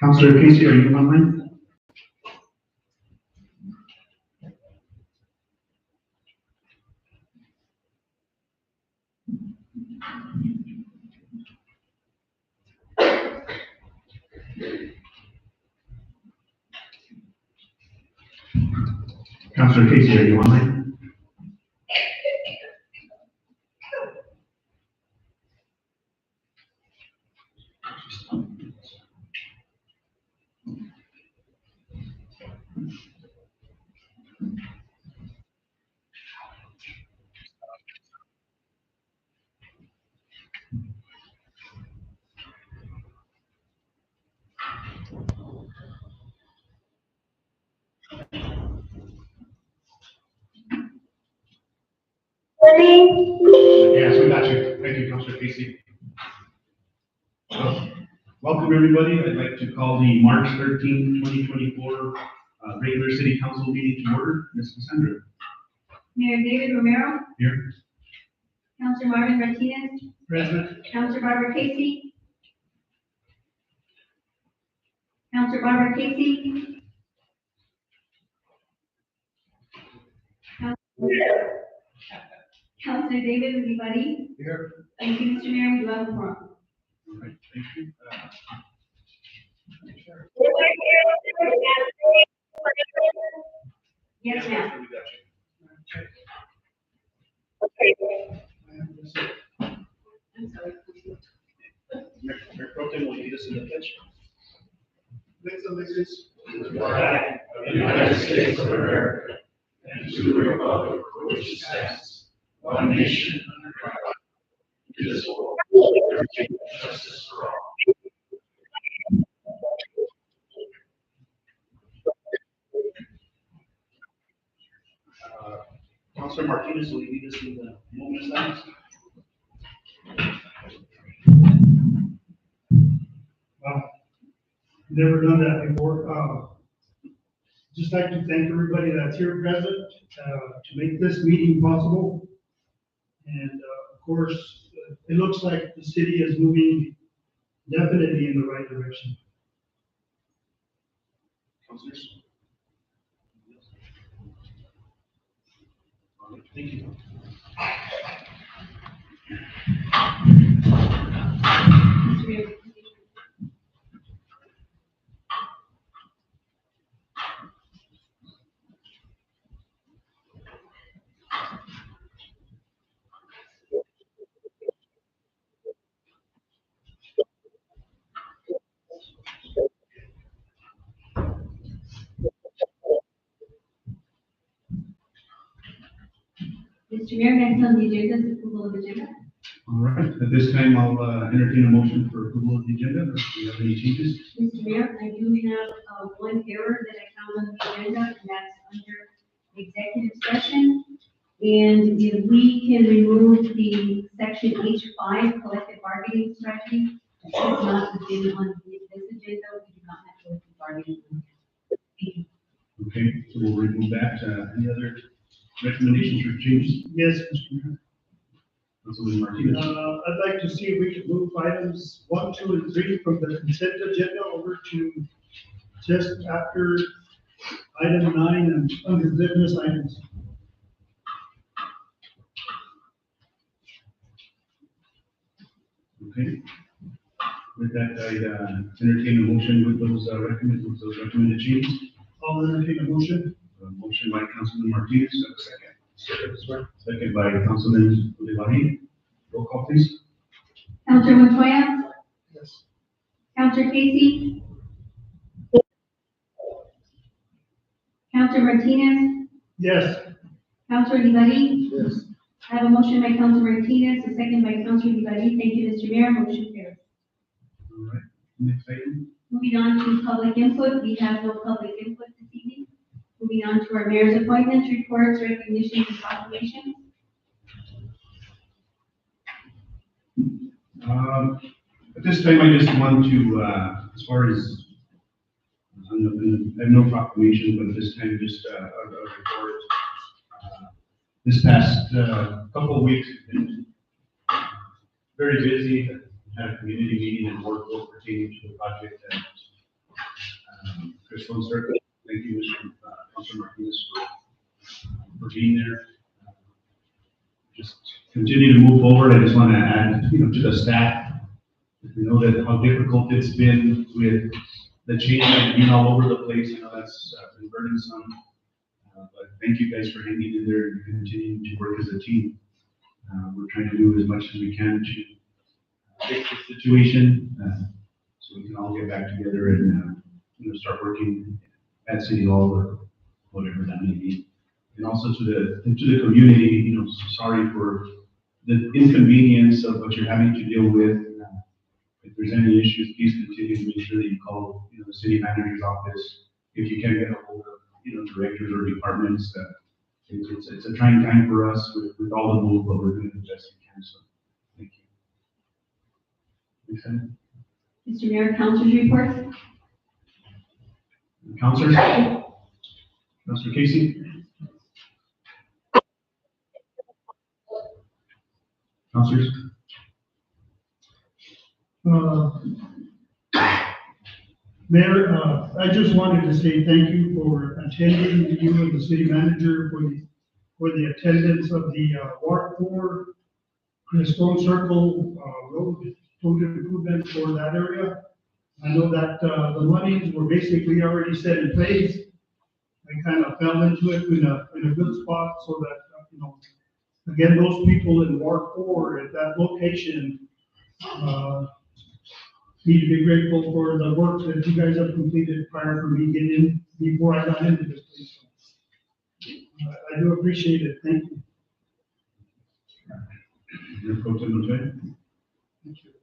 Councilor Casey, are you online? Councilor Casey, are you online? Yes, we got you. Thank you, Councilor Casey. Welcome, everybody. I'd like to call the March 13, 2024 regular city council meeting to order. Ms. Cassandra. Mayor David Romero. Here. Councilor Marvin Martinez. Present. Councilor Barbara Casey. Councilor Barbara Casey. Councilor David Ulibari. Here. Thank you, Mr. Mayor. We do have a quorum. All right, thank you. Yes, ma'am. We got you. I'm sorry. Mayor Pro Tem will lead us in the pledge. Next allegiance to the flag of the United States of America and to the republic for which it stands, one nation under God, indivisible, with liberty and justice for all. Councilor Martinez will lead us in the moment of silence. Never done that before. Just like to thank everybody that's here present to make this meeting possible. And of course, it looks like the city is moving definitely in the right direction. Councilors. All right, thank you. Mr. Mayor. Mr. Mayor, next on the agenda is approval of agenda. All right, at this time, I'll entertain a motion for approval of the agenda. Do you have any changes? Mr. Mayor, I do have one error that I found on the agenda, and that's under executive session. And if we can remove the section H5, collective bargaining strategy, it should not have been on this agenda. We do not have collective bargaining. Thank you. Okay, so we'll remove that. Any other recommendations or changes? Yes, Mr. Mayor. Councilman Martinez. I'd like to see if we could move items 1, 2, and 3 from the consent agenda over to just after item 9 and under business items. Okay. With that, I entertain a motion with those recommended changes. I'll entertain a motion. Motion by Councilman Martinez, second. Second by Councilman Ulibari. Roll call, please. Counselor Montoya. Yes. Counselor Casey. Counselor Martinez. Yes. Counselor Ulibari. Yes. I have a motion by Counselor Martinez, a second by Counselor Ulibari. Thank you, Mr. Mayor. Motion carries. All right, next item. Moving on to public input, we have no public input this evening. Moving on to our mayor's appointments, reports, recognitions, and proclamations. At this time, I just want to, as far as, I have no proclamation, but at this time, just a report. This past couple of weeks, have been very busy. Had a community meeting and work pertaining to the project Crystal Circle. Thank you, Councilor Martinez, for being there. Just continue to move forward. I just want to add, to the staff, we know that how difficult it's been with the change and being all over the place. That's been burdensome. But thank you guys for hanging in there and continuing to work as a team. We're trying to do as much as we can to fix the situation, so we can all get back together and start working at City Hall or whatever that may be. And also to the community, sorry for the inconvenience of what you're having to deal with. If there's any issues, please continue to make sure that you call the city manager's office if you can't get a hold of directors or departments. It's a trying time for us with all the move, but we're doing the best we can. So thank you. Lisa? Mr. Mayor, councilors report. Councilors? Councilor Casey? Councilors? Mayor, I just wanted to say thank you for attending, you and the city manager for the attendance of the Ward 4 Stone Circle road improvement for that area. I know that the monies were basically already set in place. I kind of fell into it in a good spot, so that again, those people in Ward 4 at that location need to be grateful for the work that you guys have completed prior to me getting in, before I got into this place. I do appreciate it. Thank you. Your vote in the way? Thank you.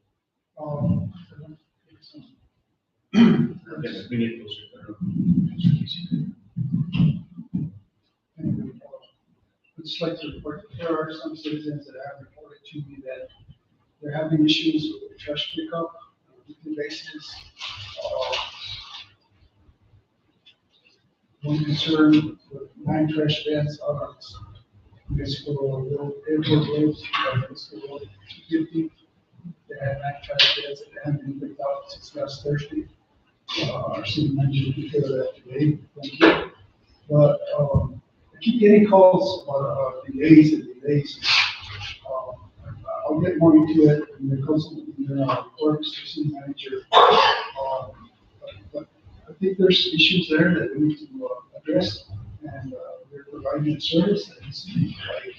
Yes, we get closer. I'd just like to report that there are some citizens that have reported to me that they're having issues with the trash pickup on a weekly basis. One concern with 9 trash bins out on municipal road, airport roads, municipal road 250. They had 9 trash bins at the end, and they out since last Thursday. Our city manager will take care of that today. Thank you. But I keep getting calls about delays and delays. I'll get more into it when it comes to the works to city manager. But I think there's issues there that we need to address, and we're providing a service that needs to be provided.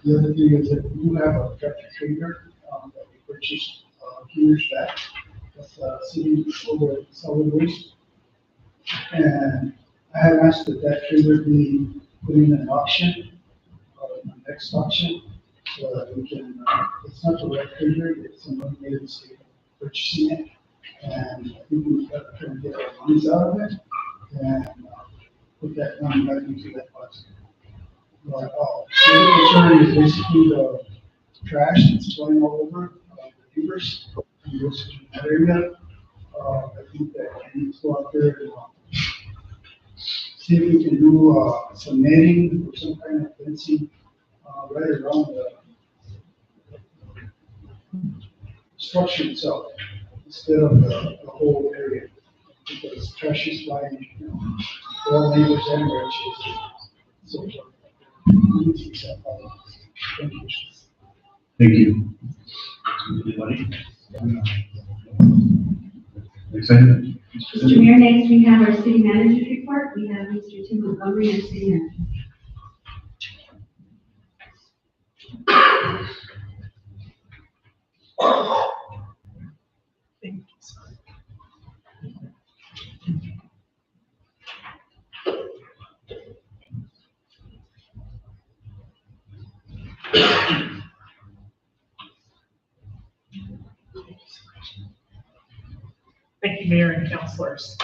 The other thing is that we do have a tractor trailer that we purchased a few years back. That's sitting over at solid waste. And I have asked that trailer be put in an auction, the next auction, so that we can, it's not the right trailer, it's someone made a mistake purchasing it. And I think we've got to try and get our monies out of it and put that money back into that fund. But the concern is basically the trash that's going all over the neighbors and those in that area. I think that we need to go out there and see if we can do some netting or some kind of fencing right around the structure itself instead of the whole area, because trash is flying, all neighbors everywhere. So we need to accept that. Thank you. Thank you. Anybody? Excited? Mr. Mayor, next we have our city manager's report. We have Mr. Tim Montgomery, our city manager. Thank you, Mayor and councilors.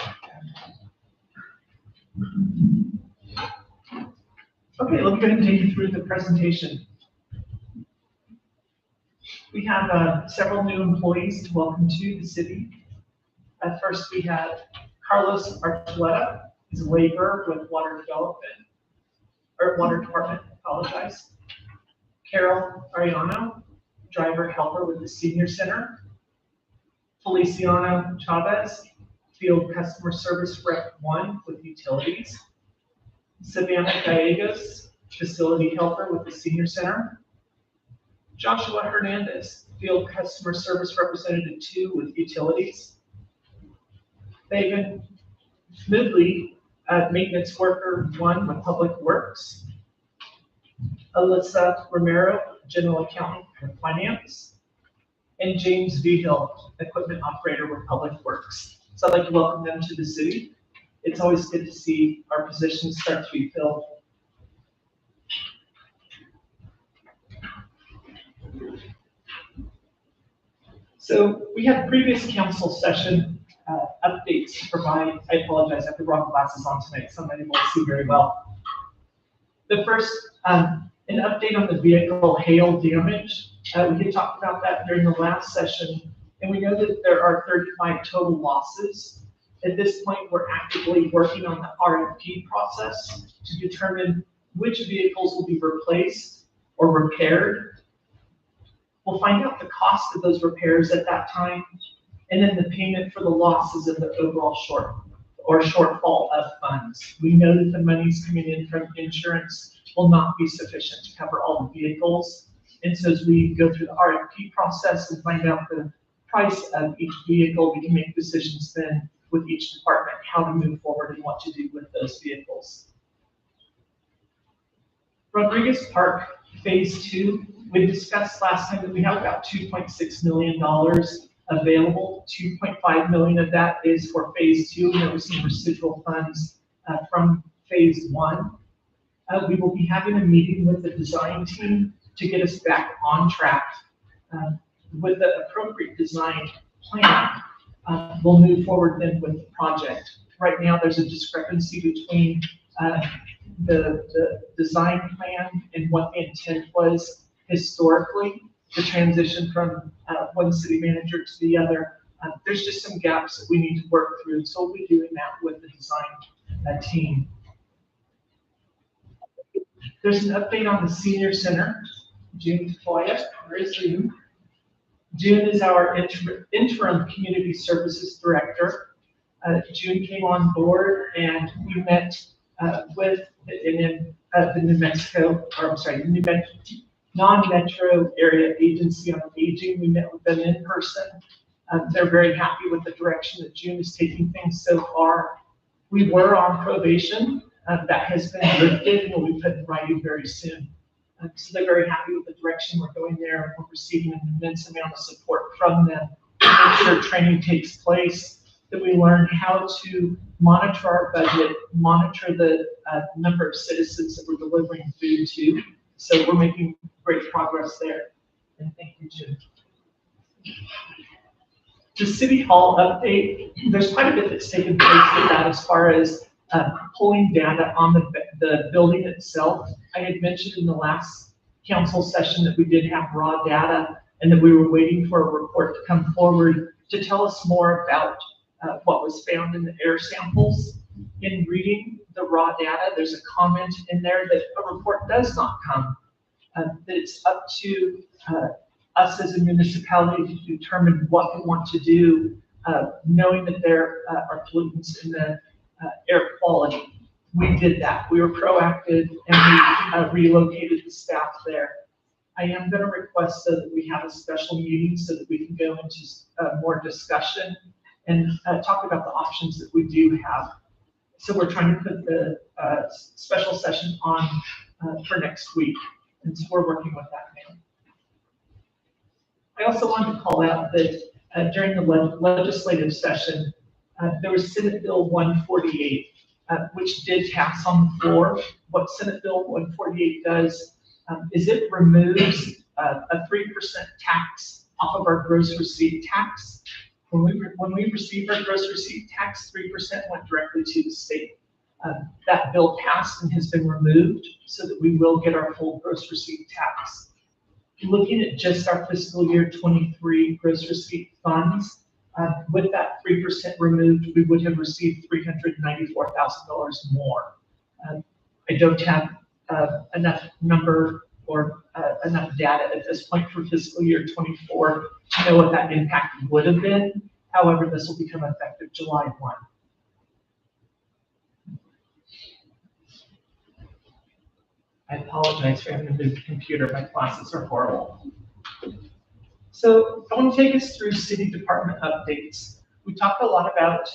Okay, let me go ahead and take you through the presentation. We have several new employees to welcome to the city. At first, we have Carlos Archuleta, he's a laborer with Water Department, apologize. Carol Ariano, driver helper with the Senior Center. Feliciano Chavez, Field Customer Service Rep 1 with utilities. Savannah Gallegos, Facility Helper with the Senior Center. Joshua Hernandez, Field Customer Service Representative 2 with utilities. Fagan Midley, Maintenance Worker 1 with Public Works. Alyssa Romero, General Accountant for Finance. And James Vigil, Equipment Operator with Public Works. So I'd like to welcome them to the city. It's always good to see our positions start to be filled. So we had previous council session updates to provide. I apologize, I have the wrong glasses on tonight, so I'm not able to see very well. The first, an update on the vehicle hail damage. We did talk about that during the last session, and we know that there are 35 total losses. At this point, we're actively working on the RFP process to determine which vehicles will be replaced or repaired. We'll find out the cost of those repairs at that time, and then the payment for the losses of the overall shortfall of funds. We know that the monies coming in from insurance will not be sufficient to cover all the vehicles. And so as we go through the RFP process and find out the price of each vehicle, we can make decisions then with each department, how to move forward and what to do with those vehicles. Rodriguez Park Phase 2, we discussed last time that we have about $2.6 million available. 2.5 million of that is for Phase 2, and there was some residual funds from Phase 1. We will be having a meeting with the design team to get us back on track with the appropriate design plan. We'll move forward then with the project. Right now, there's a discrepancy between the design plan and what the intent was historically to transition from one city manager to the other. There's just some gaps that we need to work through, so we'll be doing that with the design team. There's an update on the Senior Center. June Tafoya, where is June? June is our interim Community Services Director. June came on board and we met with the New Mexico, or I'm sorry, non-metro area agency on aging. We met with them in person. They're very happy with the direction that June is taking things so far. We were on probation. That has been lifted and will be put in writing very soon. So they're very happy with the direction we're going there. We're receiving an immense amount of support from them to make sure training takes place, that we learn how to monitor our budget, monitor the number of citizens that we're delivering food to. So we're making great progress there. And thank you, Jim. The City Hall update, there's quite a bit that's taken place with that as far as pulling data on the building itself. I had mentioned in the last council session that we did have raw data and that we were waiting for a report to come forward to tell us more about what was found in the air samples. In reading the raw data, there's a comment in there that a report does not come, that it's up to us as a municipality to determine what we want to do, knowing that there are pollutants in the air quality. We did that. We were proactive and we relocated the staff there. I am going to request so that we have a special meeting so that we can go into more discussion and talk about the options that we do have. So we're trying to put the special session on for next week. And so we're working with that now. I also wanted to call out that during the legislative session, there was Senate Bill 148, which did pass on the floor. What Senate Bill 148 does is it removes a 3% tax off of our gross receipt tax. When we received our gross receipt tax, 3% went directly to the state. That bill passed and has been removed so that we will get our full gross receipt tax. Looking at just our fiscal year 23 gross receipt funds, with that 3% removed, we would have received $394,000 more. I don't have enough number or enough data at this point for fiscal year 24 to know what that impact would have been. However, this will become effective July 1. I apologize for having to move the computer. My classes are horrible. So I want to take us through city department updates. We talked a lot about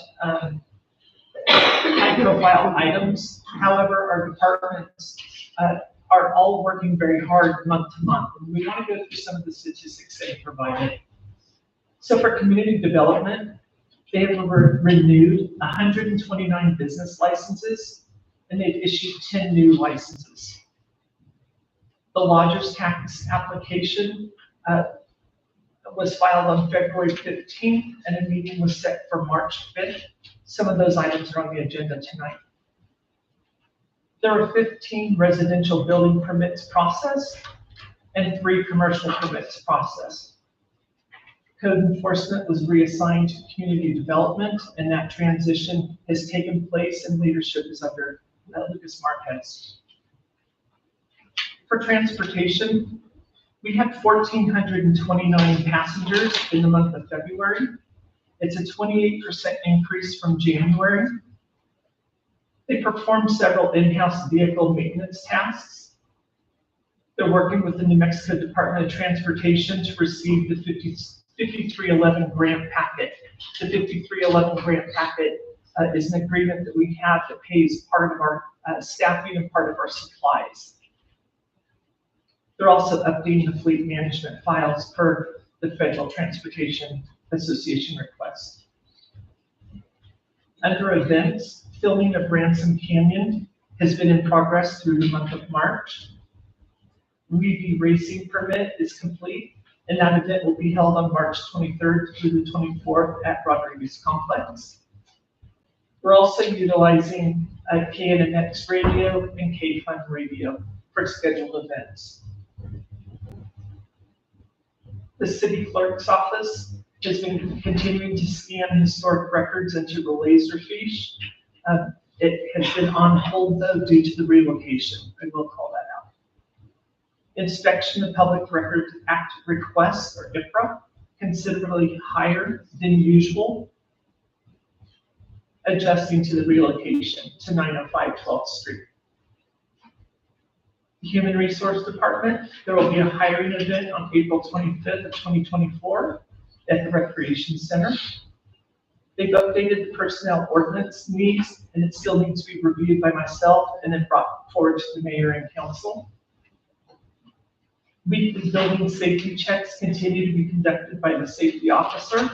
high-profile items. However, our departments are all working very hard month to month. And we want to go through some of the statistics they have provided. So for community development, they have renewed 129 business licenses, and they've issued 10 new licenses. The lodger's tax application was filed on February 15th, and a meeting was set for March 5th. Some of those items are on the agenda tonight. There were 15 residential building permits processed and 3 commercial permits processed. Code enforcement was reassigned to community development, and that transition has taken place, and leadership is under Lucas Marquez. For transportation, we had 1,429 passengers in the month of February. It's a 28% increase from January. They performed several in-house vehicle maintenance tasks. They're working with the New Mexico Department of Transportation to receive the 5311 grant packet. The 5311 grant packet is an agreement that we have that pays part of our staffing and part of our supplies. They're also updating the fleet management files per the Federal Transportation Association request. Under events, filming of Ransom Canyon has been in progress through the month of March. Weeby Racing permit is complete, and that event will be held on March 23rd through the 24th at Rodriguez Complex. We're also utilizing KNMX radio and K-Fun radio for scheduled events. The city clerk's office has been continuing to scan historic records into the Laserfish. It has been on hold though due to the relocation. I will call that out. Inspection of Public Records Act requests, or IPRA, considerably higher than usual, adjusting to the relocation to 905 12th Street. The Human Resource Department, there will be a hiring event on April 25th of 2024 at the Recreation Center. They've updated the personnel ordinance needs, and it still needs to be reviewed by myself and then brought forward to the mayor and council. Weekly building safety checks continue to be conducted by the safety officer.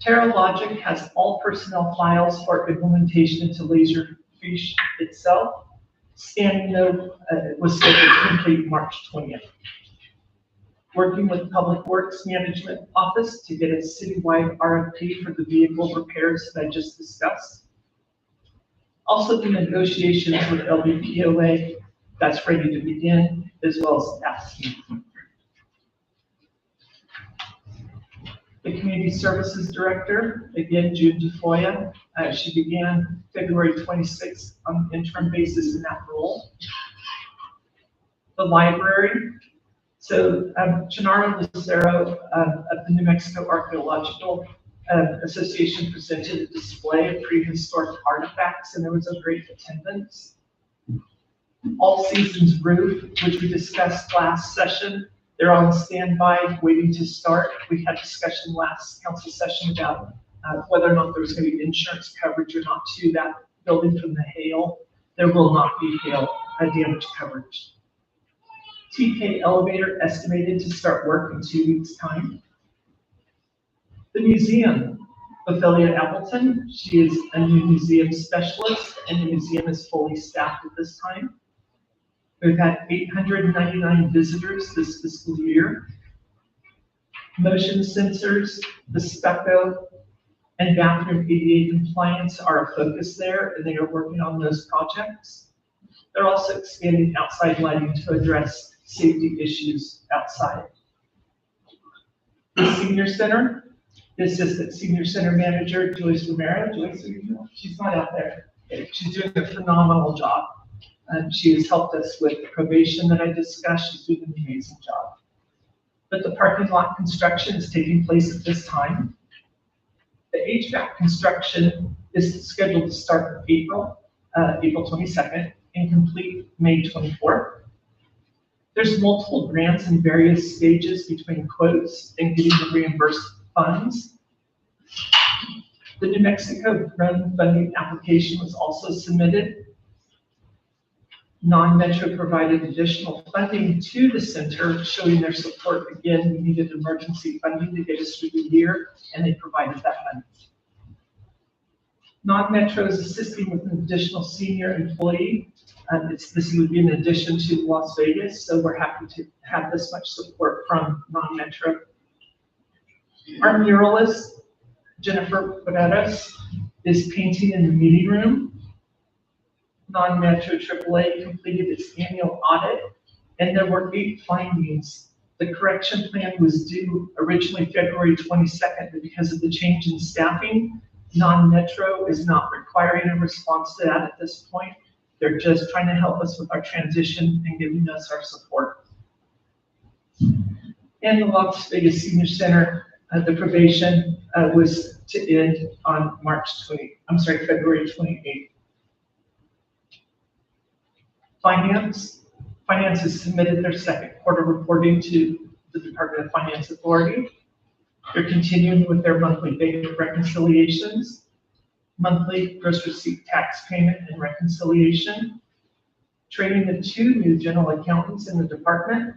TerraLogic has all personnel files for implementation into Laserfish itself. Scanning though was scheduled to complete March 20th. Working with Public Works Management Office to get a citywide RFP for the vehicle repairs that I just discussed. Also the negotiations with LBPOA, that's ready to begin, as well as AFSCME. The Community Services Director, again, June DeFoya, she began February 26th on an interim basis in that role. The library, so Gennaro Lucero of the New Mexico Archaeological Association presented a display of prehistoric artifacts, and there was a great attendance. All Seasons Roof, which we discussed last session, they're on standby, waiting to start. We had discussion last council session about whether or not there was going to be insurance coverage or not to that building from the hail. There will not be hail damage coverage. TK Elevator estimated to start work in 2 weeks' time. The museum, Ophelia Appleton, she is a new museum specialist, and the museum is fully staffed at this time. We've had 899 visitors this fiscal year. Motion sensors, the stucco, and bathroom ADA compliance are a focus there, and they are working on those projects. They're also expanding outside lighting to address safety issues outside. The Senior Center, the Assistant Senior Center Manager, Joyce Romero. Joyce, she's not out there. She's doing a phenomenal job. She has helped us with the probation that I discussed. She's doing an amazing job. But the parking lot construction is taking place at this time. The HVAC construction is scheduled to start in April 22nd and complete May 24th. There's multiple grants in various stages between quotes and getting the reimbursed funds. The New Mexico Grant Funding application was also submitted. Non-Metro provided additional funding to the center, showing their support. Again, we needed emergency funding to get us through the year, and they provided that money. Non-Metro is assisting with an additional senior employee. This would be in addition to Las Vegas, so we're happy to have this much support from Non-Metro. Our muralist, Jennifer Paredes, is painting in the meeting room. Non-Metro AAA completed its annual audit, and there were 8 findings. The correction plan was due originally February 22nd, but because of the change in staffing, Non-Metro is not requiring a response to that at this point. They're just trying to help us with our transition and giving us our support. And the Las Vegas Senior Center, the probation was to end on February 28th. Finance has submitted their second quarter reporting to the Department of Finance Authority. They're continuing with their monthly bank reconciliations, monthly gross receipt tax payment and reconciliation, training the 2 new general accountants in the department.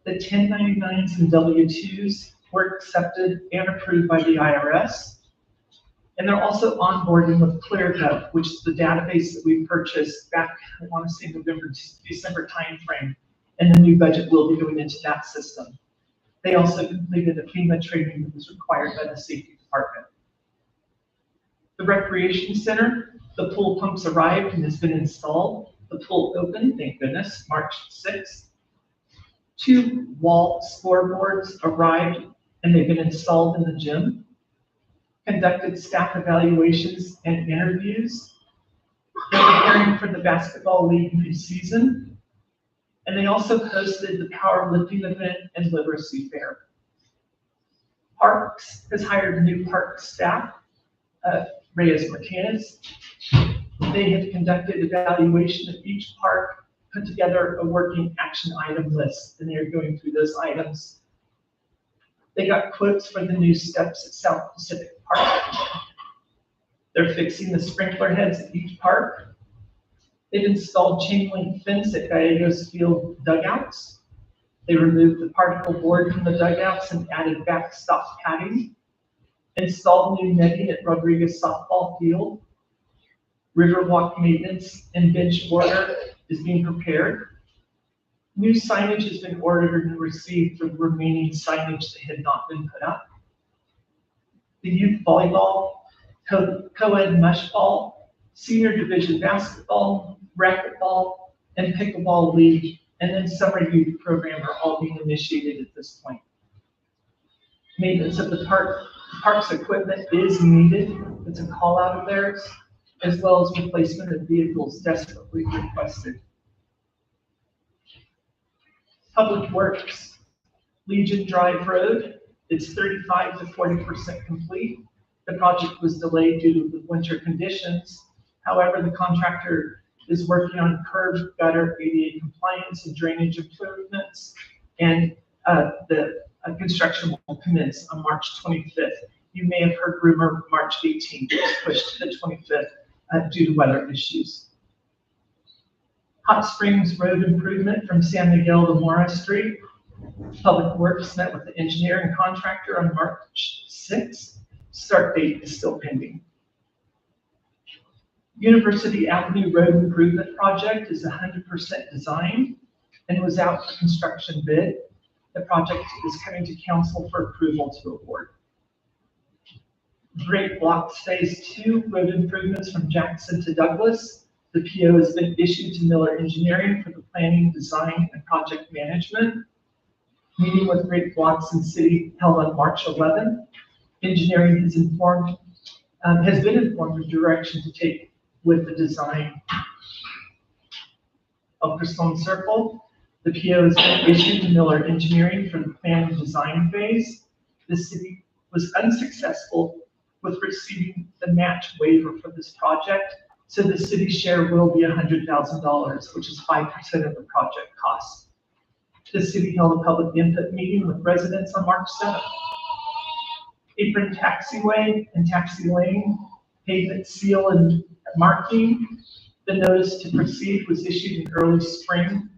The 1099s and W-2s were accepted and approved by the IRS. And they're also onboarding with ClearGov, which is the database that we purchased back, I want to say November, December timeframe, and the new budget will be going into that system. They also completed a FEMA training that was required by the safety department. The recreation center, the pool pumps arrived and has been installed. The pool opened, thank goodness, March 6th. 2 wall scoreboards arrived and they've been installed in the gym. Conducted staff evaluations and interviews. They're preparing for the basketball league new season. And they also hosted the powerlifting event and literacy fair. Parks has hired a new park staff, Reyes Martinez. They have conducted evaluation of each park, put together a working action item list, and they're going through those items. They got quotes for the new steps at South Pacific Park. They're fixing the sprinkler heads at each park. They've installed chain link fence at Gallegos Field dugouts. They removed the particle board from the dugouts and added backstop padding. Installed new netting at Rodriguez Softball Field. Riverwalk maintenance and bench border is being prepared. New signage has been ordered and received for the remaining signage that had not been put up. The youth volleyball, co-ed mush ball, senior division basketball, racquetball, and pickleball league, and then summer youth program are all being initiated at this point. Maintenance of the park's equipment is needed. It's a call out of theirs, as well as replacement of vehicles desperately requested. Public Works, Legion Drive Road, it's 35 to 40% complete. The project was delayed due to the winter conditions. However, the contractor is working on curb, gutter, ADA compliance, and drainage improvements, and the construction will commence on March 25th. You may have heard rumor March 18th was pushed to the 25th due to weather issues. Hot Springs Road improvement from San Miguel to Morris Street. Public Works met with the engineering contractor on March 6th. Start date is still pending. University Avenue Road Improvement Project is 100% designed and was out for construction bid. The project is coming to council for approval to award. Great Blocks Phase 2 road improvements from Jackson to Douglas. The PO has been issued to Miller Engineering for the planning, design, and project management. Meeting with Great Blocks and City held on March 11th. Engineering has been informed of direction to take with the design of Crestone Circle. The PO has been issued to Miller Engineering for the plan and design phase. The city was unsuccessful with receiving the match waiver for this project. So the city share will be $100,000, which is 5% of the project cost. The city held a public input meeting with residents on March 7th. Apron taxiway and taxi lane, pavement seal and marking. The notice to proceed was issued in early spring.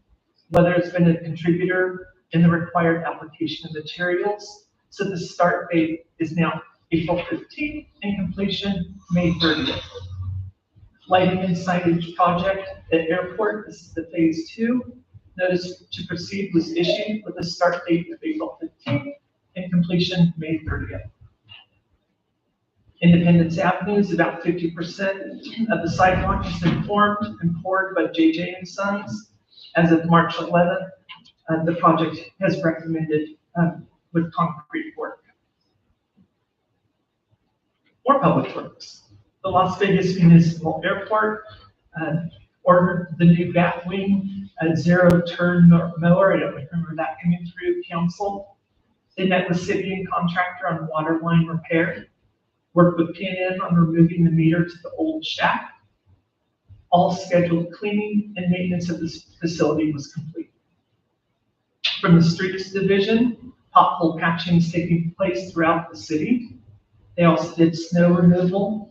Weather has been a contributor in the required application of materials. So the start date is now April 15th and completion May 30th. Lighting and signage project at airport, this is the phase 2. Notice to proceed was issued with a start date of April 15th and completion May 30th. Independence Avenue is about 50% of the sidewalk has been formed and poured by JJ and Sons. As of March 11th, the project has recommended with concrete work. More public works. The Las Vegas Municipal Airport ordered the new Batwing zero-turn mower. I don't remember that coming through council. They met with city and contractor on water line repair. Worked with PNM on removing the meter to the old shack. All scheduled cleaning and maintenance of this facility was complete. From the streets division, pothole patching is taking place throughout the city. They also did snow removal,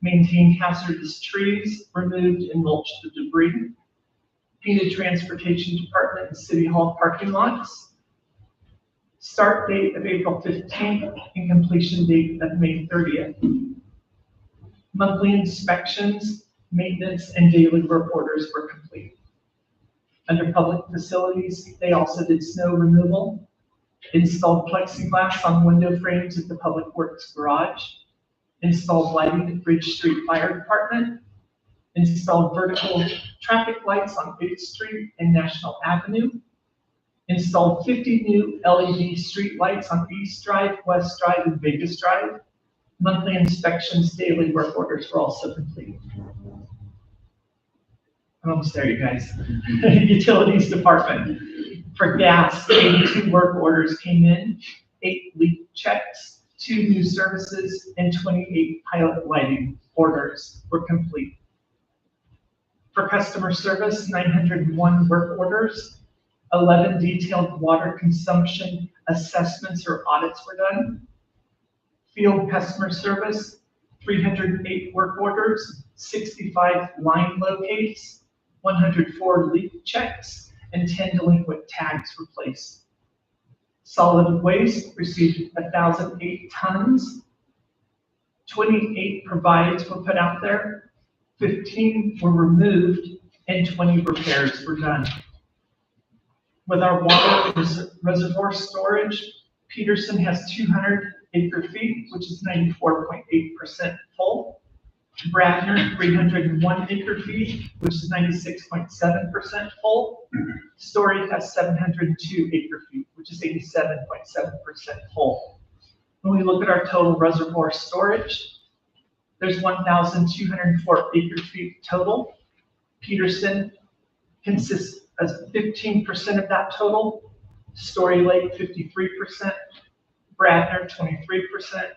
maintained hazardous trees, removed and mulched the debris, painted transportation department and city hall parking lots. Start date of April 15th and completion date of May 30th. Monthly inspections, maintenance, and daily work orders were complete. Under public facilities, they also did snow removal, installed plexiglass on window frames at the Public Works garage, installed lighting at Bridge Street Fire Department, installed vertical traffic lights on 8th Street and National Avenue, installed 50 new LED street lights on East Drive, West Drive, and Vegas Drive. Monthly inspections, daily work orders were also completed. I'm almost there, you guys. Utilities Department. For gas, 82 work orders came in, 8 leak checks, 2 new services, and 28 pilot lighting orders were complete. For customer service, 901 work orders, 11 detailed water consumption assessments or audits were done. Field customer service, 308 work orders, 65 line locates, 104 leak checks, and 10 delinquent tags replaced. Solid waste received 1,008 tons, 28 provides were put out there, 15 were removed, and 20 repairs were done. With our water reservoir storage, Peterson has 200 acre-feet, which is 94.8% full. Bradner, 301 acre-feet, which is 96.7% full. Story has 702 acre-feet, which is 87.7% full. When we look at our total reservoir storage, there's 1,204 acre-feet total. Peterson consists of 15% of that total. Story Lake, 53%. Bradner, 23%.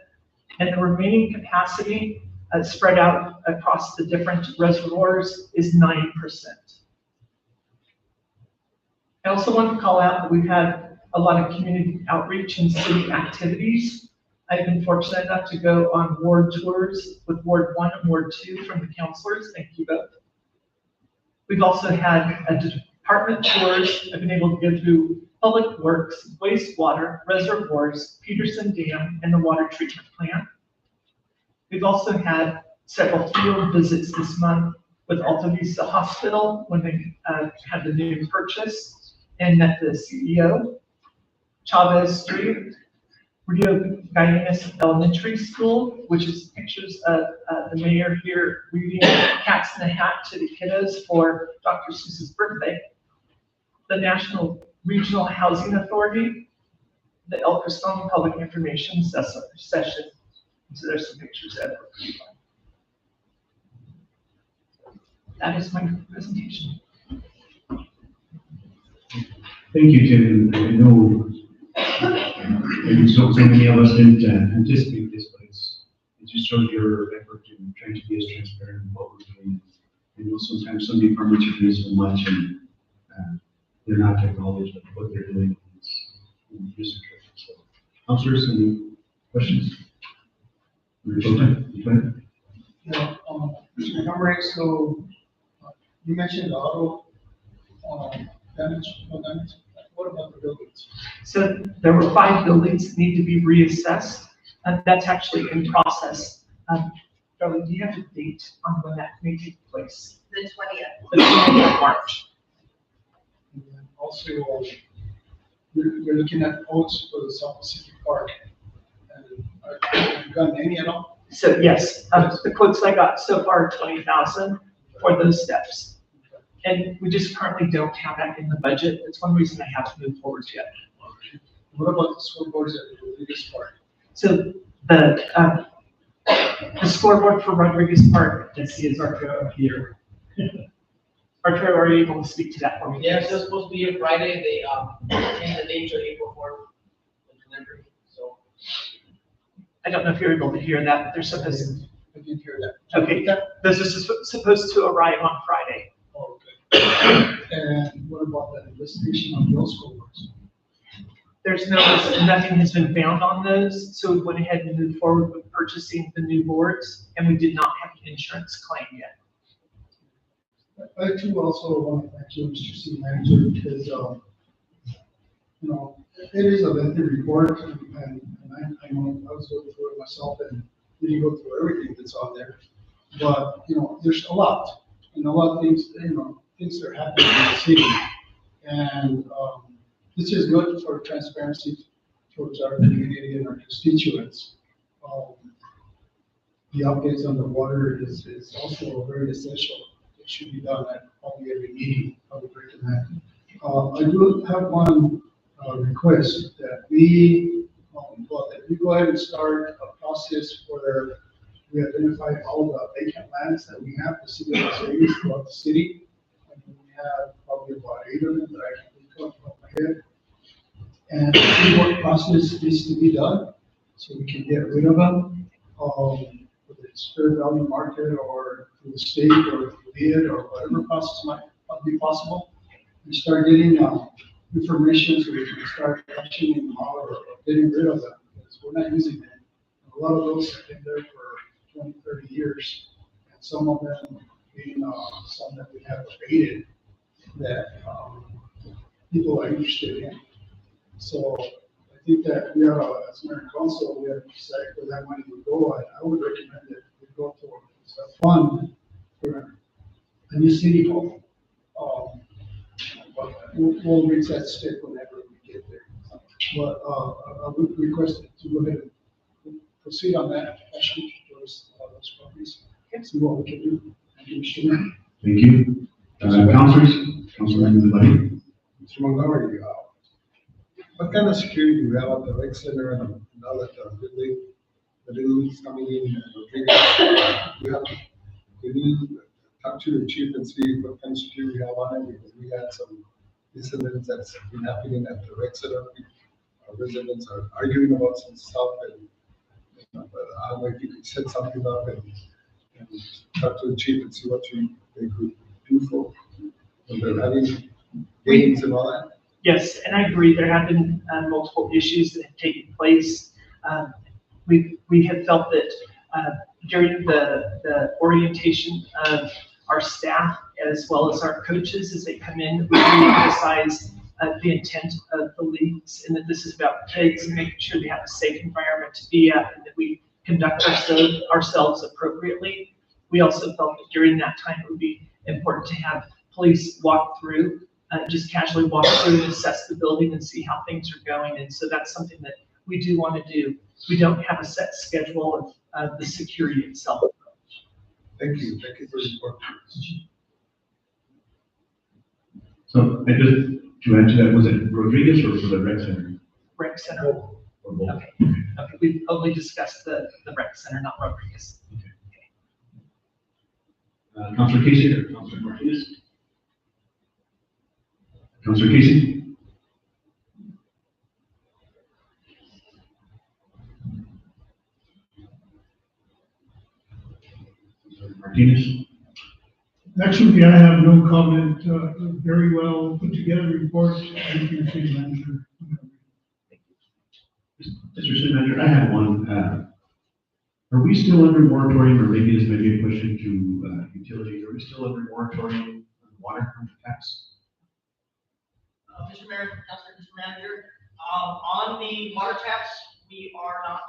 And the remaining capacity spread out across the different reservoirs is 9%. I also want to call out that we've had a lot of community outreach and city activities. I've been fortunate enough to go on ward tours with Ward 1 and Ward 2 from the councilors. Thank you both. We've also had department tours. I've been able to go through Public Works, wastewater, reservoirs, Peterson Dam, and the water treatment plant. We've also had several field visits this month with Alta Vista Hospital when they had the new purchase and met the CEO. Chavez Street, Rio Gallinas Elementary School, which is pictures of the mayor here reading Cats in a Hat to the kiddos for Dr. Seuss's birthday. The National Regional Housing Authority, the El Criston Public Information Session. So there's some pictures there. That is my presentation. Thank you, Tim. I know maybe so many of us didn't anticipate this, but it's shows your effort in trying to be as transparent in what we're doing. You know, sometimes some departments are doing so much and they're not acknowledged of what they're doing. It's just interesting. So, councilors, any questions? Yeah, Mr. Montgomery, so you mentioned the auto damage, no damage. What about the buildings? So there were 5 buildings that need to be reassessed, and that's actually in process. Charlie, do you have a date on when that may take place? The 20th. The 20th of March. And then also, you're looking at quotes for the South Pacific Park. And have you gotten any at all? So yes, the quotes I got so far are 20,000 for those steps. And we just currently don't have that in the budget. That's one reason I haven't moved forward yet. What about the scoreboards at the Rodriguez Park? So the scoreboard for Rodriguez Park, let's see, is Arturo here. Arturo, are you able to speak to that for me? Yeah, it's just supposed to be a Friday, they, changed the date to April 4th, the delivery, so. I don't know if you're able to hear that, but they're supposed, I didn't hear that. okay, this is supposed to arrive on Friday. Oh, okay. And what about that investigation on those scoreboards? There's nothing has been found on those, so we went ahead and moved forward with purchasing the new boards, and we did not have an insurance claim yet. I too also want to thank you, Mr. City Manager, because, you know, it is a lengthy report, and I know I was going through it myself and didn't go through everything that's on there. But, you know, there's a lot, and a lot of things, you know, things that are happening in the city. And this is good for transparency towards our community and our constituents. The updates on the water is also very essential. It should be done at probably every meeting, I would recommend. I do have one request that we go ahead and start a process where we identify all the vacant lands that we have, the city of Los Angeles throughout the city. And we have probably about 8 of them that I can think of off my head. And see what process needs to be done so we can get rid of them. Whether it's fair value market or through the state or through bid or whatever process might be possible. We start getting information so we can start actioning them out or getting rid of them because we're not using them. A lot of those have been there for 20, 30 years. And some of them being some that we have abated that people are interested in. So I think that we are, as mayor and council, we have to decide where that money would go. I would recommend that we go towards a fund for a new city hall. But we'll reach that step whenever we get there. But I would request to go ahead and proceed on that action towards those properties and see what we can do. Thank you, Mr. Mayor. Thank you. Councilman Lebody. Mr. Montgomery, what kind of security do we have at the rec center and now that the little league's coming in? Can you talk to the chief and see what kind of security we have on it? Because we had some incidents that's been happening at the rec center. Our residents are arguing about some stuff and but I don't know if you could set something up and talk to the chief and see what they could do for when they're having games and all that. Yes, and I agree, there have been multiple issues that have taken place. We have felt that during the orientation of our staff as well as our coaches as they come in, we emphasize the intent of the leagues and that this is about kids and making sure they have a safe environment to be at and that we conduct ourselves appropriately. We also felt that during that time it would be important to have police walk through, just casually walk through and assess the building and see how things are going. And so that's something that we do want to do. We don't have a set schedule of the security itself. Thank you for your support. So I just, to add to that, was it Rodriguez or for the rec center? Rec center. Or both? Okay. Okay. We've only discussed the rec center, not Rodriguez. Councilor Casey or Councilor Martinez? Councilor Casey? Martinez? Actually, I have no comment, very well put together report, thank you, city manager. Mr. City Manager, I have one. Are we still under moratorium, or maybe this may be a question to utilities, are we still under moratorium on water tax? Mr. Mayor, Councilor, Mr. Manager, on the water tax, we are not,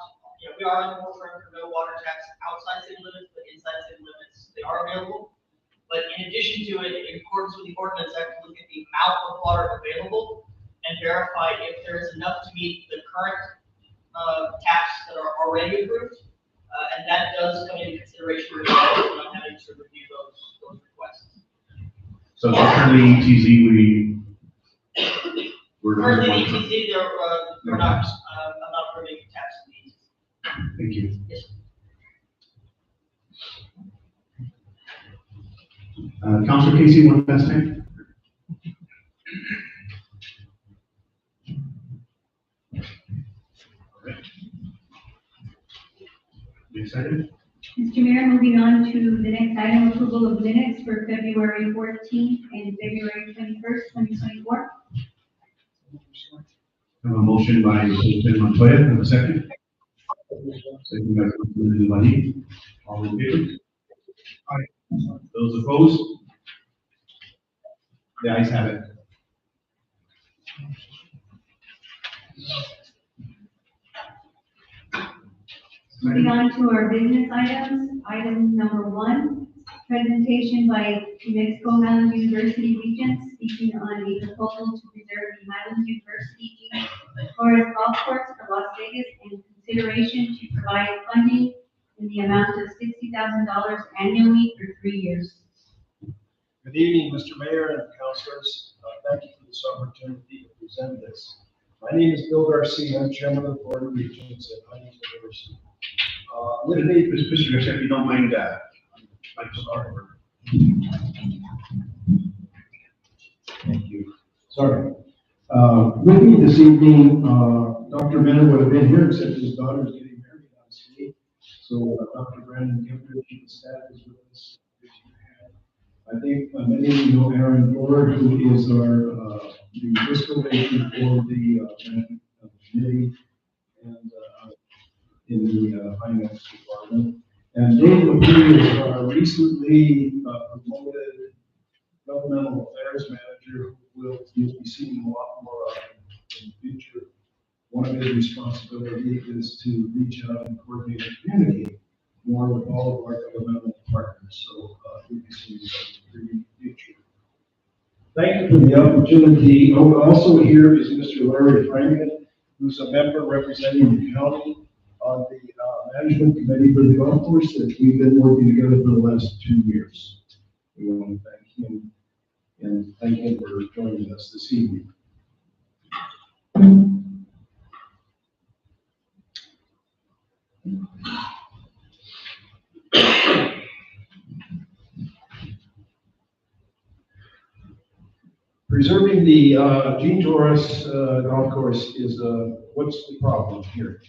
we are on the moratorium for no water tax outside city limits, but inside city limits, they are available. But in addition to it, in accordance with the ordinance, I have to look at the amount of water available and verify if there is enough to meet the current taps that are already approved. And that does come into consideration when I'm having to review those requests. So currently ETZ, we're not. Currently, ETZ, they're not, I'm not approving taps in these. Thank you. Yes. Councilor Casey, one last time. You excited? Mr. Mayor, moving on to the next item, approval of minutes for February 14th and February 21st, 2024. I have a motion by Councilman Montoya, and a second. Second by Councilman Valley. All in favor? Aye. Those opposed? The ayes have it. Moving on to our business items. Item number 1, presentation by New Mexico Highlands University Regents speaking on a proposal to preserve the Highlands University Torres Golf Course for Las Vegas and consideration to provide funding in the amount of $60,000 annually for 3 years. Good evening, Mr. Mayor and councilors. Thank you for this opportunity to present this. My name is Bill Garcia. I'm chairman of the board of regents at Highlands University. Mr. Garcia, if you don't mind, Thank you. Sorry. With me this evening, Dr. Miller would have been here, except his daughter is getting married on state. So Dr. Brandon Kemper, chief of staff, is with us. I think many of you know Aaron Ford, who is our the fiscal agent for the committee and in the finance department. And Dave Lapierre is our recently promoted governmental affairs manager, who you'll be seeing a lot more of in the future. One of his responsibilities is to reach out and coordinate and communicate more with all of our governmental partners. So we'll be seeing that in the future. Thank you for the opportunity. Also here is Mr. Larry Franken, who's a member representing the county on the management committee for the golf course that we've been working together for the last 2 years. We want to thank him and thank him for joining us this evening. Preserving the Gene Torres golf course is what's the problem here?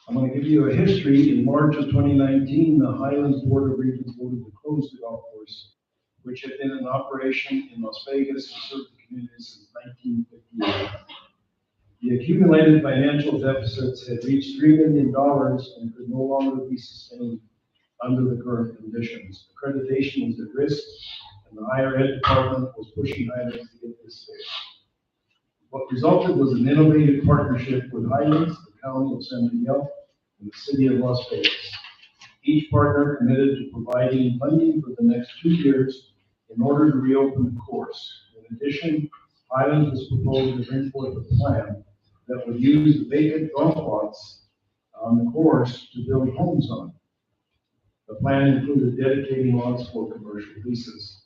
I'm going to give you a history. In March of 2019, the Highlands Board of Regents voted to close the golf course, which had been in operation in Las Vegas and served the community since 1958. The accumulated financial deficits had reached $3 million and could no longer be sustained under the current conditions. Accreditation was at risk, and the higher ed department was pushing Highlands to get this fixed. What resulted was an innovative partnership with Highlands, the county of San Miguel, and the city of Las Vegas. Each partner committed to providing funding for the next 2 years in order to reopen the course. In addition, Highlands was proposed to bring forth a plan that would use the vacant golf lots on the course to build homes on. The plan included dedicating lots for commercial leases.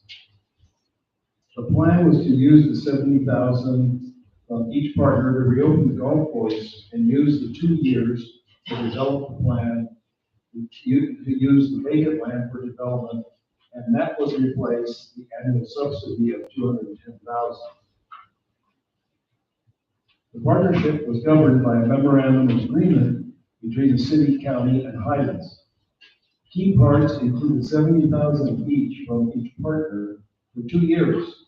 The plan was to use the $70,000 from each partner to reopen the golf course and use the 2 years to develop the plan to use the vacant land for development, and that was replaced the annual subsidy of $210,000. The partnership was governed by a memorandum of agreement between the city, county, and Highlands. Key parts included $70,000 each from each partner for 2 years.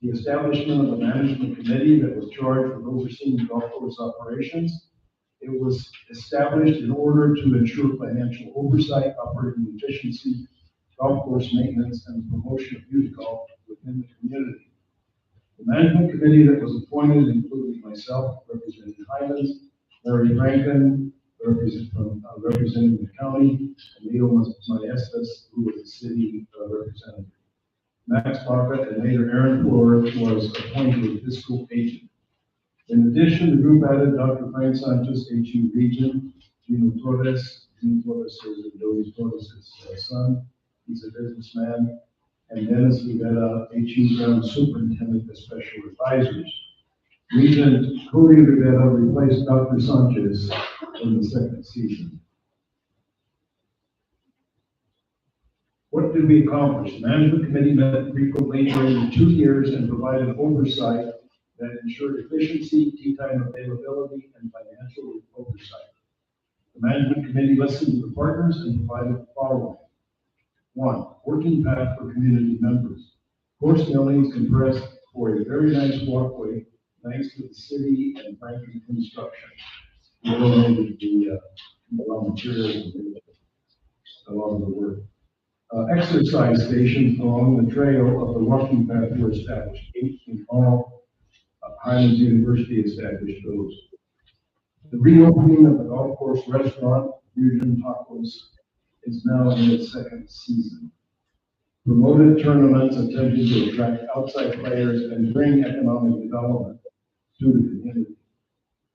The establishment of a management committee that was charged with overseeing the golf course operations. It was established in order to ensure financial oversight, operating efficiency, golf course maintenance, and the promotion of youth golf within the community. The management committee that was appointed included myself, representing Highlands, Larry Franklin, representing the county, and Leo Maestas, who was the city representative. Max Baca and later Aaron Flores was appointed fiscal agent. In addition, the group added Dr. Frank Sanchez, HU Region, Gino Torres is Joey Torres' son. He's a businessman. And Dennis Rivera, HU Ground Superintendent as Special Advisors. Regent Cody Rivera replaced Dr. Sanchez in the second season. What did we accomplish? The management committee met frequently during the 2 years and provided oversight that ensured efficiency, tea time availability, and financial oversight. The management committee listened to the partners and provided the following. 1, working path for community members. Course buildings compressed for a very nice walkway thanks to the city and Franklin Construction. We donated the raw materials and a lot of the work. Exercise stations along the trail of the walking path were established. 8 in all. Highlands University established those. The reopening of the golf course restaurant, Fusion Tacos, is now in its second season. Promoted tournaments attempting to attract outside players and bring economic development to the community.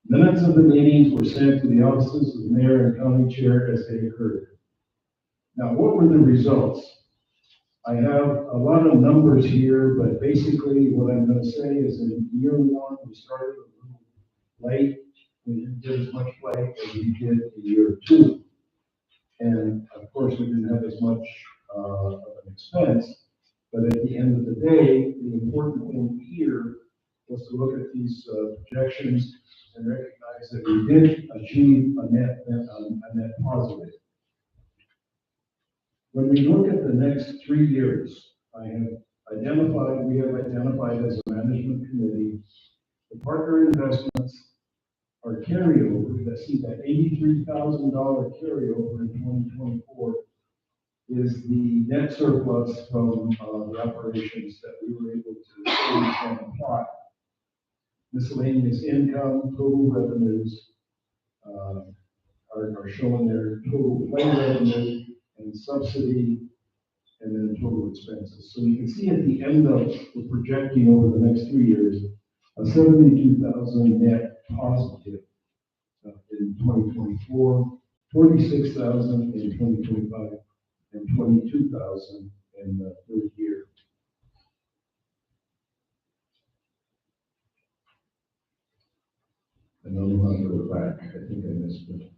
Minutes of the meetings were sent to the offices of the mayor and county chair as they occurred. Now, what were the results? I have a lot of numbers here, but basically what I'm going to say is in year 1, we started a little late. We didn't get as much play as we did in year 2. And of course, we didn't have as much of an expense. But at the end of the day, the important thing here was to look at these projections and recognize that we did achieve a net positive. When we look at the next 3 years, we have identified as a management committee, the partner investments are carryover. That $83,000 carryover in 2024 is the net surplus from the operations that we were able to apply. Miscellaneous income, total revenues are showing their total play revenue and subsidy, and then total expenses. So you can see at the end of the projecting over the next 3 years, a 72,000 net positive in 2024, 46,000 in 2025, and 22,000 in the third year. And I'm going to go back. I think I missed it.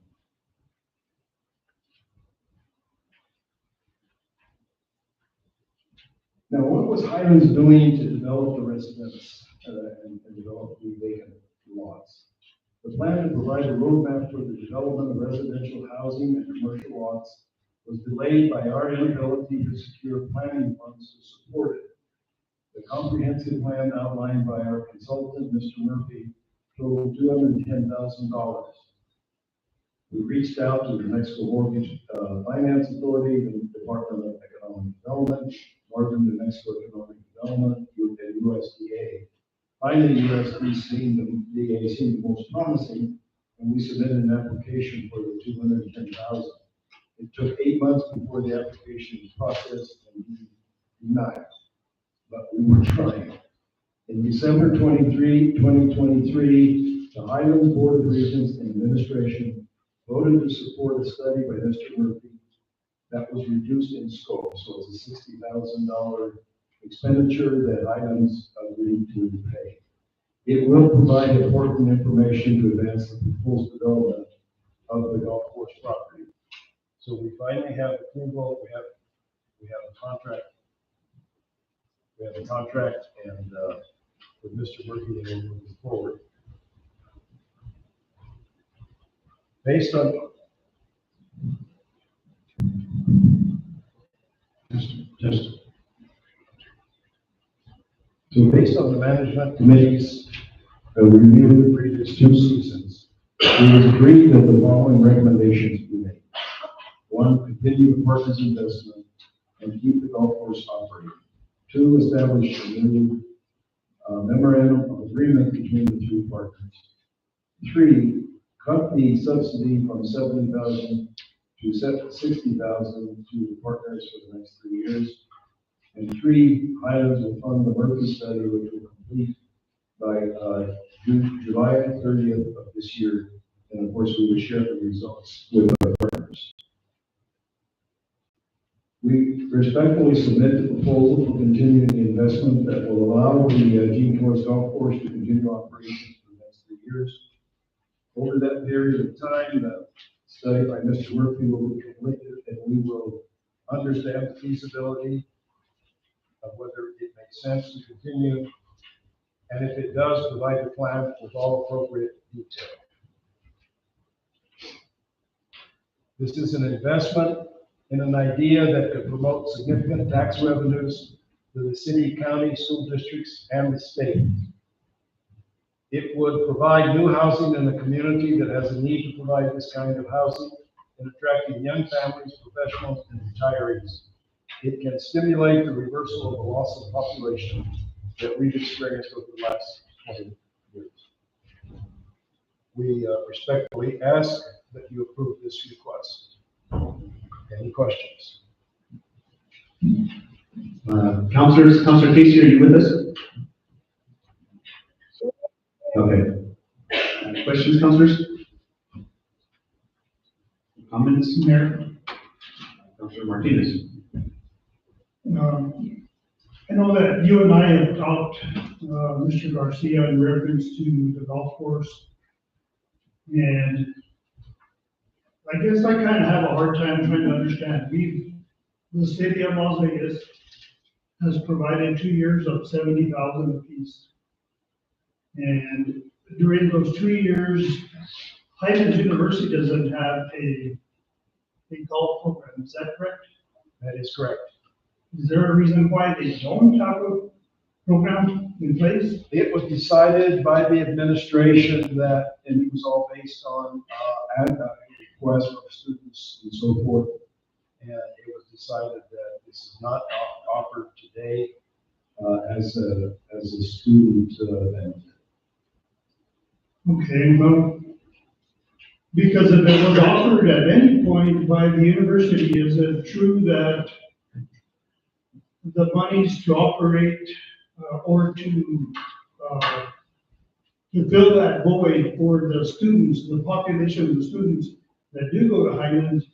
Now, what was Highlands doing to develop the residents and develop the vacant lots? The plan to provide a roadmap for the development of residential housing and commercial lots was delayed by our inability to secure planning funds to support it. The comprehensive plan outlined by our consultant, Mr. Murphy, totaled $210,000. We reached out to the New Mexico Mortgage Finance Authority, the Department of Economic Development, Northern New Mexico Economic Development, and USDA. Finally, USDA seemed the most promising, and we submitted an application for the $210,000. It took 8 months before the application was processed and denied, but we were trying. In December 2023, the Highlands Board of Regents and Administration voted to support a study by Mr. Murphy that was reduced in scope. So it's a $60,000 expenditure that Highlands agreed to pay. It will provide important information to advance the proposed development of the golf course property. So we finally have approval. We have a contract. We have a contract, and with Mr. Murphy, we're moving forward. Based on Just. So based on the management committee's review of the previous 2 seasons, it was agreed that the following recommendations be made. 1, continue the partners' investment and keep the golf course operating. 2, establish a new memorandum of agreement between the 2 partners. 3, cut the subsidy from $70,000 to $60,000 to the partners for the next 3 years. And 3, Highlands will fund the Murphy study, which will complete by July 30th of this year. And of course, we will share the results with our partners. We respectfully submit the proposal for continuing the investment that will allow the Gene Torres Golf Course to continue operations for the next 3 years. Over that period of time, the study by Mr. Murphy will be completed, and we will understand the feasibility of whether it makes sense to continue, and if it does, provide the plan with all appropriate detail. This is an investment in an idea that could promote significant tax revenues to the city, county, school districts, and the state. It would provide new housing in a community that has a need to provide this kind of housing and attracting young families, professionals, and retirees. It can stimulate the reversal of the loss of population that we've experienced over the last 20 years. We respectfully ask that you approve this request. Any questions? Councilor Casey, are you with us? Okay. Questions, councilors? Comments, Mayor? Councilor Martinez. I know that you and I have talked, Mr. Garcia, in reference to the golf course. And I guess I kind of have a hard time trying to understand. The city of Las Vegas has provided 2 years of $70,000 apiece. And during those 2 years, Highlands University doesn't have a golf program. Is that correct? That is correct. Is there a reason why they don't have a program in place? It was decided by the administration that, and it was all based on requests from students and so forth. And it was decided that this is not offered today as a student benefit. Okay, well, because if it was offered at any point by the university, is it true that the monies to operate or to fill that void for the students, the population of the students that do go to Highlands,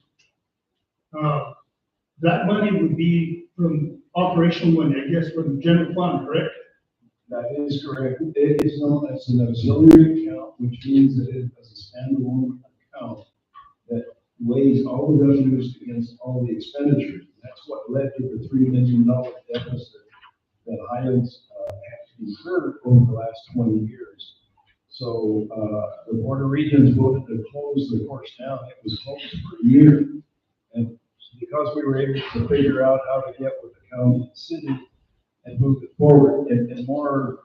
that money would be from operational money, I guess, from the general fund, correct? That is correct. It is known as an auxiliary account, which means that it is a standalone account that weighs all the revenues against all the expenditures. That's what led to the $3 million deficit that Highlands has incurred over the last 20 years. So the Board of Regents voted to close the course down. It was closed for a year. And because we were able to figure out how to get with the county and city and move it forward, and more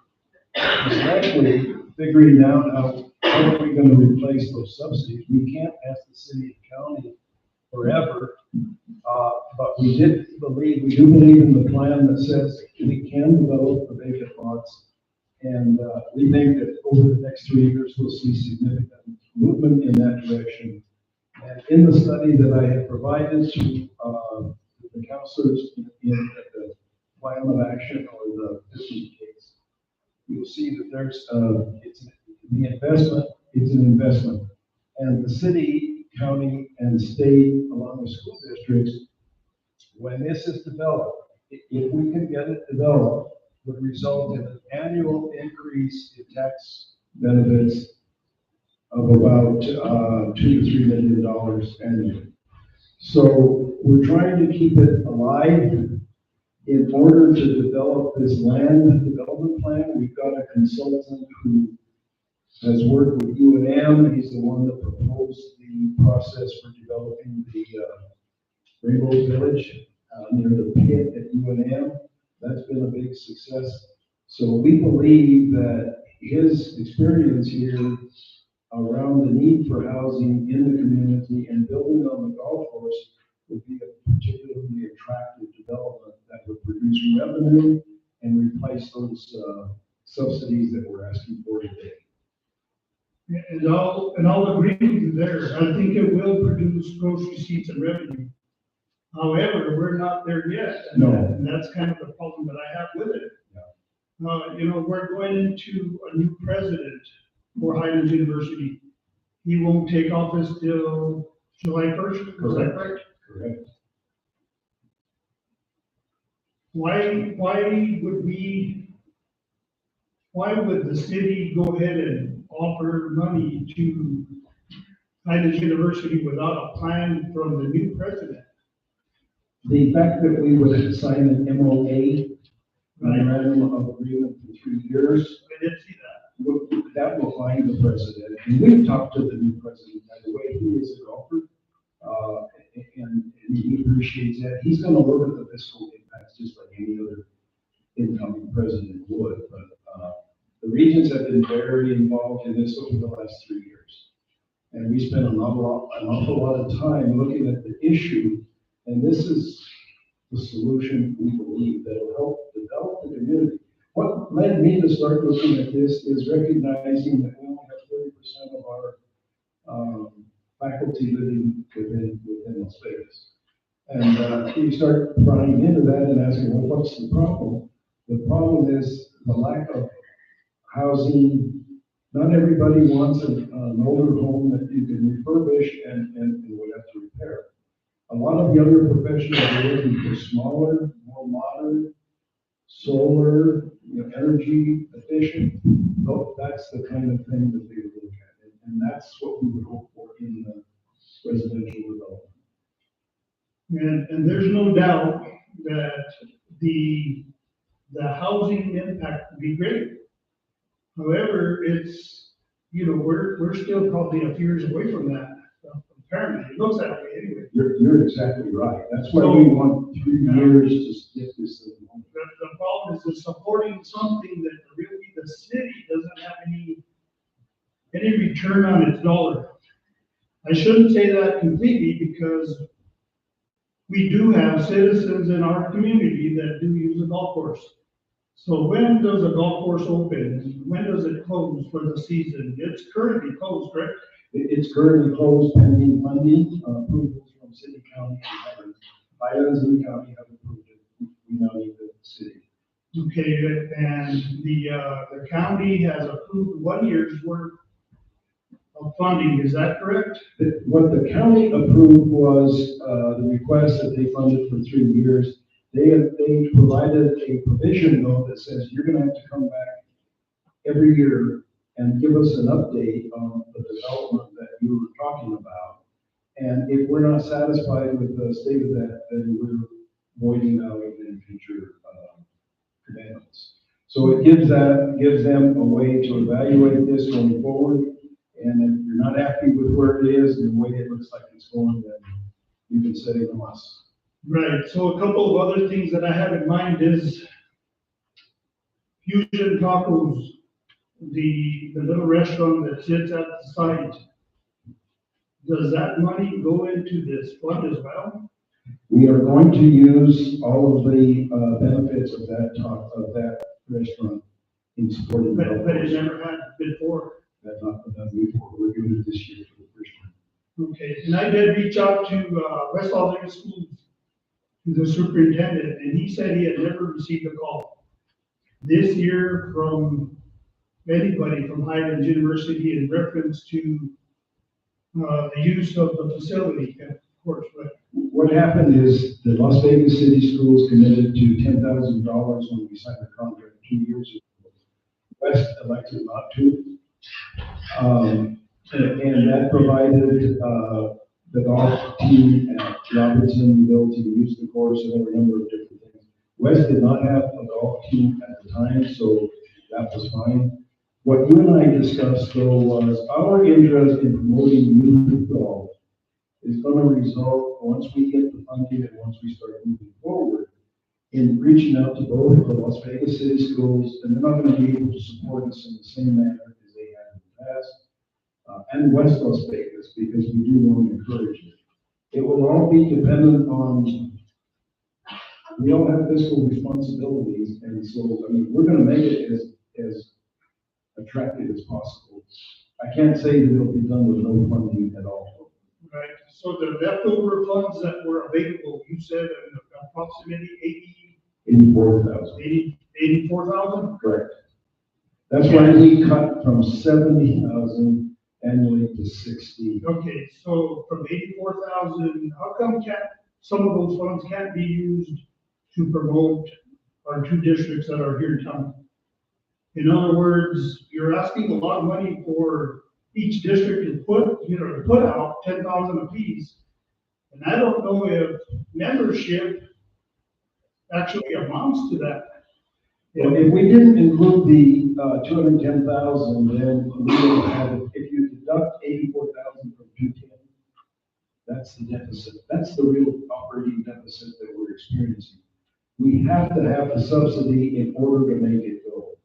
especially figuring out how are we going to replace those subsidies. We can't ask the city and county forever, but we do believe in the plan that says we can develop the vacant lots, and we think that over the next 3 years we'll see significant movement in that direction. And in the study that I have provided to the councilors in the plan of action or the business case, you'll see that there's the investment is an investment, and the city, county, and state, along with school districts, when this is developed, if we can get it developed, would result in an annual increase in tax benefits of about $2 to $3 million annually. So we're trying to keep it alive. In order to develop this land development plan, we've got a consultant who has worked with UNM. He's the one that proposed the process for developing the Rainbow Village near the pit at UNM. That's been a big success. So we believe that his experience here around the need for housing in the community and building on the golf course would be a particularly attractive development that would produce revenue and replace those subsidies that we're asking for today. And I'll agree with you there. I think it will produce gross receipts and revenue. However, we're not there yet. No. And that's kind of the problem that I have with it. We're going into a new president for Highlands University. He won't take office till July 1st, is that correct? Correct. Why would the city go ahead and offer money to Highlands University without a plan from the new president? The fact that we would sign an MOA, memorandum of agreement for 3 years, I did see that. that will find the president. And we've talked to the new president, by the way, he is a golfer, and he appreciates that. He's gonna look at the fiscal impacts just like any other incoming president would, but, the regions have been very involved in this over the last 3 years. And we spent an awful lot of time looking at the issue, and this is the solution we believe that will help develop the community. What led me to start looking at this is recognizing that we only have 30% of our faculty living within Las Vegas. And you start prying into that and asking, well, what's the problem? The problem is the lack of housing. Not everybody wants an older home that you can refurbish and would have to repair. A lot of younger professionals are looking for smaller, more modern, solar, energy efficient. That's the kind of thing that they would look at. And that's what we would hope for in the residential development. And there's no doubt that the housing impact would be great. However, we're still probably a few years away from that. Apparently, it looks that way anyway. You're exactly right. That's why we want 3 years to get this thing going. The problem is it's supporting something that really the city doesn't have any return on its dollar. I shouldn't say that completely because we do have citizens in our community that do use the golf course. So when does a golf course open? When does it close for the season? It's currently closed, correct? It's currently closed pending funding, approvals from city, county, and Highlands. Highlands and the county have approved it. We now need the city. Okay, and the county has approved 1 year's worth of funding, is that correct? What the county approved was, the request that they funded for 3 years. They provided a provision though that says you're gonna have to come back every year and give us an update on the development that you were talking about. And if we're not satisfied with the state of that, then we're voiding out of any future commitments. So it gives them a way to evaluate this going forward. And if you're not happy with where it is and the way it looks like it's going, then you can say to us. Right, so a couple of other things that I have in mind is Fusion Tacos, the little restaurant that sits at the site. Does that money go into this fund as well? We are going to use all of the benefits of that restaurant in supporting. But it never had before. That's not been done before. We're doing it this year for the first time. Okay, and I did reach out to West Las Vegas Schools, to the superintendent, and he said he had never received a call this year from anybody from Highlands University in reference to the use of the facility, of course. But what happened is the Las Vegas City Schools committed to $10,000 when we signed the contract 2 years ago. West elected not to. And that provided the golf team at Robertson the ability to use the course and a number of different things. West did not have a golf team at the time, so that was fine. What you and I discussed though was our interest in promoting youth golf is going to result, once we get the funding it once we start moving forward in reaching out to both the Las Vegas city schools, and they're not going to be able to support us in the same manner as they have in the past, and West Las Vegas, because we do want to encourage it. It will all be dependent on, we all have fiscal responsibilities, and so, I mean, we're going to make it as attractive as possible. I can't say that it'll be done with no funding at all. Right, so the leftover funds that were available, you said approximately 84,000. 84,000? Correct. That's why we cut from 70,000 annually to 60. Okay, so from 84,000, how come some of those funds can't be used to promote our two districts that are here in town? In other words, you're asking a lot of money for each district to put out 10,000 apiece. And I don't know if membership actually amounts to that. Well, if we didn't include the 210,000, then we would have, if you deduct 84,000 from 210, that's the deficit. That's the real operating deficit that we're experiencing. We have to have the subsidy in order to make it go.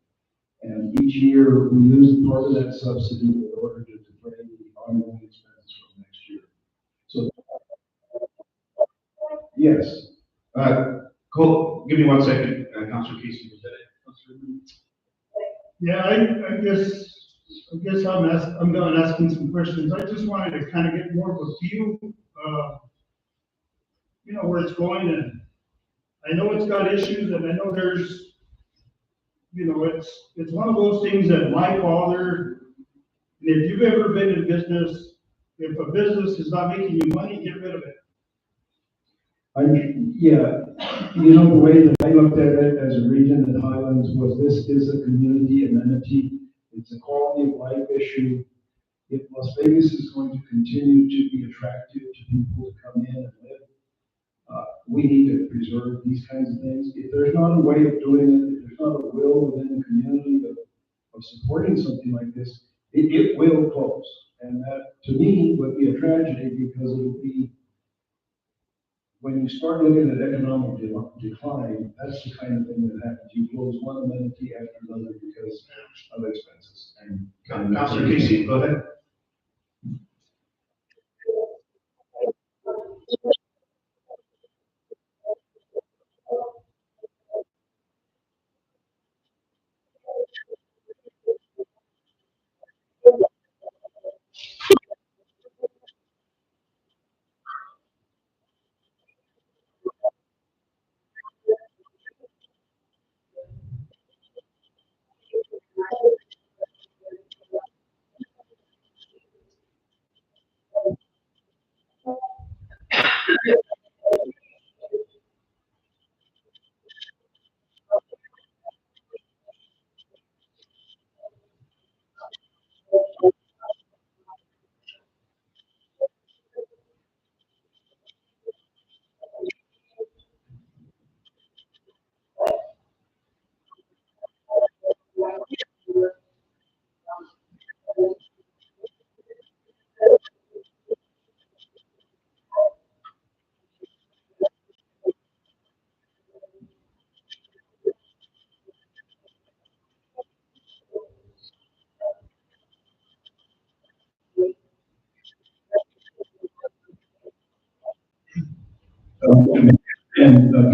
And each year we use part of that subsidy in order to defray the ongoing expenses from next year. So, yes. Cole, give me 1 second, Councilor Casey. Yeah, I guess I'm done asking some questions. I just wanted to kind of get more of a feel, where it's going, and I know it's got issues, and I know there's, it's one of those things that my father, and if you've ever been in business, if a business is not making you money, get rid of it. The way that I looked at it as a region in Highlands was this is a community amenity. It's a quality of life issue. If Las Vegas is going to continue to be attractive to people to come in and live, we need to preserve these kinds of things. If there's not a way of doing it, if there's not a will within the community of supporting something like this, it will close. And that, to me, would be a tragedy, because it would be, when you start looking at economic decline, that's the kind of thing that happens. You close one amenity after another because of expenses. And Councilor Casey, go ahead.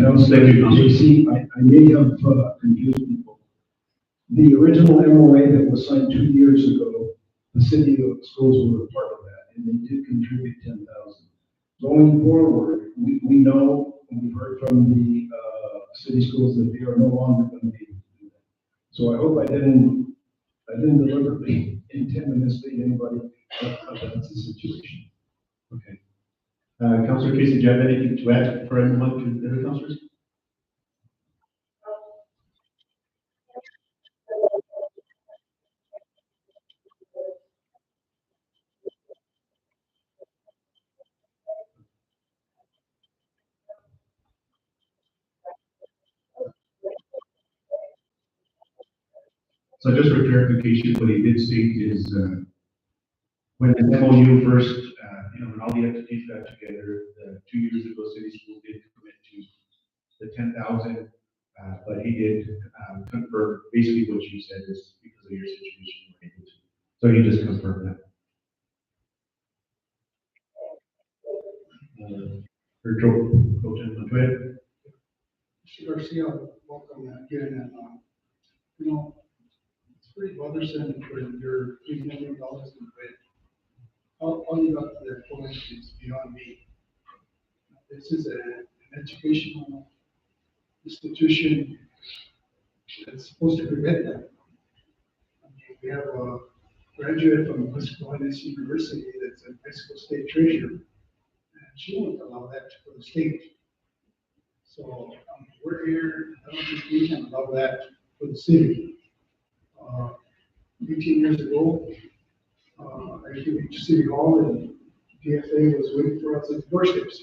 Councilor Casey, I may have confused people. The original MOA that was signed 2 years ago, the city schools were a part of that, and they did contribute 10,000. Going forward, we know, and we've heard from the city schools that they are no longer going to be able to do that. So I hope I didn't deliberately intend to mislead anybody about the situation. Okay. Councilor Casey, do you have anything to add for anyone to the other councilors? So just for clarification, what he did state is, when the MOU first when all the entities got together, 2 years ago, City School did commit to the 10,000, but he did confirm basically what you said is because of your situation, you were able to. So he just confirmed that. Or Pro Tem Montoya. Mr. Garcia, welcome again, and, you know, it's pretty bothersome for your $3 million in rent. How you got to that point is beyond me. This is an educational institution that's supposed to prevent that. I mean, we have a graduate from West Carolina University that's a high school state treasurer, and she won't allow that for the state. So we're here, I don't think we can allow that for the city. 18 years ago, I came to City Hall and DFA was waiting for us at the doorsteps.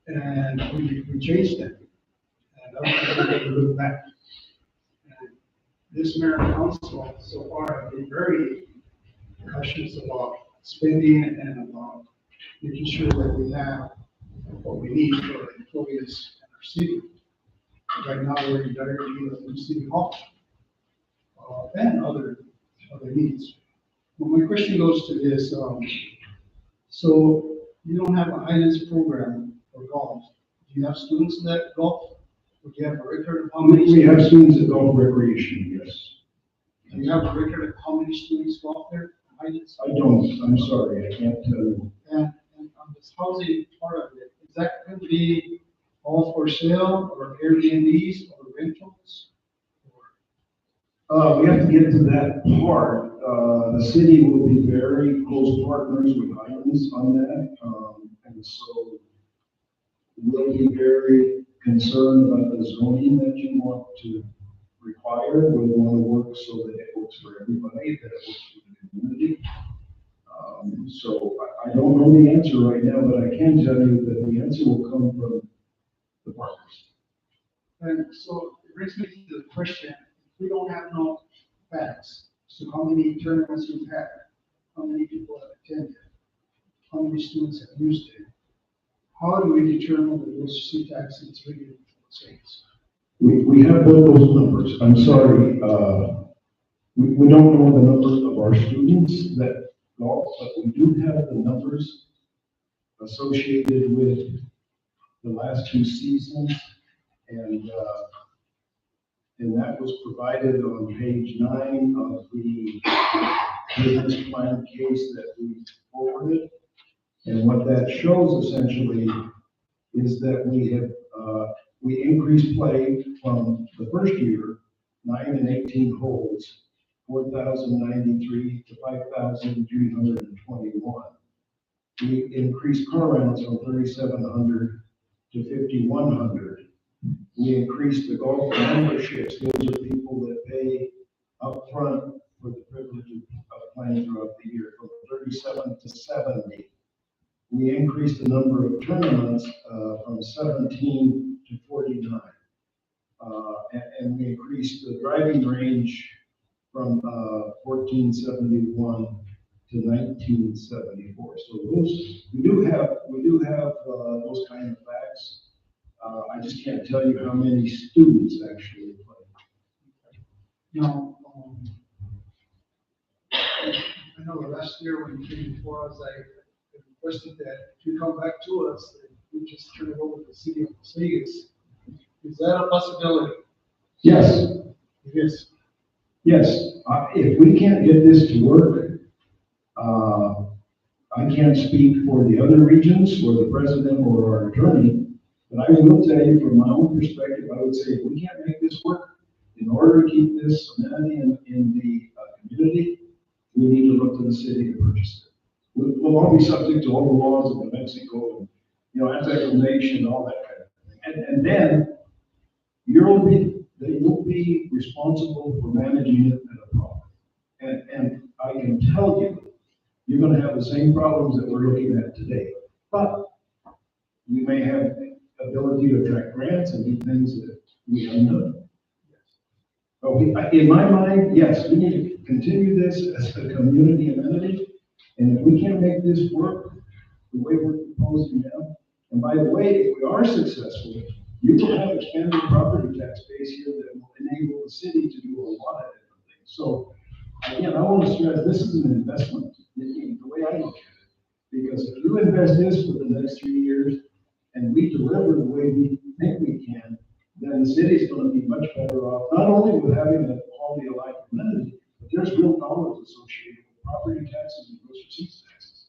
And we changed that. And I don't think we're going to look back. And this mayor and council so far have been very cautious about spending and about making sure that we have what we need for our employees in our city. Right now, we're in dire need of new city hall and other needs. Well, my question goes to this. So you don't have a Highlands program for golf. Do you have students that golf? Or do you have a record of how many? We have students at golf recreation, yes. Do you have a record of how many students golf there? Highlands? I don't, I'm sorry, I can't tell you. And on this housing part of it, is that going to be all for sale or Airbnbs or rentals? We have to get to that part. The city will be very close partners with Highlands on that. And so we'll be very concerned about the zoning that you want to require. We want to work so that it works for everybody, that it works for the community. So I don't know the answer right now, but I can tell you that the answer will come from the partners. And so it brings me to the question, if we don't have no facts, so how many tournaments you've had, how many people have attended, how many students have used it, how do we determine that those CTACs is really saints? We have both those numbers. I'm sorry, we don't know the numbers of our students that golf, but we do have the numbers associated with the last 2 seasons. And that was provided on page 9 of the business plan case that we forwarded. And what that shows essentially is that we have, we increased play from the first year, 9 and 18 holes, 4,093 to 5,321. We increased car rounds from 3,700 to 5,100. We increased the golf memberships. Those are people that pay upfront for the privilege of playing throughout the year, from 37 to 70. We increased the number of tournaments from 17 to 49. And we increased the driving range from 1471 to 1974. So those, we do have those kind of facts. I just can't tell you how many students actually play. Now, I know last year when you came before us, I requested that if you come back to us, that we just turn it over to the city of Las Vegas. Is that a possibility? Yes. It is. Yes. If we can't get this to work, I can't speak for the other regions or the president or our attorney, but I will tell you from my own perspective, I would say if we can't make this work, in order to keep this amenity in the community, we need to look to the city to purchase it. We'll all be subject to all the laws of New Mexico, and, anti-donation, all that kind of thing. And then they will be responsible for managing it at a profit. And I can tell you, you're going to have the same problems that we're looking at today. But we may have ability to attract grants and do things that we haven't done. But in my mind, yes, we need to continue this as a community amenity, And if we can't make this work the way we're proposing now, and by the way, if we are successful, you will have expanded property tax base here that will enable the city to do a lot of different things. So again, I want to stress, this is an investment, the way I look at it. Because if you invest this for the next 3 years, and we deliver the way we think we can, then the city's gonna be much better off, not only with having a quality of life amenity, but there's real dollars associated with property taxes and gross receipts taxes.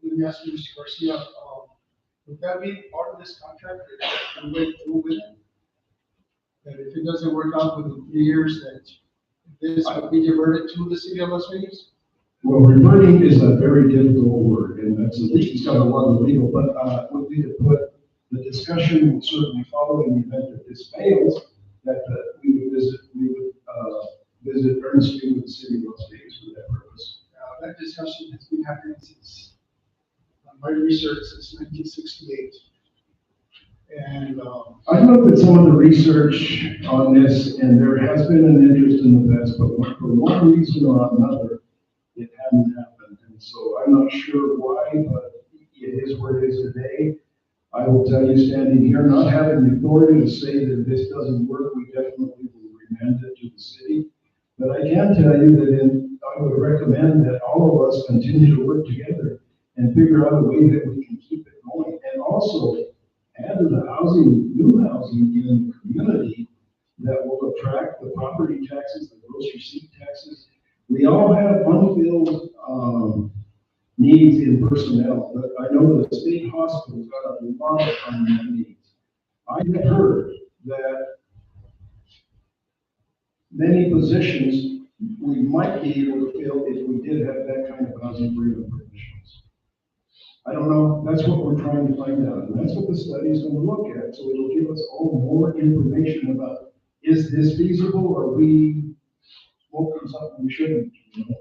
Let me ask you, Mr. Garcia, would that be part of this contract that we went through with it? That if it doesn't work out within 3 years, that this would be diverted to the city of Las Vegas? Well, reverting is a very difficult word, and that's at least it's got a lot of legal, but would be to put the discussion will certainly follow in the event that this fails, that we would visit earnestly with the city of Las Vegas for that purpose. That discussion has been happening since, my research since 1968. And, I looked at some of the research on this, and there has been an interest in the past, but for one reason or another, it hadn't happened. And so I'm not sure why, but it is where it is today. I will tell you, standing here, not having the authority to say that this doesn't work, we definitely will remand it to the city. But I can tell you that I would recommend that all of us continue to work together and figure out a way that we can keep it going. And also add to the housing, new housing in the community that will attract the property taxes, the gross receipt taxes. We all have unfilled needs in personnel, but I know the state hospital's got a lot of unmet needs. I have heard that many positions we might be able to fill if we did have that kind of housing for even professionals. I don't know, that's what we're trying to find out, and that's what the study is going to look at, so it'll give us all more information about, is this feasible, or we smoking something we shouldn't, you know?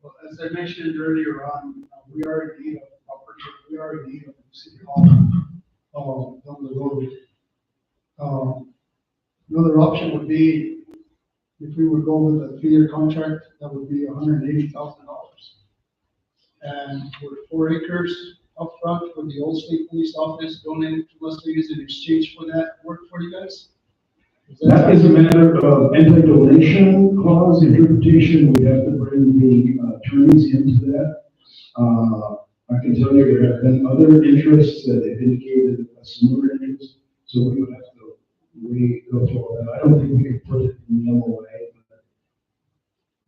well, as I mentioned earlier on, we are in need of property, we are in need of city hall, down the road. Another option would be, if we would go with a 3-year contract, that would be $180,000. And with 4 acres up front, would the old state police office donate to Las Vegas in exchange for that work for you guys? That is a matter of anti-donation clause interpretation. We have to bring the attorneys into that. I can tell you there have been other interests that have indicated a similar interest, so we would have to go through all that. I don't think we can put it in the MOA. But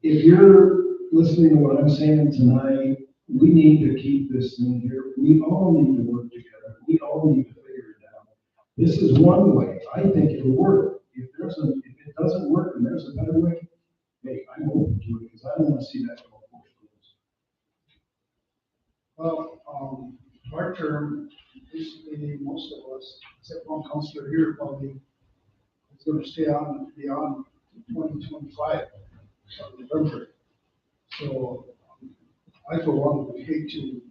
if you're listening to what I'm saying tonight, we need to keep this thing here. We all need to work together. We all need to figure it out. This is one way. I think it'll work. If it doesn't work and there's a better way, hey, I'm open to it because I don't want to see that go forward. Well, our term, basically, most of us, except one counselor here, probably is going to stay on beyond 2025, November. So I, for one, would hate to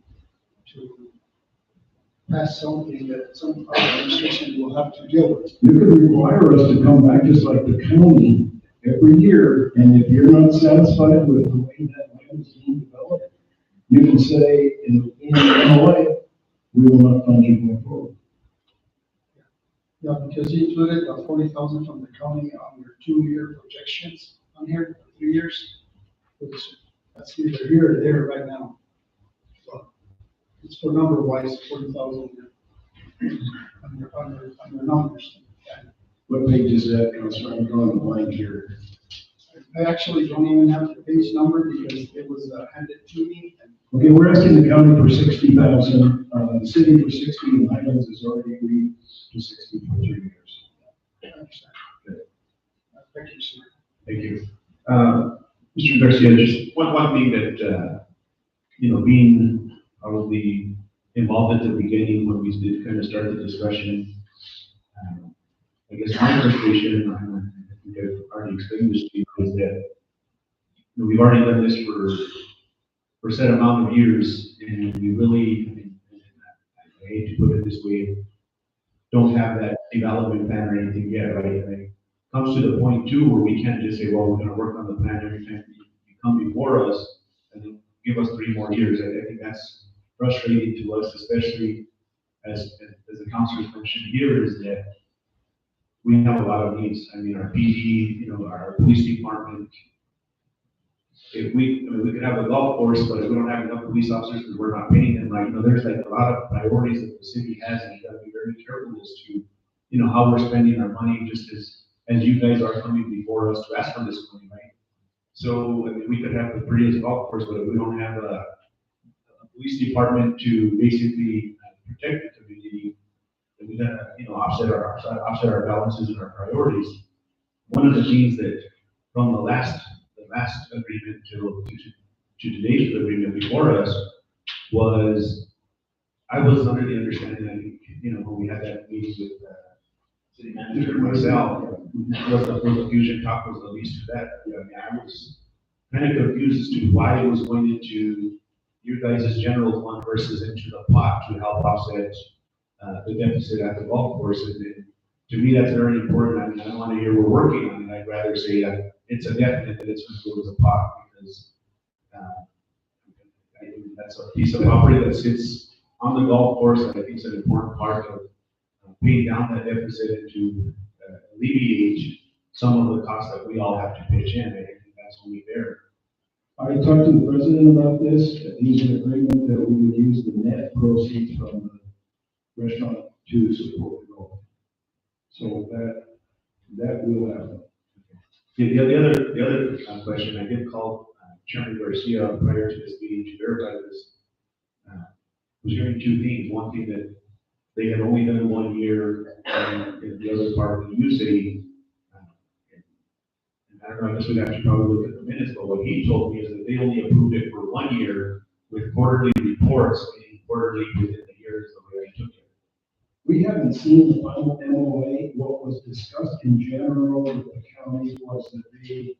pass something that some other administration will have to deal with. You could require us to come back just like the county every year, and if you're not satisfied with the way that land is being developed, you can say in the MOA, we will not fund you going forward. Yeah, because you included the 40,000 from the county on your 2-year projections on here, for 3 years. Which that's either here or there right now. So it's for number wise, 40,000 on your numbers. What page is that, Councilor? I'm drawing a line here. I actually don't even have the page number because it was handed to me. And Okay, we're asking the county for 60,000, the city for 60, and Highlands has already agreed to 60 for 3 years. I understand. Thank you, sir. Thank you. Mr. Garcia, just one thing that, being probably involved at the beginning when we did kind of start the discussion, I guess my frustration, I think I've already explained this to you, is that we've already done this for a set amount of years, and we really, I hate to put it this way, don't have that development plan or anything yet, right? And it comes to the point too where we can't just say, well, we're going to work on the plan every time you come before us and then give us 3 more years. I think that's frustrating to us, especially as the councilors mentioned here, is that we have a lot of needs. I mean, our PD, our police department. If we could have a golf course, but if we don't have enough police officers because we're not paying them right, there's like a lot of priorities that the city has, and you gotta be very careful as to, how we're spending our money, just as you guys are coming before us to ask for this money, right? So, we could have the prettiest golf course, but if we don't have a police department to basically protect the community, then we gotta, offset our balances and our priorities. One of the things that from the last agreement to today's agreement before us was, I was under the understanding, I think, when we had that meeting with city manager and myself, was the fusion talk was the least to that. I was kind of confused as to why it was going into your guys' general fund versus into the pot to help offset the deficit at the golf course. And to me, that's very important. I mean, I don't want to hear we're working on it. I'd rather say that it's a definite that it's going to go to the pot, because I think that's a piece of property that sits on the golf course, and I think it's an important part of paying down that deficit and to alleviate some of the costs that we all have to pitch in. I think that's only fair. I talked to the president about this, and he's in agreement that we would use the net proceeds from the restaurant to support the golf. So that will happen. The other question, I did call Chairman Garcia prior to this meeting to verify this. Was hearing 2 things. One thing that they had only done 1 year, and the other part that you say, and I don't know, I guess we'd have to probably look at the minutes, but what he told me is that they only approved it for 1 year with quarterly reports, meaning quarterly within the years the way I took it. We haven't seen the final MOA. What was discussed in general with the county was that they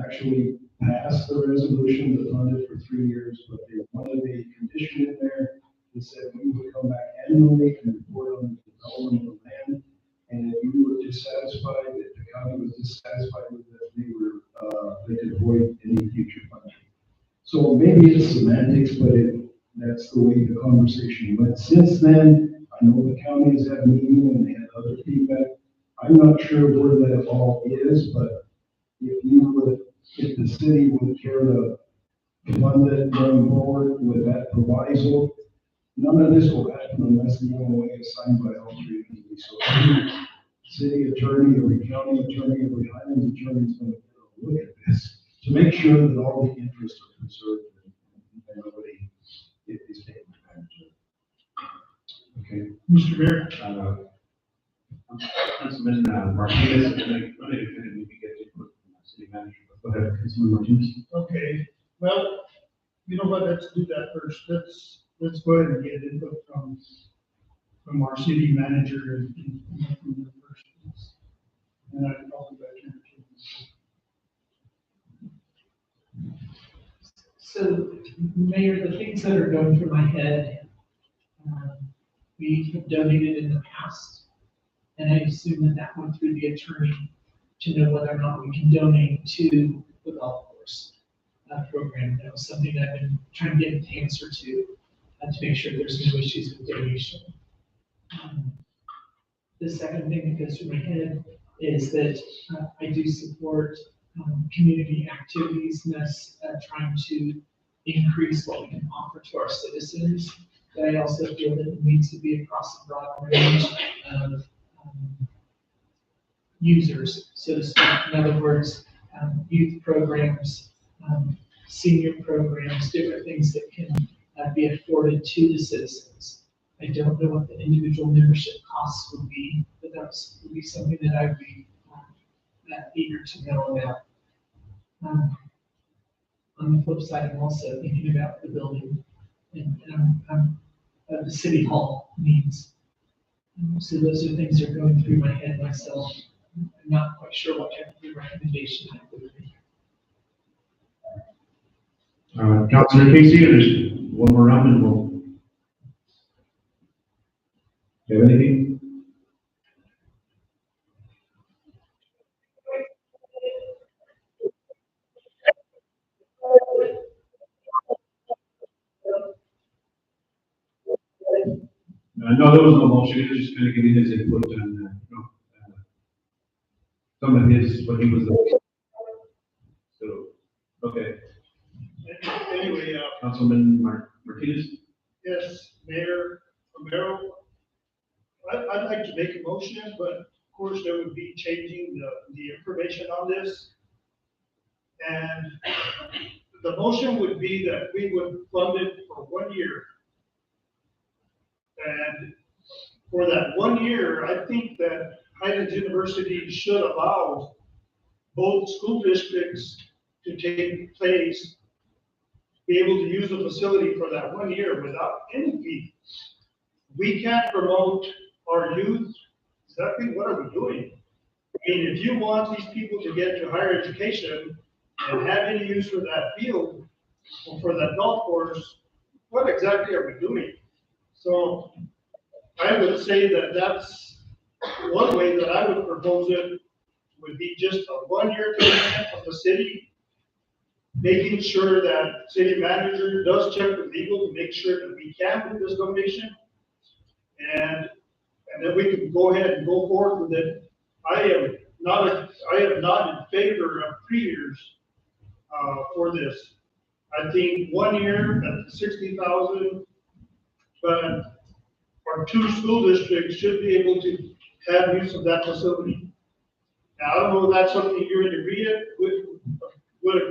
actually passed the resolution to fund it for 3 years, but they wanted a condition in there that said we would come back annually and report on the development of the land. And if you were dissatisfied, if the county was dissatisfied with it, they could avoid any future funding. So maybe it's semantics, but that's the way the conversation went. Since then, I know the county has had a meeting and they had other feedback. I'm not sure where that all is, but if the city would care to fund it going forward with that proviso, none of this will happen unless the MOA is signed by all 3 entities. So every city attorney, every county attorney, every Highlands attorney is going to look at this to make sure that all the interests are preserved and nobody is taken advantage of. Okay. Mr. Mayor, Councilman Martinez, and then maybe get input from the city manager. Go ahead, Councilman Martinez. okay, well, you know what, let's do that first. Let's go ahead and get input from our city manager and from the first place. And I'll be back here. So, Mayor, the things that are going through my head, we have donated in the past, and I assume that went through the attorney to know whether or not we can donate to the golf course program. That was something that I've been trying to get an answer to make sure there's no issues with donation. The second thing that goes through my head is that I do support community activities, and that's trying to increase what we can offer to our citizens. But I also feel that it needs to be across a broad range of users, so to speak. In other words, youth programs, senior programs, different things that can be afforded to the citizens. I don't know what the individual membership costs would be, but that would be something that I'd be eager to know about. On the flip side, I'm also thinking about the building and the city hall needs. So those are things that are going through my head myself. I'm not quite sure what type of recommendation I would make. Councilor Casey, there's one more round and we'll. Do you have anything? No, there was no motion, he was just kind of giving his input on, some of his, what he was. So, okay, Anyway, Councilman Martinez? yes, Mayor Romero, I'd like to make a motion, but of course there would be changing the information on this. And the motion would be that we would fund it for 1 year. And for that 1 year, I think that Highlands University should allow both school districts to take place, be able to use the facility for that 1 year without any fee. We can't promote our youth. Exactly what are we doing? I mean, if you want these people to get to higher education and have any use for that field or for that golf course, what exactly are we doing? So I would say that that's one way that I would propose it, would be just a 1 year commitment from the city, making sure that city manager does check with legal to make sure that we can do this donation. And then we can go ahead and go forward with it. I am not in favor of 3 years for this. I think 1 year at 60,000, but our 2 school districts should be able to have use of that facility. Now, I don't know if that's something you would agree with, but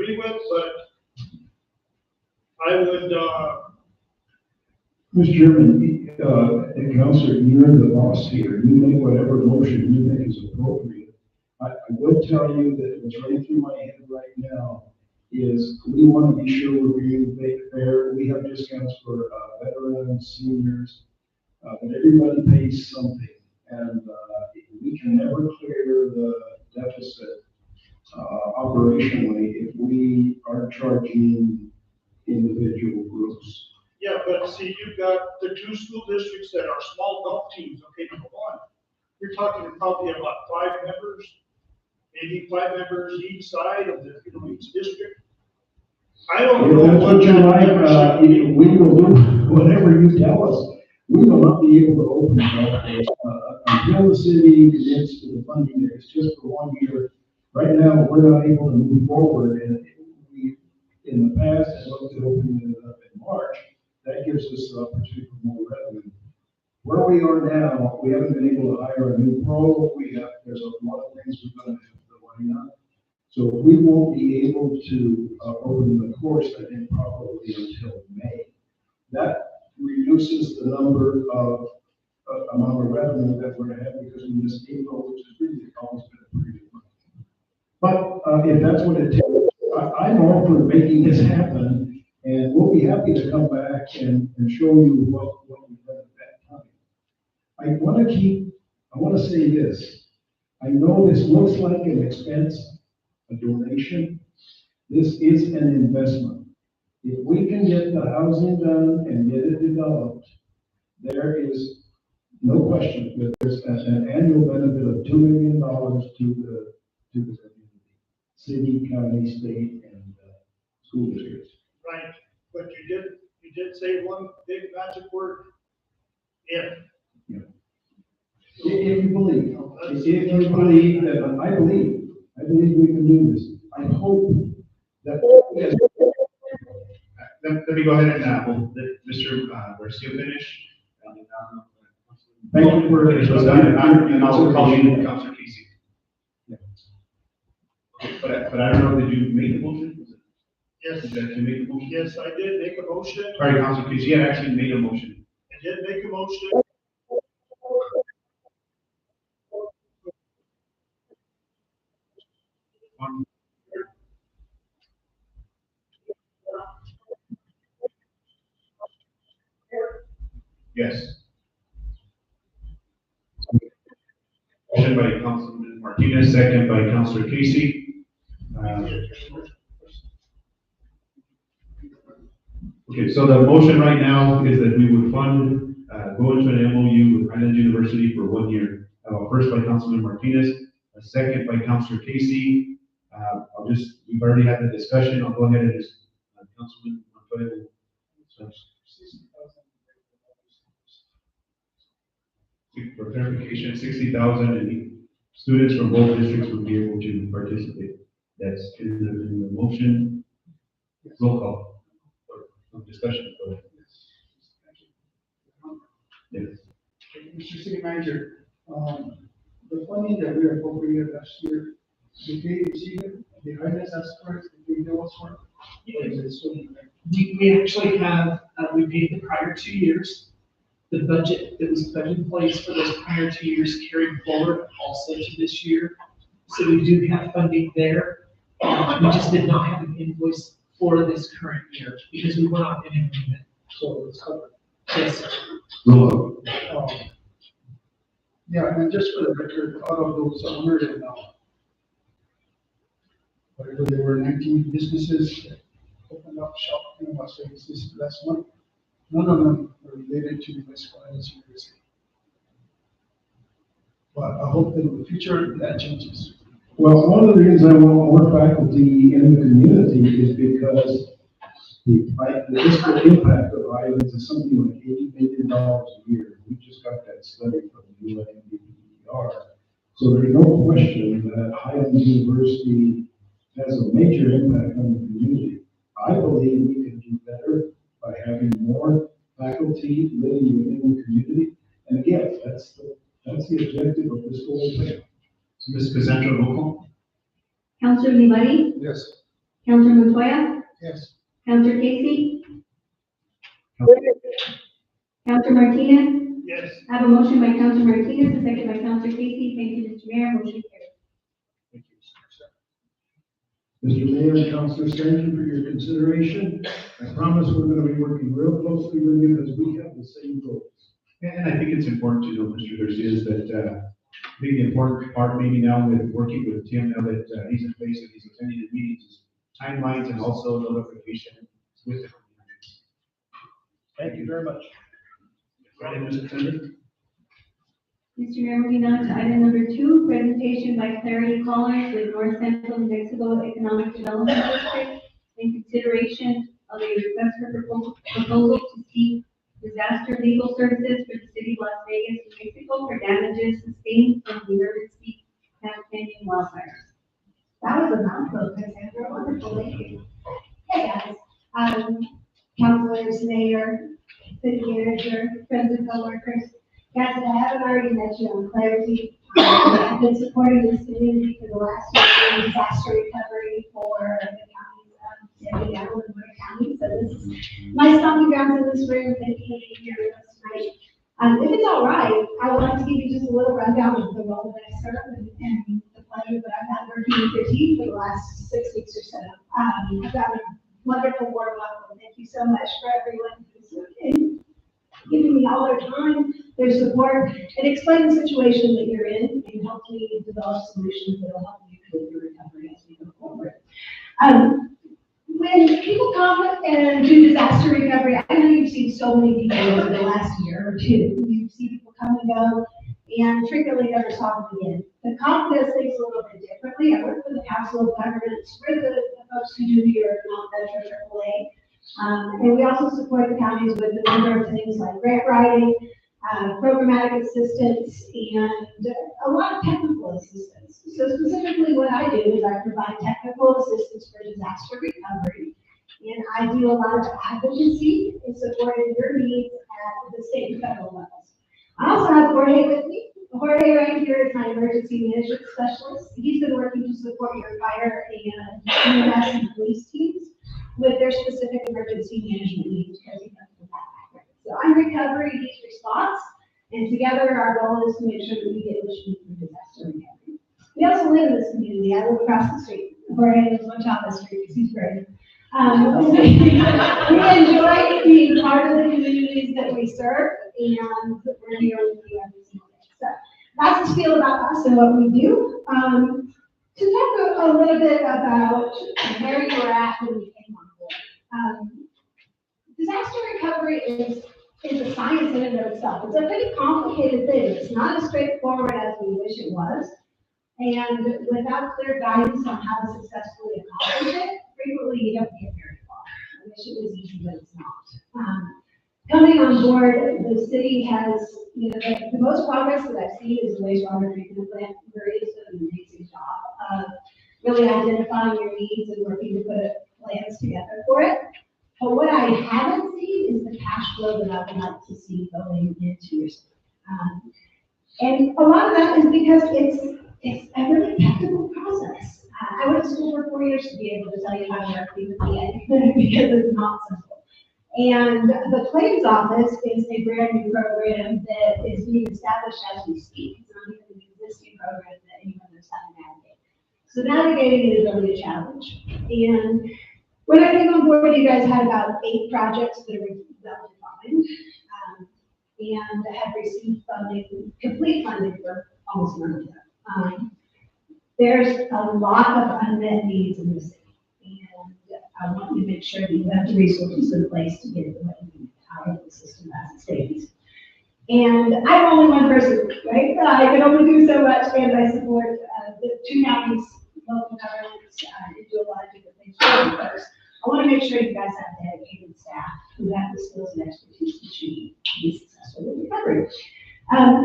I would, Mr. Chairman, Counselor, you're the boss here. You make whatever motion you think is appropriate. I would tell you that what's running through my head right now is we want to be sure we're being fair. We have discounts for veterans, seniors, but everybody pays something. And we can never clear the deficit operationally if we are charging individual groups. yeah, but see, you've got the 2 school districts that are small golf teams, okay, number 1. You're talking probably about 5 members, maybe 5 members each side of the, each district. I don't know. If that's what you like, we will do whatever you tell us. We will not be able to open it up until the city commits to the funding. It's just for 1 year. Right now, we're not able to move forward, and we, in the past, had looked at opening it up in March. That gives us the opportunity for more revenue. Where we are now, we haven't been able to hire a new pro. There's a lot of things we're going to have to line up. So we won't be able to open the course, I think, probably until May. That reduces the number of amount of revenue that we're going to have because we missed April, which is really always been a pretty good month. But if that's what it takes, I'm all for making this happen, and we'll be happy to come back and show you what we've done at that time. I want to say this. I know this looks like an expense, a donation. This is an investment. If we can get the housing done and get it developed, there is no question that there's an annual benefit of $2 million to the community, city, county, state, and school districts. Right, but you did say one big magic word, if. Yeah. If you believe, that I believe we can do this. I hope that. Let me go ahead and, let Mr. Garcia finish. Thank you for. And I'll call you Councilor Casey. Yeah. But I don't know, did you make the motion? Yes, Did you make the motion? yes, I did make a motion. Sorry, Councilor Casey, you had actually made a motion. I did make a motion. Yes. Motion by Councilman Martinez, second by Councilor Casey. Okay, so the motion right now is that we would fund, go into an MOU with Highlands University for 1 year. First by Councilman Martinez, a second by Councilor Casey. We've already had the discussion. I'll go ahead and just, Councilman Montoya will. for clarification, 60,000 and students from both districts would be able to participate. That's in the motion. Roll call. Or discussion. Go ahead. Yes. Mr. City Manager, the funding that we appropriated last year, did they receive it? The highest aspirants, did they know us for? Or is it still in there? We actually have, we paid the prior 2 years. The budget that was put in place for those prior 2 years carried forward also to this year. So we do have funding there. We just did not have an invoice for this current year because we were not in agreement. So it's covered. Yes. Roll call. Yeah, and just for the record, out of those 100 and whatever, there were 19 businesses that opened up shop in Las Vegas this last month. None of them are related to West Islands University. But I hope that in the future that changes. Well, one of the reasons I want more faculty in the community is because the fiscal impact of Highlands is something like $80 million a year. We just got that study from the UNDPR. So there's no question that Highlands University has a major impact on the community. I believe we can do better by having more faculty living within the community. And again, that's the objective of this whole thing. So Ms. Cassandra, roll call. Counselor Limari, Yes. Counselor Montoya, Yes. Counselor Casey, Counselor Martinez. Yes. I have a motion by Counselor Martinez, a second by Counselor Casey. Thank you, Mr. Mayor. Motion carries. Thank you. Mr. Mayor and Councilors, thank you for your consideration. I promise we're going to be working real closely with you because we have the same goals. And I think it's important to know, Mr. Garcia, is that, I think the important part maybe now with working with Tim, now that he's in place and he's attending the meetings, is timelines and also notification with the community. Thank you very much. Right, Mr. Tender? Mr. Mayor, moving on to item number 2, presentation by Clarity Collins with North Central New Mexico Economic Development District in consideration of a request for proposal to seek disaster legal services for the city of Las Vegas, New Mexico for damages sustained from the emergency Canyon wildfires. That was a mouthful, Cassandra. Wonderful lady. Hey, guys. Councilors, mayor, city manager, friends and coworkers. Guys, if I haven't already met you on Clarity, I've been supporting this community for the last year in disaster recovery for the counties of San Diego and Moore County. So this is my stomping grounds in this room. Thank you for being here with us tonight. If it's all right, I would like to give you just a little rundown of the role that I serve and the pleasure that I've had working with your team for the last 6 weeks or so. I've got a wonderful warm welcome. Thank you so much for everyone who's giving me all their time, their support, and explain the situation that you're in and help me develop solutions that will help you with your recovery as we go forward. When people come and do disaster recovery, I know you've seen so many people over the last year or two. You see people come and go and frequently never saw them again. The COP does things a little bit differently. I work for the Council of Governments. We're the folks who do your Mount Metro AAA. And we also support the counties with a number of things like grant writing, programmatic assistance, and a lot of technical assistance. So specifically what I do is I provide technical assistance for disaster recovery, and I do a lot of advocacy in supporting your needs at the state and federal levels. I also have Jorge with me. Jorge right here is my emergency management specialist. He's been working to support your fire and EMS and police teams with their specific emergency management needs because he comes from that background. So I'm recovery, he's response, and together our goal is to make sure that we get what you need for disaster recovery. We also live in this community. I live across the street. Jorge lives on top of the street because he's great. We enjoy being part of the communities that we serve, and we're here with you every single day. So that's the spiel about us and what we do. To talk a little bit about where you were at when you came on board. Disaster recovery is a science in and of itself. It's a pretty complicated thing. It's not as straightforward as we wish it was. And without clear guidance on how to successfully accomplish it, frequently you don't get very far. I wish it was easy, but it's not. coming on board, the city has, the most progress that I've seen is the wastewater treatment plant. Maria's done an amazing job of really identifying your needs and working to put plans together for it. But what I haven't seen is the cash flow that I would like to see going into your city. And a lot of that is because it's a really technical process. I went to school for 4 years to be able to tell you how to work PFPA because it's not simple. And the claims office is a brand new program that is being established as we speak. It's not even an existing program that anyone knows how to navigate. So navigating it is really a challenge. And when I came on board, you guys had about 8 projects that were well defined, and had received funding, complete funding for almost none of them. There's a lot of unmet needs in the city. I want you to make sure that you have the resources in place to get it what you need out of the system as it stands. And I'm only one person, right? I can only do so much, and I support the 2 counties, local governments, and do a lot of different things. First, I want to make sure you guys have dedicated staff who have the skills and expertise that you need to be successful in recovery.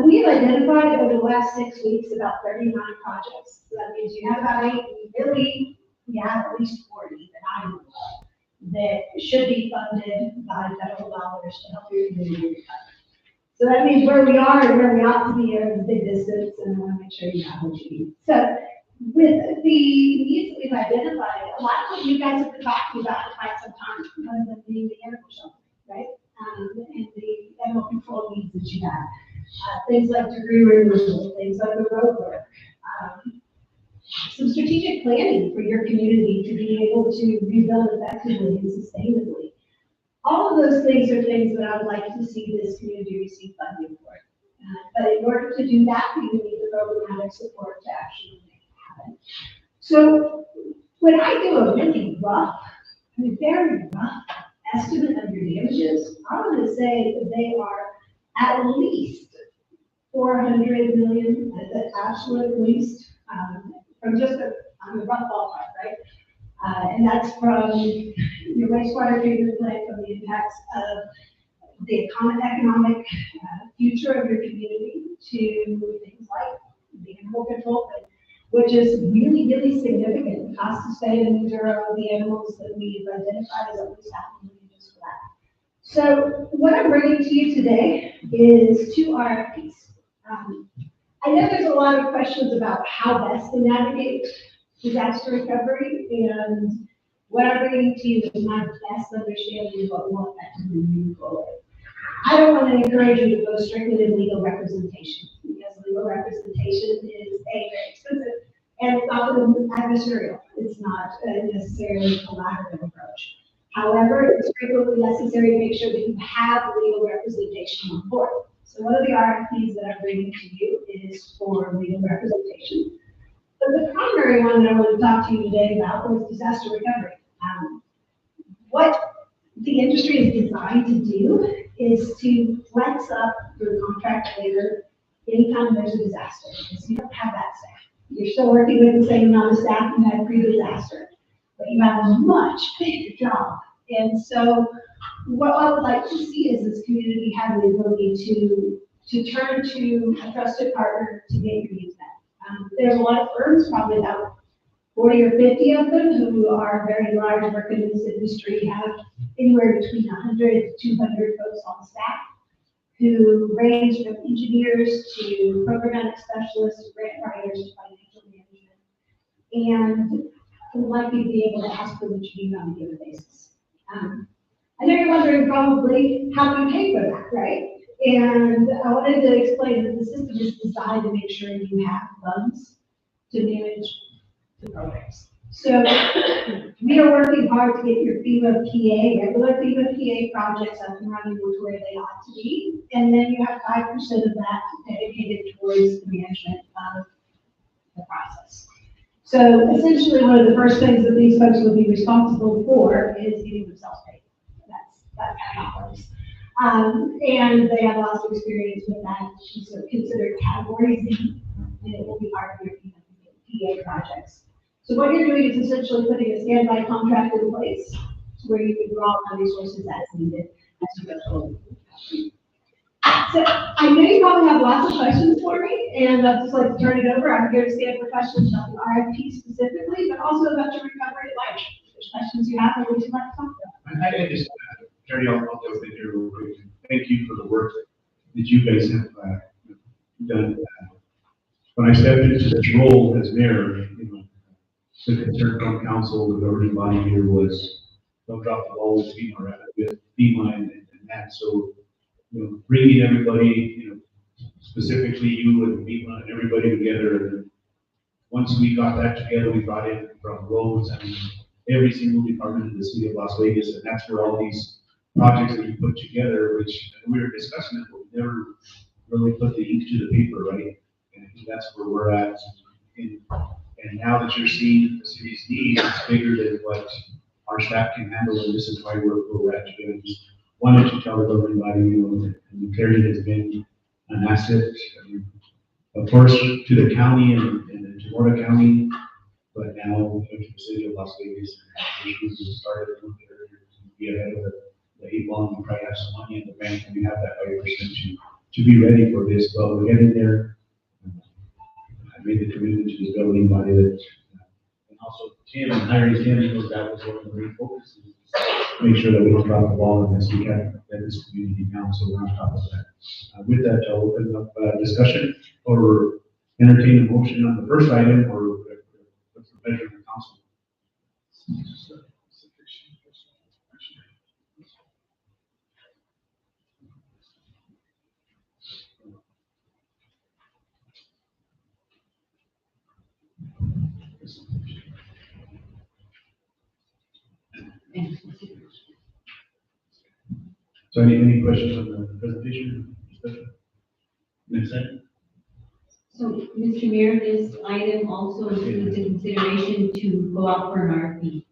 We have identified over the last 6 weeks about 39 projects. So that means you have about 8, we have at least 40 that I know of that should be funded by federal dollars to help your community recover. So that means where we are and where we ought to be are a big distance, and I want to make sure you have what you need. So with the needs that we've identified, a lot of what you guys have been talking about for quite some time, one of them being the animal shelter, right? And the animal control needs that you have. Things like debris removal, things like the road work. Some strategic planning for your community to be able to rebuild effectively and sustainably. All of those things are things that I would like to see this community receive funding for. But in order to do that, we need the programmatic support to actually make it happen. So when I do a really very rough estimate of your damages, I'm going to say that they are at least 400 million at the absolute least. From just a rough ballpark, right? And that's from your wastewater treatment plant, from the impacts of the economic future of your community to things like the animal control, which is really, really significant. The cost of spay and neuter of the animals that we've identified is at least $500 million just for that. So what I'm bringing to you today is 2 RFPs. I know there's a lot of questions about how best to navigate disaster recovery, and what I'm bringing to you is my best understanding of what will effectively move forward. I don't want to encourage you to go strictly to legal representation, because legal representation is very expensive, and it's often adversarial. It's not necessarily a collaborative approach. However, it's frequently necessary to make sure that you have legal representation on board. So one of the RFPs that I'm bringing to you is for legal representation. But the primary one that I want to talk to you today about was disaster recovery. What the industry is designed to do is to flex up your contract labor anytime there's a disaster, because you don't have that staff. You're still working with the same amount of staff you had pre-disaster, but you have a much bigger job. And so what I would like to see is this community have the ability to turn to a trusted partner to get your needs met. There's a lot of firms, probably about 40 or 50 of them, who are very large, working in this industry, have anywhere between 100 to 200 folks on staff, who range from engineers to programmatic specialists, to grant writers, to financial management, and would like you to be able to ask for what you need on a given basis. I know you're wondering probably how do you pay for that, right? And I wanted to explain that the system is designed to make sure you have funds to manage the programs. So we are working hard to get your FEMA PA, regular FEMA PA projects up and running to where they ought to be. And then you have 5% of that dedicated towards the management of the process. So essentially, one of the first things that these folks would be responsible for is getting themselves paid. That's kind of how it works. And they have lots of experience with that. So consider category Z, and it will be part of your PA projects. So what you're doing is essentially putting a standby contract in place where you can draw on resources as needed. So I know you probably have lots of questions for me, and I'd just like to turn it over. I'm here to stand for questions about the RFP specifically, but also about your recovery at large. If there's questions you have, or would you like to talk about? I just, Terry, I'll jump in here real quick. Thank you for the work that you guys have done. When I stepped into this role as mayor, the concern from council, the governing body here was, don't drop the ball with FEMA and that. So, bringing everybody, specifically you and FEMA and everybody together. And once we got that together, we brought in from roads and every single department in the city of Las Vegas, and that's where all these projects that you put together, which we were discussing it, but we never really put the ink to the paper, right? And I think that's where we're at. And now that you're seeing the city's needs, it's bigger than what our staff can handle, and this is why we're at today. I just wanted to tell everybody, and Terry has been an asset, of course, to the county and to Florida County, but now to the city of Las Vegas. We started to be ahead of the 8 ball, and we probably have some money in the bank, and we have that 5% to be ready for this, but we're getting there. I made the commitment to the governing body that, and also Tim and hiring Tim, because that was one of the main focuses. Make sure that we don't drop the ball unless we can get this community down, so we're on top of that. With that, I'll open up discussion or entertain a motion on the first item, or what's the pleasure of the council? So any questions on the presentation? Next item. So, Mr. Mayor, this item also includes a consideration to go out for an RFP.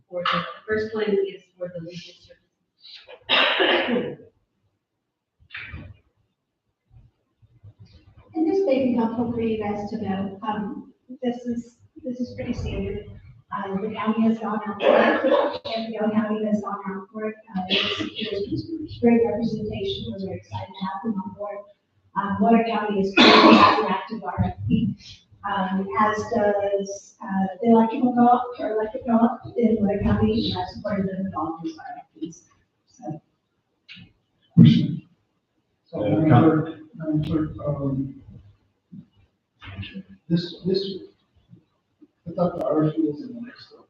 For the first one is for the legal services. And this may be helpful for you guys to know. This is pretty standard. The county has gone out for it, and the county has gone out for it. It's great representation. We're very excited to have them on board. Water County is currently an active RFP, as does the electric co-op in Water County, and I've supported them with all of these RFPs. So. Madam Clerk, I thought the RFP was in the next one.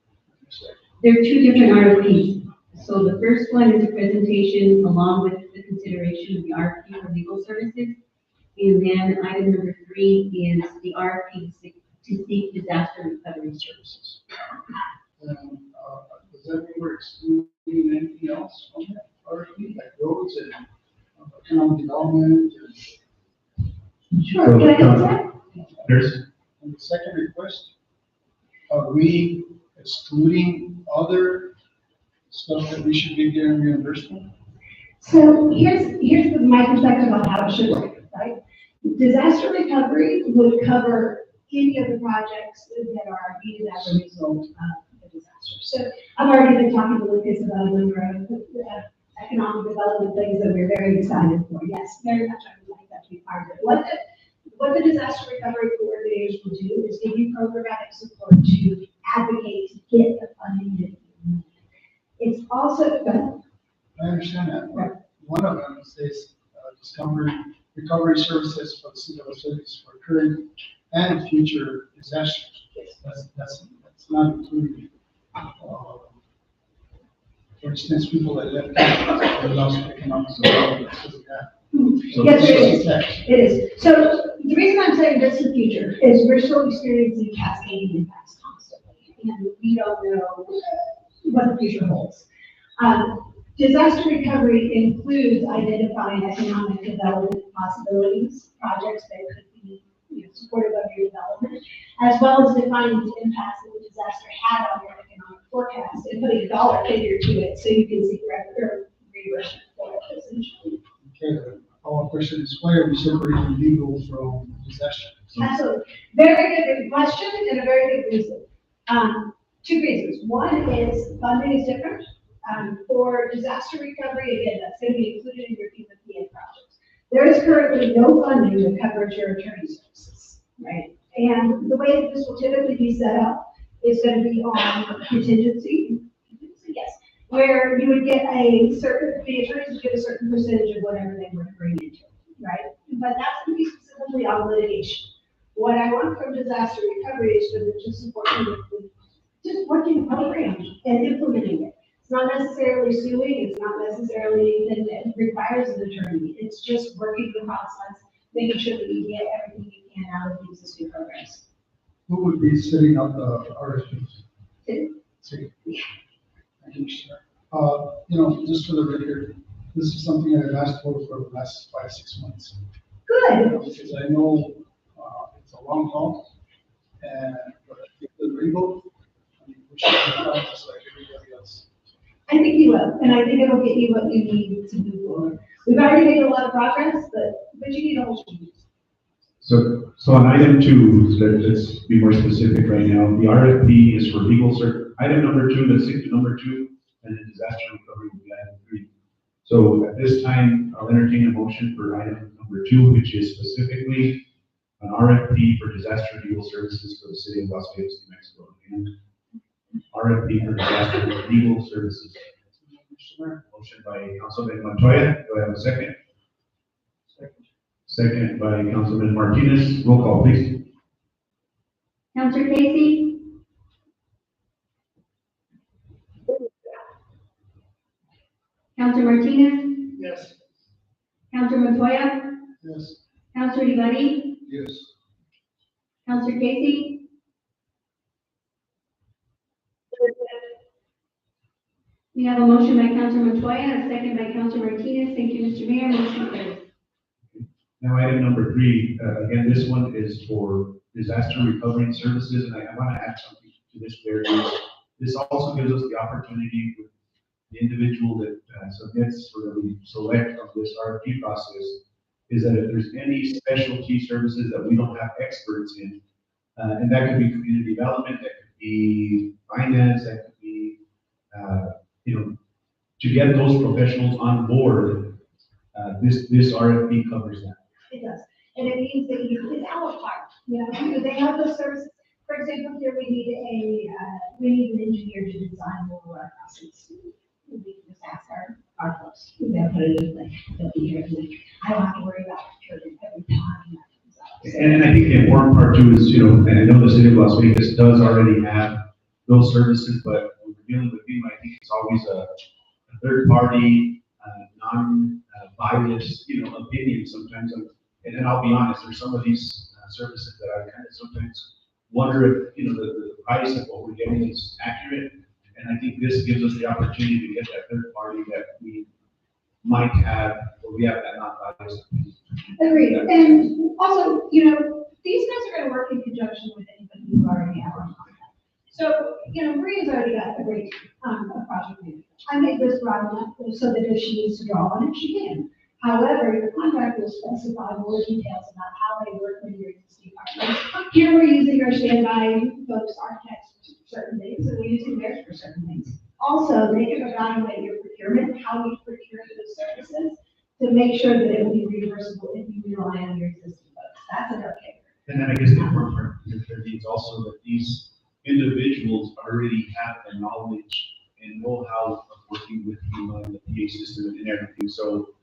There are two different RFPs. So the first one is a presentation along with the consideration of the RFP for legal services. And then item number 3 is the RFP to seek disaster recovery services. Does that mean we're excluding anything else on that RFP, like roads and economic development? Sure, can I answer that? And the second request, are we excluding other stuff that we should be getting reimbursement? So here's my perspective on how it should work, right? Disaster recovery would cover any of the projects that are needed as a result of the disaster. So I've already been talking to Lucas about a number of economic development things that we're very excited for. Yes, very much I would like that to be part of it. What the disaster recovery coordinators will do is give you programmatic support to advocate to get the funding that you need. It's also, I understand that, but one of them says recovery services for the city of Las Vegas for current and future disasters. That's not included. For instance, people that left and lost economic development because of that. Yes, it is. So the reason I'm saying this is the future is we're still experiencing cascading impacts constantly, and we don't know what the future holds. Disaster recovery includes identifying economic development possibilities, projects that could be supportive of your development, as well as defining the impacts that the disaster had on your economic forecast and putting a dollar figure to it so you can seek reimbursement for it essentially. Okay, our question is why are we separating legal from disaster? Absolutely. Very good question and a very good reason. 2 reasons. One is funding is different. For disaster recovery, again, that's going to be included in your FEMA project. There is currently no funding to cover your attorney services, right? And the way that this will typically be set up is going to be on contingency, yes, where you would get the attorneys would get a certain percentage of whatever they were bringing into, right? But that's going to be specifically on litigation. What I want from disaster recovery is for them to support you with just working the program and implementing it. It's not necessarily suing, it's not necessarily anything that requires an attorney. It's just working the process, making sure that you get everything you can out of the existing programs. Who would be setting up the RFPs? City. Yeah. Thank you, sir. Just for the record, this is something I've asked for the last 5-6 months. Good. Because I know, it's a long haul, and, but I think the legal, we should be done just like everybody else. I think you will, and I think it'll get you what you need to move forward. We've already made a lot of progress, but you need a whole team. So on item 2, let's be more specific right now. The RFP is for legal item number 2, let's stick to number 2, and then disaster recovery will be item 3. So at this time, I'll entertain a motion for item number 2, which is specifically an RFP for disaster legal services for the city of Las Vegas, New Mexico. And RFP for disaster legal services. Motion by Councilman Montoya. Do I have a second? Second by Councilman Martinez. Roll call, please. Counselor Casey? Counselor Martinez? Yes. Counselor Montoya? Yes. Counselor Ivani? Yes. Counselor Casey? We have a motion by Counselor Montoya, a second by Counselor Martinez. Thank you, Mr. Mayor. Motion carries. Now, item number 3, again, this one is for disaster recovery services, and I want to add something to this there. This also gives us the opportunity with the individual that submits or that we select from this RFP process, is that if there's any specialty services that we don't have experts in, and that could be community development, that could be finance, that could be, to get those professionals on board, this RFP covers that. It does. And it means that it's our part, they have those services. For example, here we need an engineer to design all of our processes. We can just ask our folks, they'll put it in place, they'll be here. I don't have to worry about procurement every time. And I think the important part too is, and I know the city of Las Vegas does already have those services, but when we're dealing with FEMA, I think it's always a third party, non-biased, opinion sometimes. And then I'll be honest, there's some of these services that I kind of sometimes wonder if, the price of what we're getting is accurate. And I think this gives us the opportunity to get that third party that we might have, or we have that non-biased opinion. Agreed. And also, these guys are going to work in conjunction with anybody who already have on contract. So, Maria's already got a great a project manager. I made this broad enough so that if she needs to draw on it, she can. However, your contract will specify more details about how they work with your existing partners. Here we're using our standby folks, architects for certain things, and we're using theirs for certain things. Also, they can evaluate your procurement, how you procure those services, to make sure that it will be reimbursable if you rely on your existing folks. That's an okay. And then I guess the important part is also that these individuals already have the knowledge and know-how of working with FEMA and the PA system and everything. So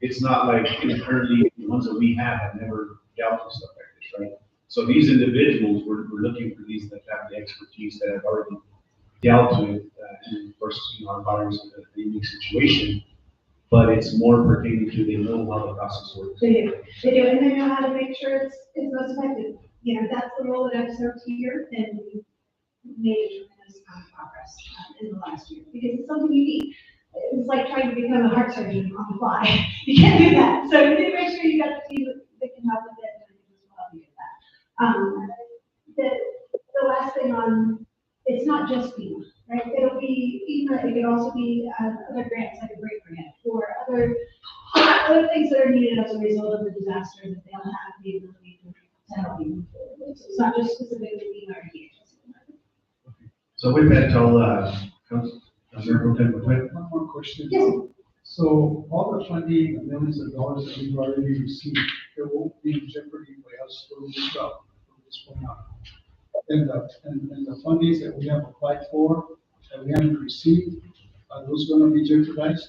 it's not like, currently the ones that we have never dealt with stuff like this, right? So these individuals, we're looking for these that have the expertise that have already dealt with, and of course, our buyers in a unique situation, but it's more pertaining to they know how the process works. They do, and they know how to make sure it's most effective. That's the role that I've served here, and we've made a tremendous amount of progress in the last year, because it's something unique. It's like trying to become a heart surgeon on the fly. You can't do that. So you need to make sure you got the team that can help with it and as well to get that. The last thing on, it's not just FEMA, right? It'll be FEMA, it could also be other grants, like a great grant, or other things that are needed as a result of the disaster that they'll have the ability to help you move forward. So it's not just specifically FEMA or DHS. So with that, I'll Councilor Pro Tem Matute. One more question. Yes. So all the funding, the millions of dollars that we've already received, there won't be in jeopardy by us doing this job from this point on. And the fundings that we have applied for, that we haven't received, are those gonna be jeopardized?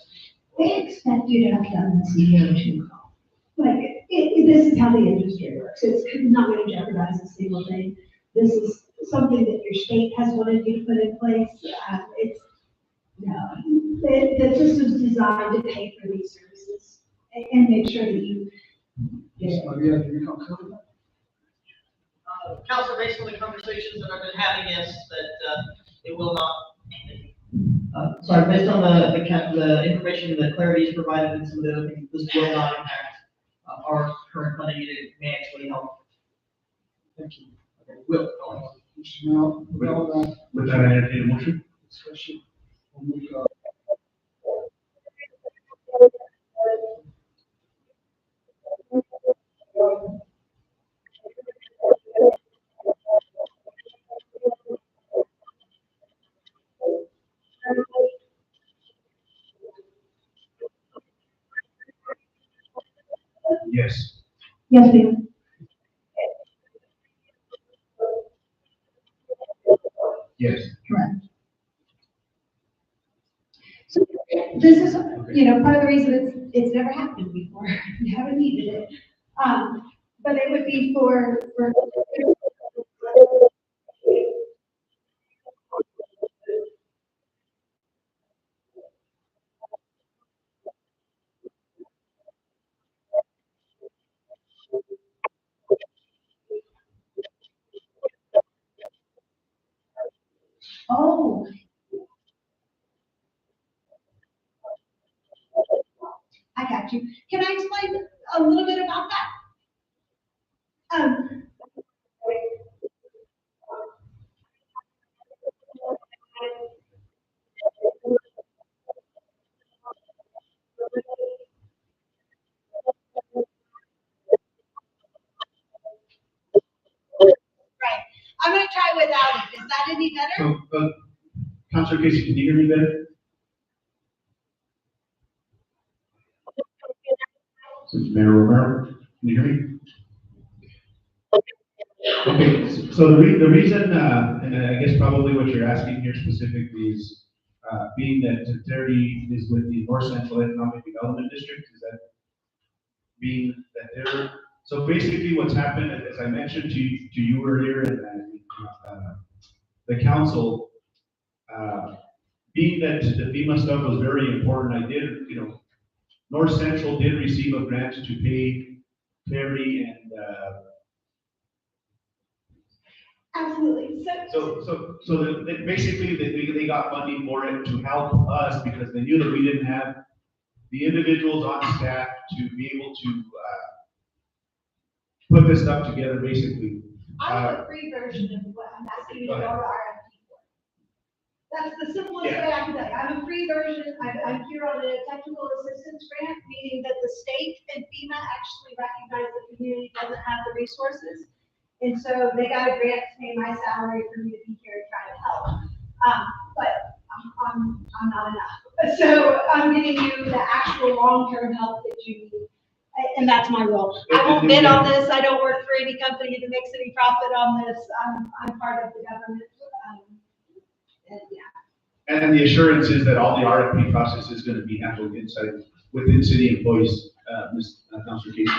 They expect you to have done this year or two. Like, this is how the industry works. It's not going to jeopardize a single thing. This is something that your state has wanted you to put in place. The system's designed to pay for these services and make sure that you get it. Maria, do you concur with that? Council, based on the conversations that I've been having, is that, it will not. Sorry, based on the information that Clarity has provided and some of the other things, this will not impact, our current funding, and it may actually help. Thank you. Okay, will. Mr. Mel, with all that With that, I entertain a motion. discussion, we'll move, Yes. Yes, ma'am. Yes. Correct. So this is, part of the reason it's never happened before. We haven't needed it. But it would be for. Oh. I got you. Can I explain a little bit about that? Right. I'm gonna try without it. Is that any better? So, Councilor Casey, can you hear me better? Mayor Romero, can you hear me? Okay, so the reason, and I guess probably what you're asking here specifically is, being that Terry is with the North Central Economic Development District, is that being that they're, so basically what's happened, as I mentioned to you earlier, and the council, being that the FEMA stuff was very important, I did, North Central did receive a grant to pay Terry and, Absolutely. basically they got funding for it to help us because they knew that we didn't have the individuals on staff to be able to put this stuff together, basically. I have a free version of what I'm asking you to go to RFP for. That's the simplest way I can tell you. I have a free version. I'm here on a technical assistance grant, meaning that the state and FEMA actually recognize the community doesn't have the resources. And so they got a grant to pay my salary for me to be here and try to help. But I'm not enough. So I'm getting you the actual long-term help that you need. And that's my role. I won't bid on this. I don't work for any company that makes any profit on this. I'm part of the government. And yeah. And the assurance is that all the RFP process is going to be handled within city employees, Councilor Casey.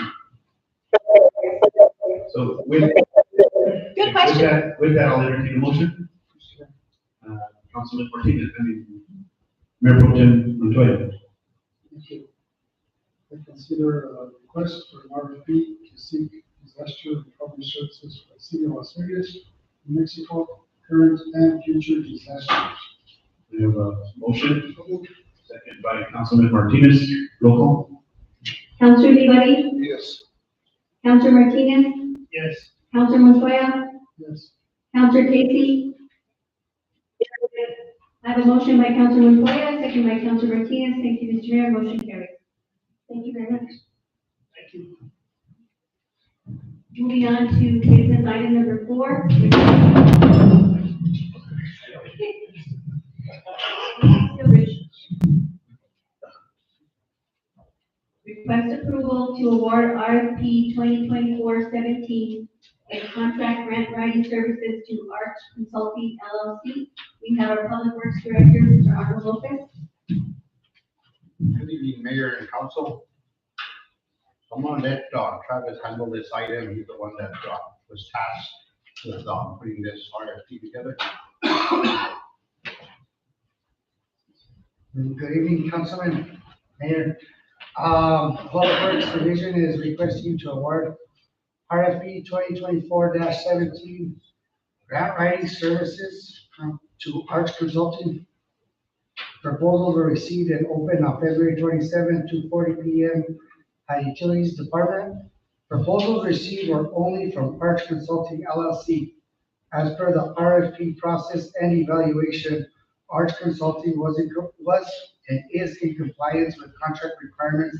So Good question. With that, I'll entertain a motion. Councilman Martinez, Mayor Pro Tem Montoya. Thank you. I consider a request for an RFP to seek disaster recovery services for the city of Las Vegas, New Mexico, current and future disasters. We have a motion, second by Councilman Martinez. Roll call. Councilor Vivari, Yes. Councilor Martinez, Yes. Councilor Montoya, Yes. Councilor Casey. I have a motion by Councilor Montoya, second by Councilor Martinez. Thank you, Mr. Mayor. Motion carries. Thank you very much. Thank you. Moving on to business item number 4. which is- Request approval to award RFP 2024-17 and contract grant writing services to Arch Consulting LLC. We have our Public Works Director, Mr. Arnold Lopez. Good evening, Mayor and Council. I'm gonna let Travis handle this item. He's the one that was tasked with putting this RFP together. Good evening, Councilman, Mayor. Public Works Division is requesting to award RFP 2024-17 grant writing services to Arch Consulting. Proposals were received and opened on February 27, 2:40 p.m. at Utilities Department. Proposals received were only from Arch Consulting LLC. As per the RFP process and evaluation, Arch Consulting was and is in compliance with contract requirements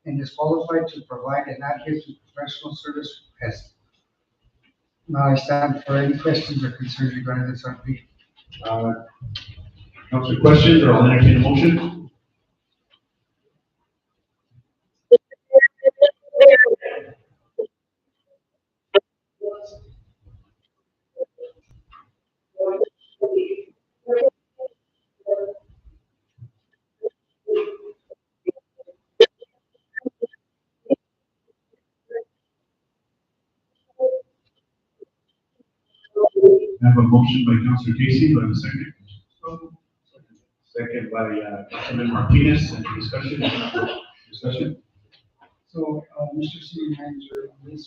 and is qualified to provide and adhere to professional service requests. Now I stand for any questions or concerns regarding this RFP. Council questions, or I'll entertain a motion? I have a motion by Councilor Casey, do I have a second? Second by Councilman Martinez, and discussion? Discussion? So, Mr. City Manager, on this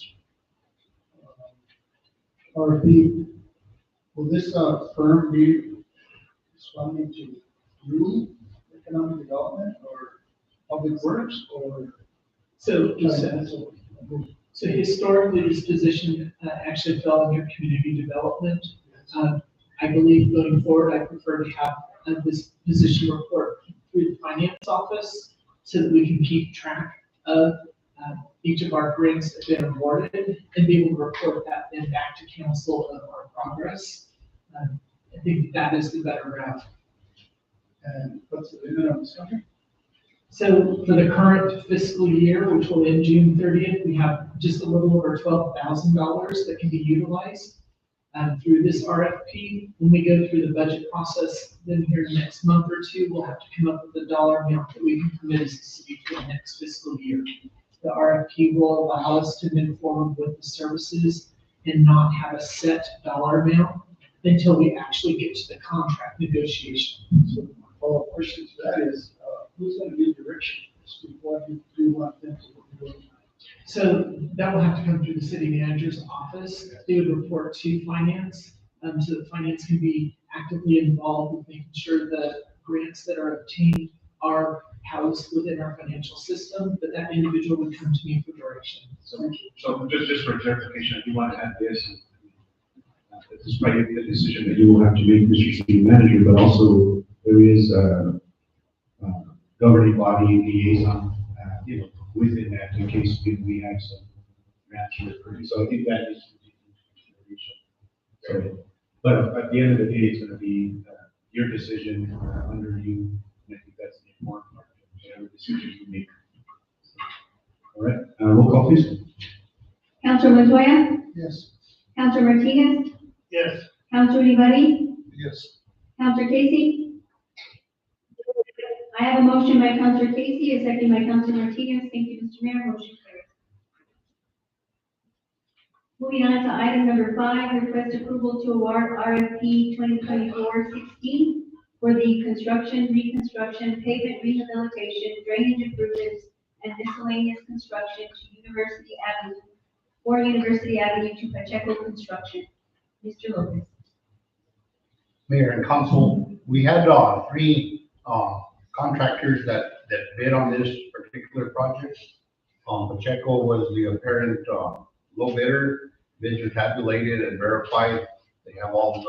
RFP, will this firm be responding to you, economic development, or public works, or? So historically, this position actually fell under community development. I believe going forward, I prefer to have this position report through the finance office so that we can keep track of each of our grants that have been awarded and be able to report that then back to council of our progress. I think that is the better route. And what's the limit on this contract? So for the current fiscal year, which will end June 30th, we have just a little over $12,000 that can be utilized through this RFP. When we go through the budget process, then here next month or two, we'll have to come up with a dollar amount that we can commit as a city for the next fiscal year. The RFP will allow us to move forward with the services and not have a set dollar amount until we actually get to the contract negotiation. So my follow-up question to that is, who's going to give direction? What do you want them to do? So that will have to come through the city manager's office. They would report to finance, so that finance can be actively involved with making sure the grants that are obtained are housed within our financial system, but that individual would come to me for direction. So just for clarification, I do want to add this. This is probably the decision that you will have to make, Mr. City Manager, but also there is a governing body liaison, within that in case we have some grants for. So I think that is consideration. So, but at the end of the day, it's going to be your decision under you. And I think that's the important part of whatever decision you make. All right, roll call please. Councilor Montoya? Yes. Councilor Martinez? Yes. Councilor Olivari? Yes. Councilor Casey? I have a motion by Councilor Casey, a second by Councilor Martinez. Thank you, Mr. Mayor. Motion carries. Moving on to item number 5, request approval to award RFP 2024-16 for the construction, reconstruction, pavement rehabilitation, drainage improvements, and miscellaneous construction to University Avenue, or University Avenue to Pacheco Construction. Mr. Lopez. Mayor and Council, we had 3 contractors that bid on this particular project. Pacheco was the apparent low bidder. Bids are tabulated and verified. They have all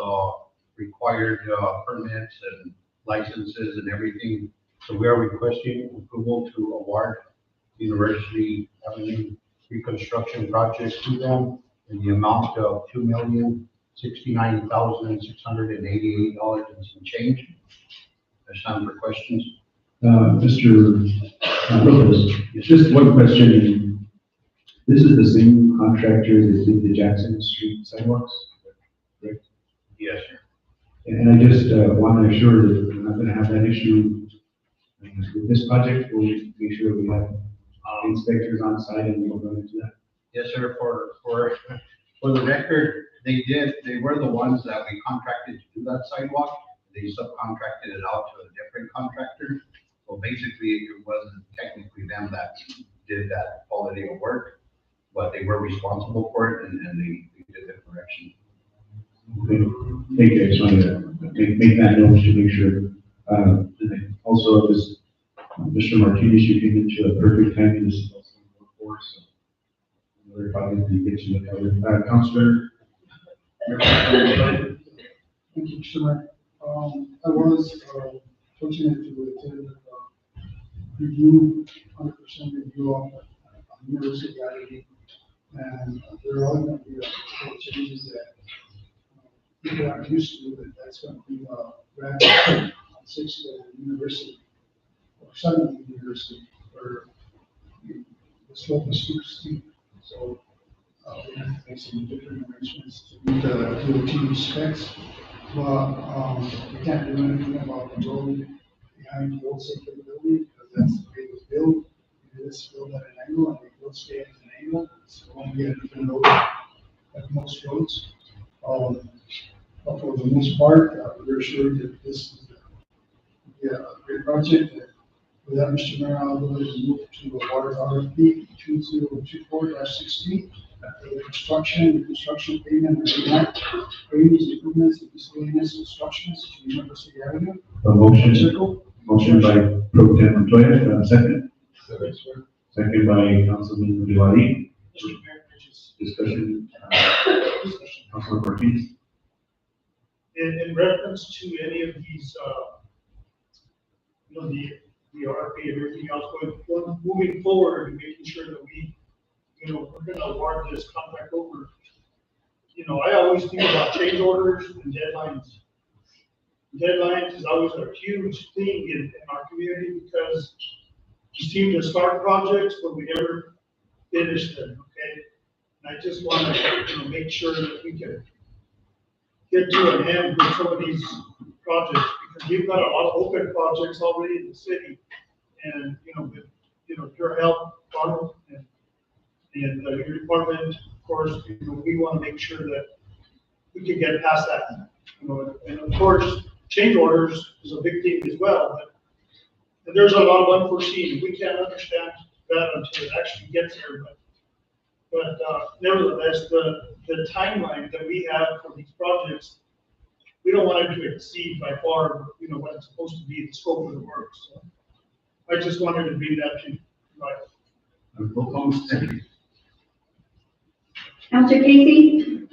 the required permits and licenses and everything. So we are requesting approval to award University Avenue reconstruction project to them in the amount of $2,069,688 and some change. There's time for questions. Mr. Lopez, it's just one question. This is the same contractor that did the Jackson Street sidewalks? Correct? Yes, sir. And I just want to assure that we're not going to have that issue with this project. We'll make sure we have inspectors on site and we'll go into that. Yes, sir, for the record, they were the ones that we contracted to do that sidewalk. They subcontracted it out to a different contractor. So basically, it wasn't technically them that did that quality of work, but they were responsible for it and they did the correction. Okay. Thank you. I just wanted to make that note to make sure. And then also, this Mr. Martinez, you came into a perfect time. This is also workforce. So we're probably going to get you the cover. Counselor. Thank you, Mr. Mayor. I was fortunate to attend review, 100% review of University Gallery. And there are going to be changes that people aren't used to, but that's going to be granted on 6th University or 7th University, where the slope is too steep. So we have to make some different arrangements to meet the DOT specs. But we can't do anything about the road behind the old sacred building because that's the way it was built. It is built at an angle and it will stay at an angle. It's going to be a different road at most roads. But for the most part, we're sure that this is a great project. With that, Mr. Mayor, I'll go ahead and move to the water RFP 2024-16. For the construction payment and demand, drainage improvements and miscellaneous constructions to University Avenue. A motion. Circle. Motion by Pro Tem Montoya, second. Second by Councilman Rivali. Discussion. Councilor Martinez. In reference to any of these, the RFP and everything else, moving forward and making sure that we, we're going to award this contract over. I always think about change orders and deadlines. Deadlines is always a huge thing in our community because we seem to start projects, but we never finish them, okay? And I just want to, make sure that we can get to an end with some of these projects because we've got a lot of open projects already in the city. And, with, your help, Donald, and your department, of course, we want to make sure that we can get past that. And of course, change orders is a big thing as well. But there's a lot of unforeseen. We can't understand that until it actually gets there. But nevertheless, the timeline that we have for these projects, we don't want it to exceed by far, what it's supposed to be, the scope of the work. So I just wanted to bring that to light. Counselor Casey?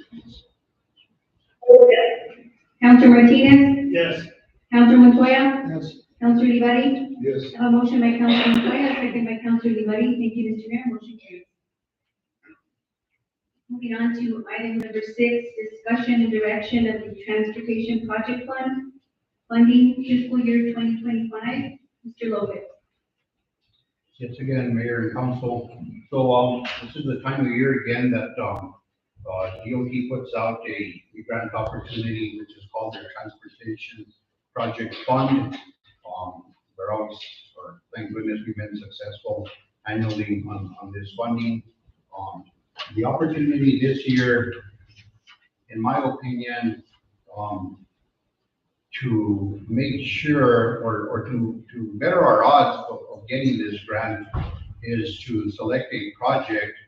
Counselor Martinez? Yes. Counselor Montoya? Yes. Counselor Rivali? Yes. A motion by Counselor Montoya, second by Counselor Rivali. Thank you, Mr. Mayor. Motion carries. Moving on to item number 6, discussion and direction of the Transportation Project Fund, funding fiscal year 2025. Mr. Lopez. Yes, again, Mayor and Council. So, this is the time of year again that, DOT puts out a grant opportunity, which is called their Transportation Project Fund. We're always, or thank goodness, we've been successful annually on this funding. The opportunity this year, in my opinion, to make sure or to better our odds of getting this grant is to select a project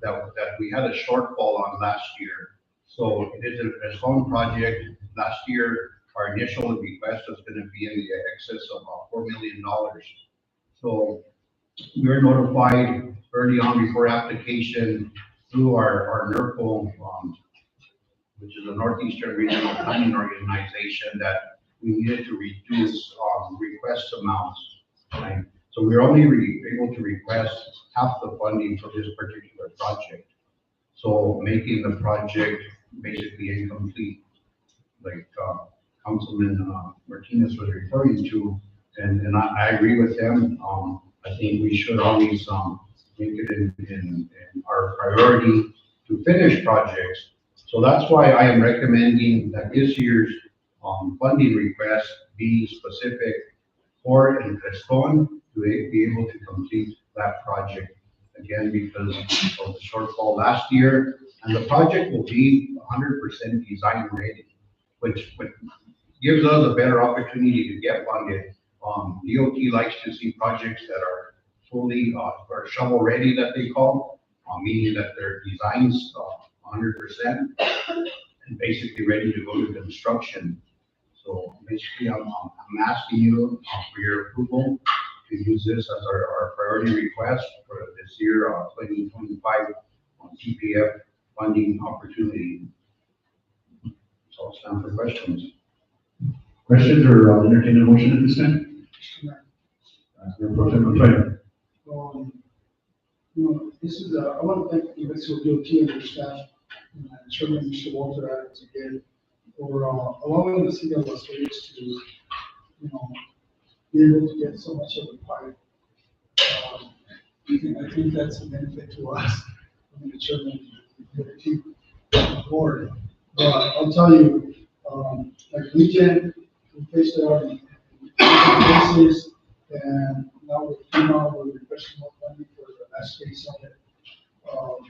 that we had a shortfall on last year. So it is a zone project. Last year, our initial request was going to be in the excess of $4 million. So we were notified early on before application through our NERCO, which is the Northeastern Regional Planning Organization, that we needed to reduce request amounts. Right? So we're only able to request half the funding for this particular project. So making the project basically incomplete, like Councilman Martinez was referring to. And I agree with them. I think we should always, make it in our priority to finish projects. So that's why I am recommending that this year's, funding request be specific for in Creston to be able to complete that project again because of the shortfall last year. And the project will be 100% design ready, which gives us a better opportunity to get funded. DOT likes to see projects that are fully, or shovel ready that they call, meaning that their designs, 100% and basically ready to go to construction. So basically, I'm asking you for your approval to use this as our priority request for this year, 2025 TPF funding opportunity. So I'll stand for questions. Questions or I'll entertain a motion at this time? Mayor Pro Tem Montoya. This is, I want to thank the Mexico DOT and their staff, and Chairman Mr. Walter Adams again, for allowing the city of Las Vegas to, be able to get so much of the pie. I think that's a benefit to us, the chairman, the board. But I'll tell you, like Legion, we faced it on a basis, and now with FEMA, we're requesting more funding for the last phase of it.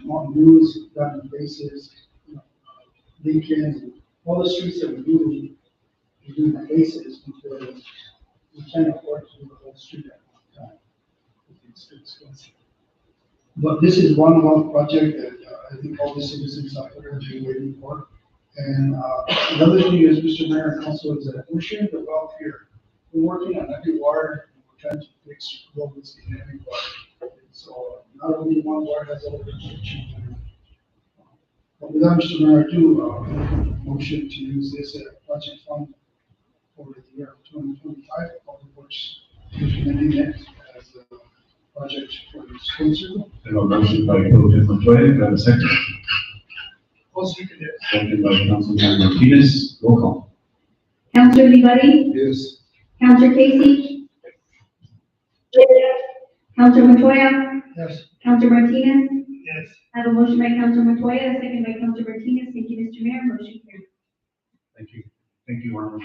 Mountain News, done in bases, Lincoln, all the streets that we do the bases because we can't afford to do the whole street at one time. It's expensive. But this is one project that I think all the citizens out there have been waiting for. And the other thing is, Mr. Mayor and Council, is that we're sharing the wealth here. We're working on every ward, and we're trying to fix roads in every ward. So not only one ward has all the restrictions. But with that, Mr. Mayor, I do motion to use this project fund for the year 2025, all of which implementing it as a project for the school circle. I have a motion by Pro Tem Montoya. Do I have a second? Also, you can do it. Second by Councilman Martinez. Roll call. Counselor Lee, Yes. Counselor Casey, Counselor Montoya, Yes. Counselor Martinez. Yes. I have a motion by Counselor Montoya, a second by Counselor Martinez. Thank you, Mr. Mayor. Motion carries. Thank you. Thank you, Arnold.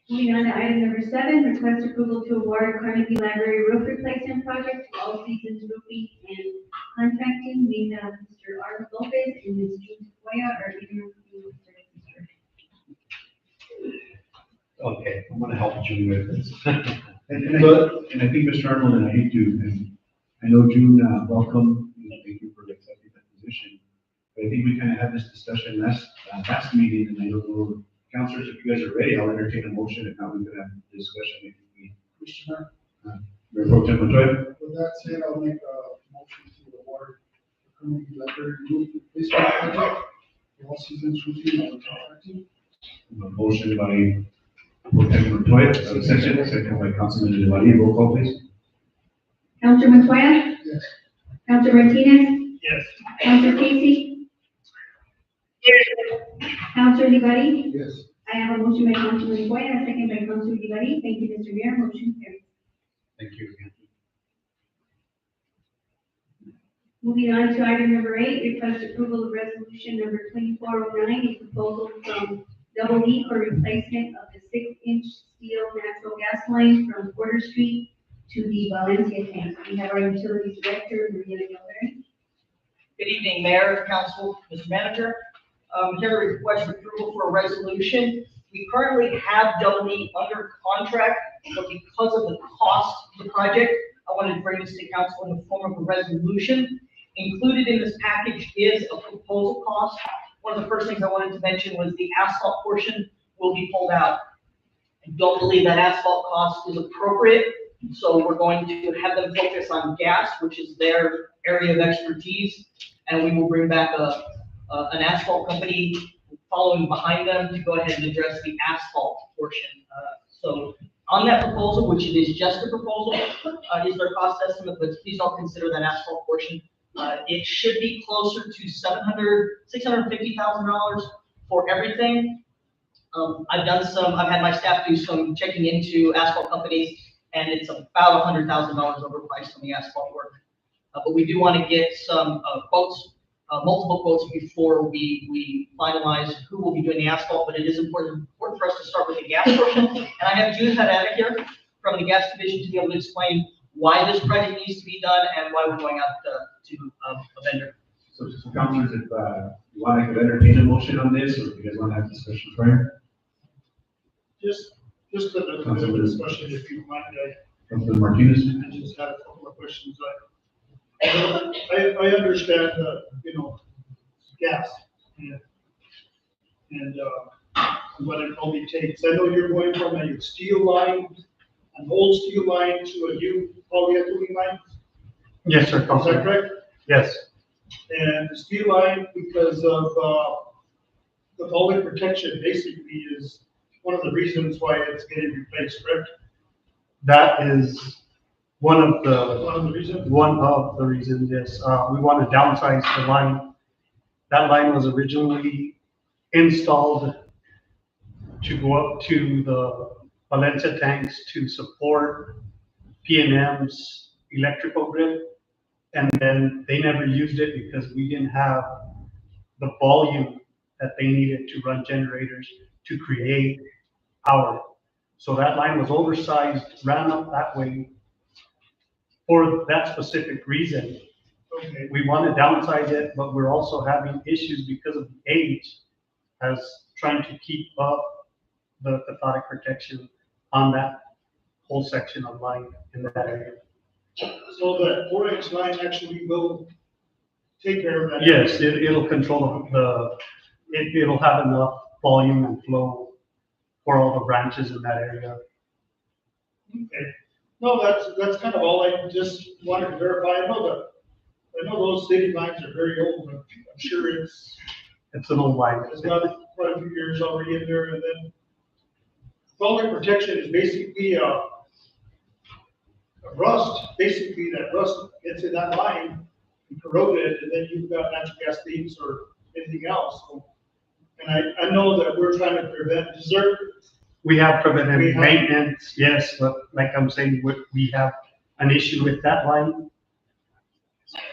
Moving on to item number 7, request approval to award Carnegie Library roof replacement project to All Seasons Roofing and Contracting, named Mr. Arnold Lopez and Ms. June Tafoya are interim services. Okay, I'm gonna help June with this. And I think, Mr. Arnold, and I hate to, and I know June, welcome, and thank you for accepting that position. But I think we kind of had this discussion last meeting, and I don't know, councilors, if you guys are ready, I'll entertain a motion. If not, we could have a discussion. Mr. Mayor, Mayor Pro Tem Montoya. with that said, I'll make a motion to award the Carnegie Library roof replacement project for All Seasons Roofing and Contracting. A motion by Pro Tem Montoya, second by Councilman Devali. Roll call, please. Counselor Montoya, Yes. Counselor Martinez, Yes. Counselor Casey, Counselor Lee. Yes. I have a motion by Counselor Montoya, a second by Counselor Lee. Thank you, Mr. Mayor. Motion carries. Thank you. Moving on to item number 8, request approval of resolution number 2409, a proposal from Double E for replacement of the 6-inch steel natural gas line from Porter Street to the Valencia tank. We have our utilities director, Maria Gilbert. Good evening, Mayor, Council, Mr. Manager. Here to request approval for a resolution. We currently have Double E under contract, but because of the cost of the project, I wanted to bring this to council in the form of a resolution. Included in this package is a proposal cost. One of the first things I wanted to mention was the asphalt portion will be pulled out. I don't believe that asphalt cost is appropriate, so we're going to have them focus on gas, which is their area of expertise, and we will bring back an asphalt company following behind them to go ahead and address the asphalt portion. So on that proposal, which it is just a proposal, is their cost estimate, but please don't consider that asphalt portion. It should be closer to $650,000 for everything. I've had my staff do some checking into asphalt companies, and it's about $100,000 overpriced on the asphalt work. But we do want to get some quotes, multiple quotes before we finalize who will be doing the asphalt, but it is important for us to start with the gas portion. And I have Judith Haddad here from the gas division to be able to explain why this project needs to be done and why we're going out to a vendor. So councilors, if you want, I could entertain a motion on this, or if you guys want to have discussion prior? Just a little bit of discussion, if you mind, Councilor Martinez? I just had a couple of questions. I understand, gas and what it only takes. I know you're going from a steel line, an old steel line to a new polyethylene line. Yes, sir, Is that correct? Yes. And the steel line, because of the falling protection, basically is one of the reasons why it's getting replaced, correct? That is one of the One of the reasons? yes. We want to downsize the line. That line was originally installed to go up to the Valencia tanks to support P&M's electrical grid. And then they never used it because we didn't have the volume that they needed to run generators to create power. So that line was oversized, ran up that way for that specific reason. Okay. We want to downsize it, but we're also having issues because of the age as trying to keep up the cathodic protection on that whole section of line in that area. So that 4-inch line actually will take care of that? Yes, it'll control it'll have enough volume and flow for all the branches in that area. Okay. No, that's kind of all. I just wanted to verify. I know those city lines are very old, but I'm sure it's an old line. got quite a few years already in there. And then falling protection is basically a rust. Basically, that rust gets in that line and corrode it, and then you've got natural gas leaks or anything else. So, and I know that we're trying to prevent desert. We have preventive maintenance, yes, but like I'm saying, we have an issue with that line.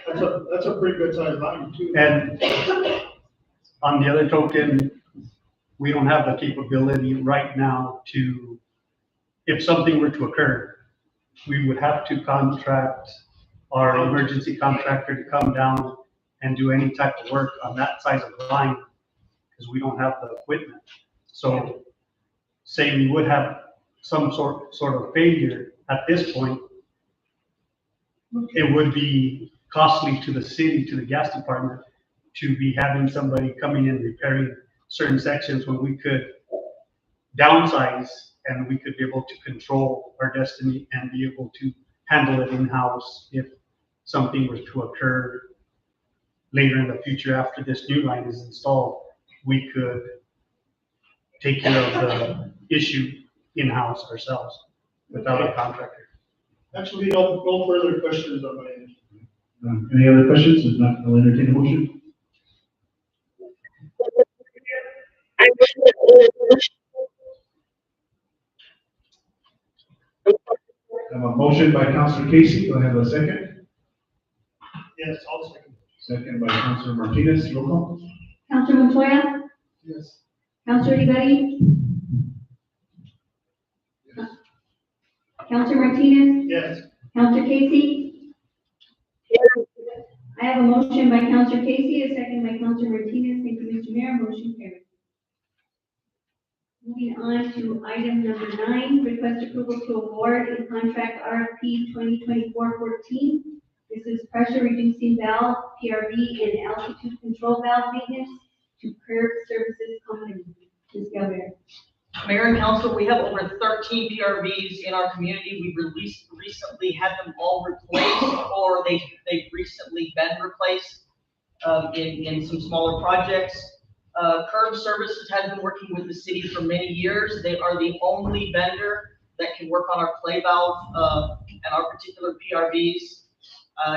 That's a pretty good sized line too. And on the other token, we don't have the capability right now to, if something were to occur, we would have to contract our emergency contractor to come down and do any type of work on that size of line because we don't have the equipment. So say we would have some sort of failure at this point, it would be costly to the city, to the gas department, to be having somebody coming in repairing certain sections when we could downsize and we could be able to control our destiny and be able to handle it in-house if something was to occur later in the future after this new line is installed. We could take care of the issue in-house ourselves without a contractor. Actually, no further questions on my end. Any other questions? If not, I'll entertain a motion. I have a motion by Councilor Casey. Do I have a second? Yes, I'll second. Second by Councilor Martinez. Roll call. Councilor Montoya? Yes. Councilor Uribe? Councilor Martinez? Yes. Councilor Casey? I have a motion by Councilor Casey, a second by Councilor Martinez. Thank you, Mr. Mayor. Motion carries. Moving on to item number 9, request approval to award a contract RFP 2024-14. This is pressure reducing valve, PRV, and altitude control valve maintenance to Curb Services Company. Ms. Galvin. Mayor and council, we have over 13 PRVs in our community. We recently had them all replaced, or they've recently been replaced in some smaller projects. Curb Services has been working with the city for many years. They are the only vendor that can work on our play valve and our particular PRVs.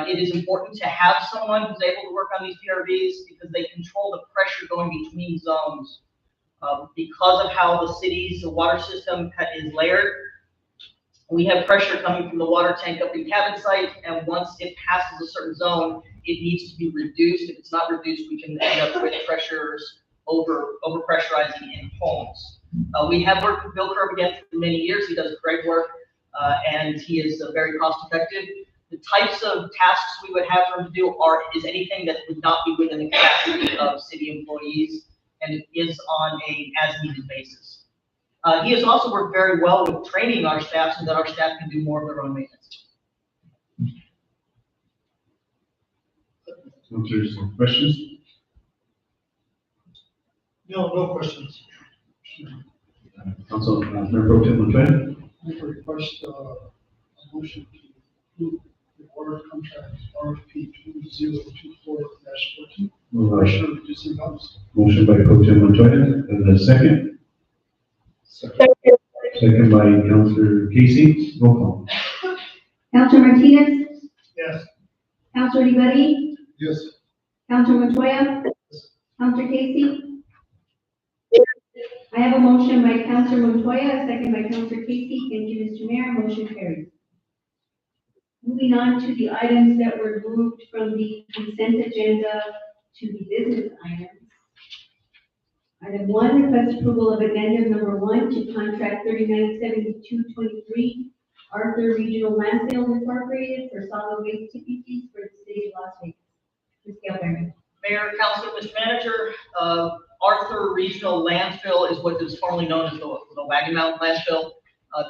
It is important to have someone who's able to work on these PRVs because they control the pressure going between zones. Because of how the city's water system is layered, we have pressure coming from the water tank up in cabin site, and once it passes a certain zone, it needs to be reduced. If it's not reduced, we can end up with pressures over pressurizing in homes. We have worked with Bill Kerb again for many years. He does great work, and he is very cost effective. The types of tasks we would have for him to do is anything that would not be within the capacity of city employees, and it is on a as-needed basis. He has also worked very well with training our staff so that our staff can do more of their own maintenance. Councilors, questions? No questions. Council, Member Pro Tem Montoya? I request a motion to approve the order contract RFP 2024-14. Pressure reducing pumps. Motion by Pro Tem Montoya, and a second? Second by Councilor Casey. Roll call. Councilor Martinez, Yes. Councilor Ivedi, Yes. Councilor Montoya, Councilor Casey. I have a motion by Councilor Montoya, a second by Councilor Casey. Thank you, Mr. Mayor. Motion carries. Moving on to the items that were moved from the consent agenda to the business items. Item 1, request approval of addendum number 1 to contract 397223 Arthur Regional Landfill Incorporated for solid waste tipping fees for the city of Las Vegas. Ms. Gelberman. Mayor, Council, Mr. Manager, Arthur Regional Landfill is what is formerly known as the Wagon Mountain Landfill.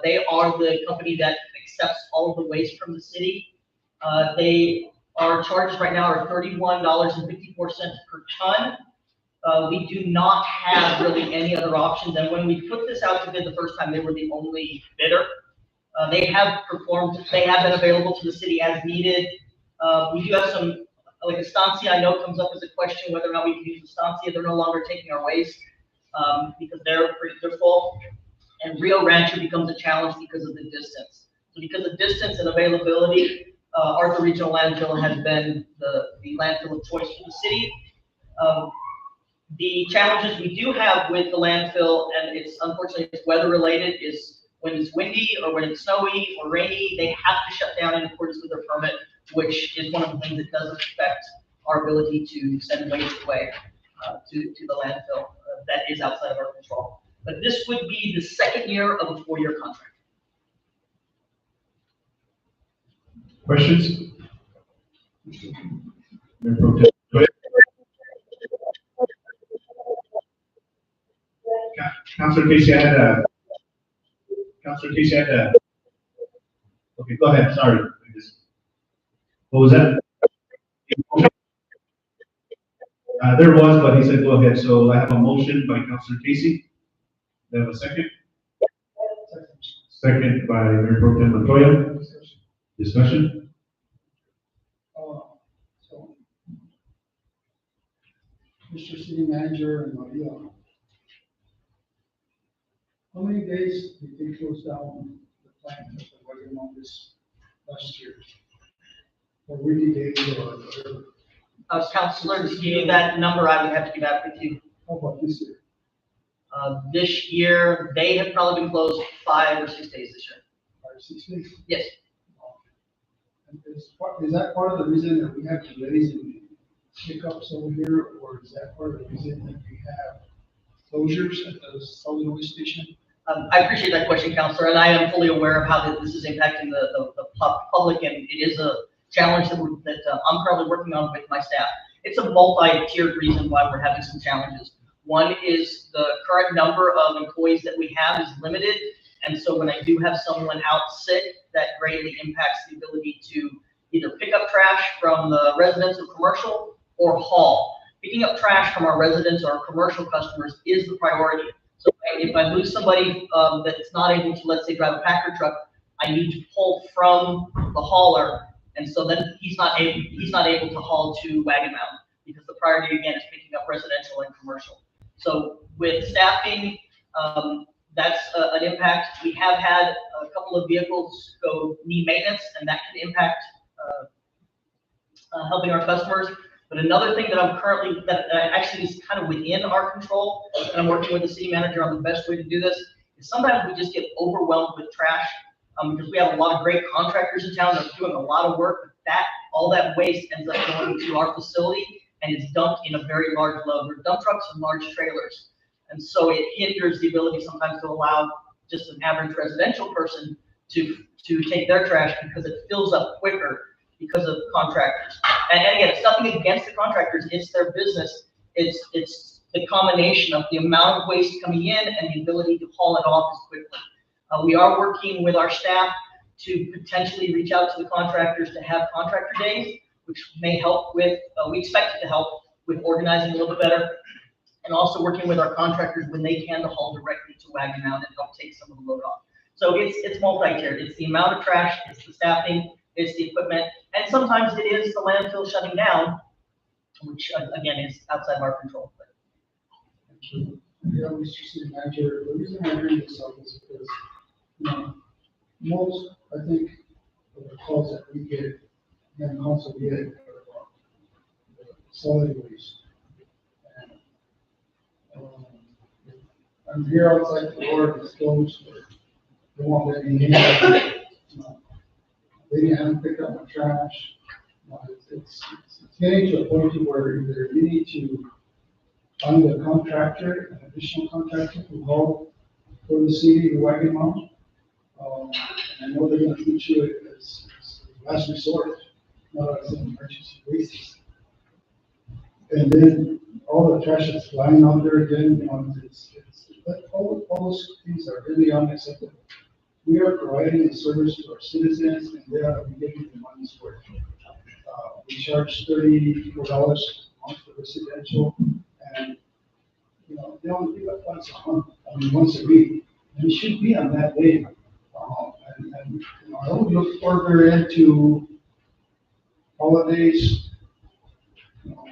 They are the company that accepts all of the waste from the city. They are charges right now are $31.54 per ton. We do not have really any other options, and when we put this out to bid the first time, they were the only bidder. They have been available to the city as needed. We do have some, like Estancia, I know comes up as a question whether or not we can use Estancia. They're no longer taking our waste because they're full. And Rio Rancho becomes a challenge because of the distance. So because of distance and availability, Arthur Regional Landfill has been the landfill of choice for the city. The challenges we do have with the landfill, and unfortunately it's weather related, is when it's windy or when it's snowy or rainy, they have to shut down in accordance with their permit, which is one of the things that does affect our ability to send waste away to the landfill that is outside of our control. But this would be the second year of a 4-year contract. Questions? Member Pro Tem Montoya? Councilor Casey had a. Okay, go ahead, sorry. What was that? There was, but he said go ahead, so I have a motion by Councilor Casey. Do I have a second? Second by Mayor Pro Tem Montoya. Discussion? So, Mr. City Manager and Maria, how many days did they close down the plant that was working on this last year? Or really days or whatever? Councilor, to give you that number, I would have to get back with you. How about this year? This year, they have probably been closed 5 or 6 days this year. 5 or 6 days? Yes. And is that part of the reason that we have delays in pickups over here, or is that part of the reason that we have closures at the solid waste station? I appreciate that question, Councilor, and I am fully aware of how this is impacting the public, and it is a challenge that I'm currently working on with my staff. It's a multi-tiered reason why we're having some challenges. One is the current number of employees that we have is limited, and so when I do have someone out sick, that greatly impacts the ability to either pick up trash from the residents or commercial or haul. Picking up trash from our residents or our commercial customers is the priority. So if I lose somebody that's not able to, let's say, drive a Packer truck, I need to pull from the hauler, and so then he's not able to haul to Wagon Mountain because the priority again is picking up residential and commercial. So with staffing, that's an impact. We have had a couple of vehicles need maintenance, and that can impact helping our customers. But another thing that I'm currently, that actually is kind of within our control, and I'm working with the city manager on the best way to do this, is sometimes we just get overwhelmed with trash, because we have a lot of great contractors in town that are doing a lot of work, but all that waste ends up going to our facility and is dumped in a very large load. We're dump trucks and large trailers. And so it hinders the ability sometimes to allow just an average residential person to take their trash because it fills up quicker because of contractors. And again, it's nothing against the contractors, it's their business. It's the combination of the amount of waste coming in and the ability to haul it off as quickly. We are working with our staff to potentially reach out to the contractors to have contractor days, which may help with, we expect it to help with organizing a little bit better. And also working with our contractors when they can to haul directly to Wagon Mountain and help take some of the load off. So it's multi-tiered. It's the amount of trash, it's the staffing, it's the equipment, and sometimes it is the landfill shutting down, which again is outside of our control. Yeah, Mr. City Manager, the reason I bring this up is because, you know, most, I think, of the calls that we get, and also get, are about solid waste. And, I'm here outside the door, it's closed, they won't let me in. They haven't picked up my trash. It's getting to a point where either you need to find a contractor, an additional contractor to haul for the city, the Wagon Mountain. And I know they're gonna treat you as last resort, not as an emergency basis. And then all the trash that's flying out there again, you know, all those things are really unacceptable. We are providing a service to our citizens and they are getting the money's worth. We charge $34 a month for residential and, you know, they only pick up once a month, I mean, once a week. And it should be on that day. And you know, I don't look further into holidays. You know,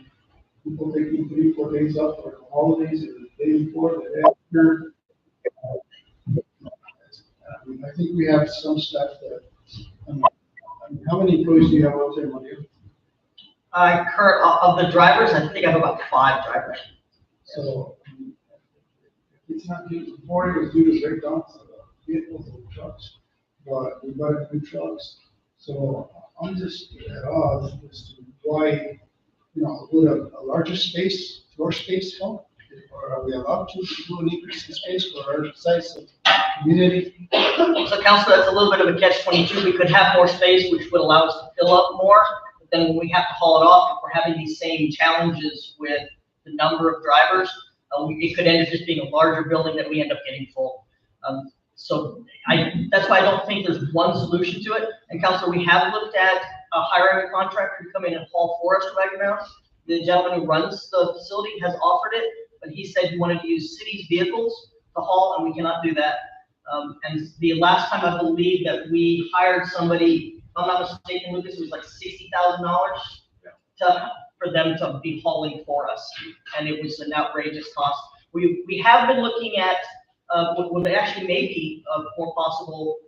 people taking 3-4 days off for the holidays and the day before, the day after. I think we have some staff that, how many employees do you have out there, Maria? Of the drivers, I think I have about 5 drivers. So, it's not due, before it was due to breakdowns of vehicles and trucks, but we got a few trucks. So I'm just at odds as to why, you know, would a larger space, floor space help? Or are we allowed to do an increase in space for our size of community? So Councilor, that's a little bit of a catch-22. We could have more space, which would allow us to fill up more. But then when we have to haul it off, if we're having these same challenges with the number of drivers, it could end up just being a larger building that we end up getting full. So that's why I don't think there's one solution to it. And Councilor, we have looked at hiring a contractor to come in and haul for us to Wagon Mountain. The gentleman who runs the facility has offered it, but he said he wanted to use city's vehicles to haul, and we cannot do that. And the last time I believe that we hired somebody, if I'm not mistaken, Lucas, it was like $60,000 for them to be hauling for us, and it was an outrageous cost. We have been looking at what actually may be more possible,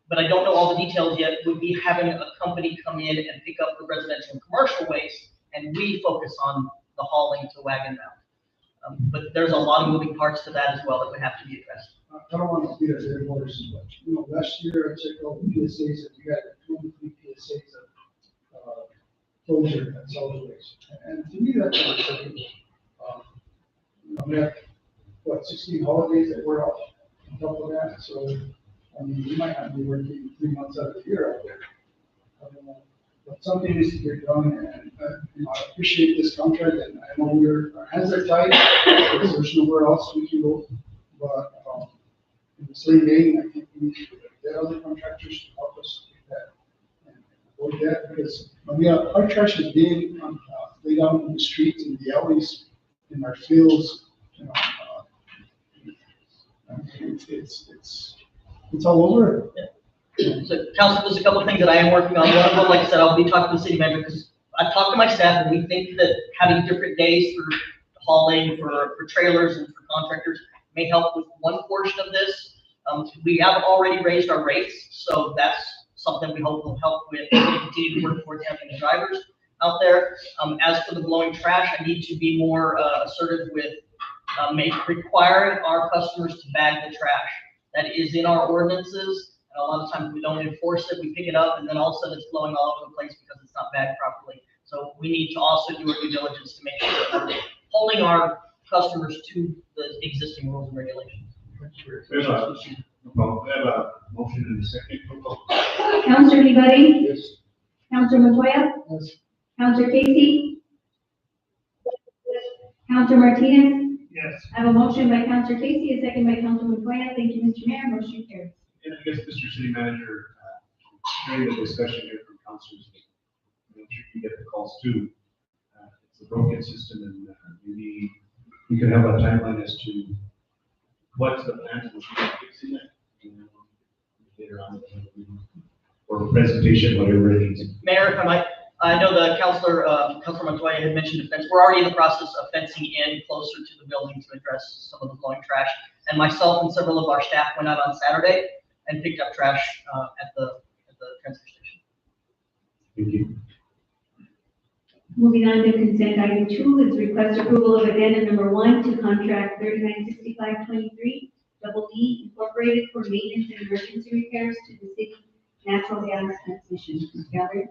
but I don't know all the details yet, would be having a company come in and pick up the residential and commercial waste, and we focus on the hauling to Wagon Mountain. But there's a lot of moving parts to that as well that would have to be addressed. I don't want to beat a dead horse, but, you know, last year I checked all the PSAs and we had 23 PSAs of closure at solid waste. And to me, that's unacceptable. You know, we have, 16 holidays that we're off on top of that, so, I mean, we might not be working 3 months out of the year out there. But something needs to get done, and you know, I appreciate this contract, and I know our hands are tied, because there's nowhere else we can go. But in the same vein, I think we need to get other contractors to help us with that and avoid that, because our trash is being laid out in the streets, in the alleys, in our fields. You know, it's all over. So Council, there's a couple of things that I am working on. One of them, like I said, I'll be talking to the city manager because I've talked to my staff and we think that having different days for hauling, for trailers and for contractors may help with one portion of this. We have already raised our rates, so that's something we hope will help with continue to work towards having the drivers. out there. As for the blowing trash, I need to be more assertive with requiring our customers to bag the trash. That is in our ordinances, and a lot of times we don't enforce it, we pick it up, and then all of a sudden it's blowing all over the place because it's not bagged properly. So we need to also do our due diligence to make sure that we're holding our customers to the existing rules and regulations. We have a motion and a second. Counselor Lee? Yes. Counselor Montoya? Yes. Counselor Casey? Counselor Martinez? Yes. I have a motion by Counselor Casey, a second by Counselor Montoya. Thank you, Mr. Mayor. Motion carries. And I guess, Mr. City Manager, during the discussion here from councilors, I'm sure you get the calls too. It's a broken system and we could have a timeline as to what's the plan for fixing it. Later on, or presentation, whatever it is. Mayor, if I might, I know the Councilor Montoya had mentioned the fence. We're already in the process of fencing in closer to the building to address some of the blowing trash. And myself and several of our staff went out on Saturday and picked up trash at the transfer station. Thank you. Moving on to consent item 2 is request approval of addendum number 1 to contract 396523 Double D Incorporated for maintenance and emergency repairs to the city natural gas transmission. Ms. Gallery?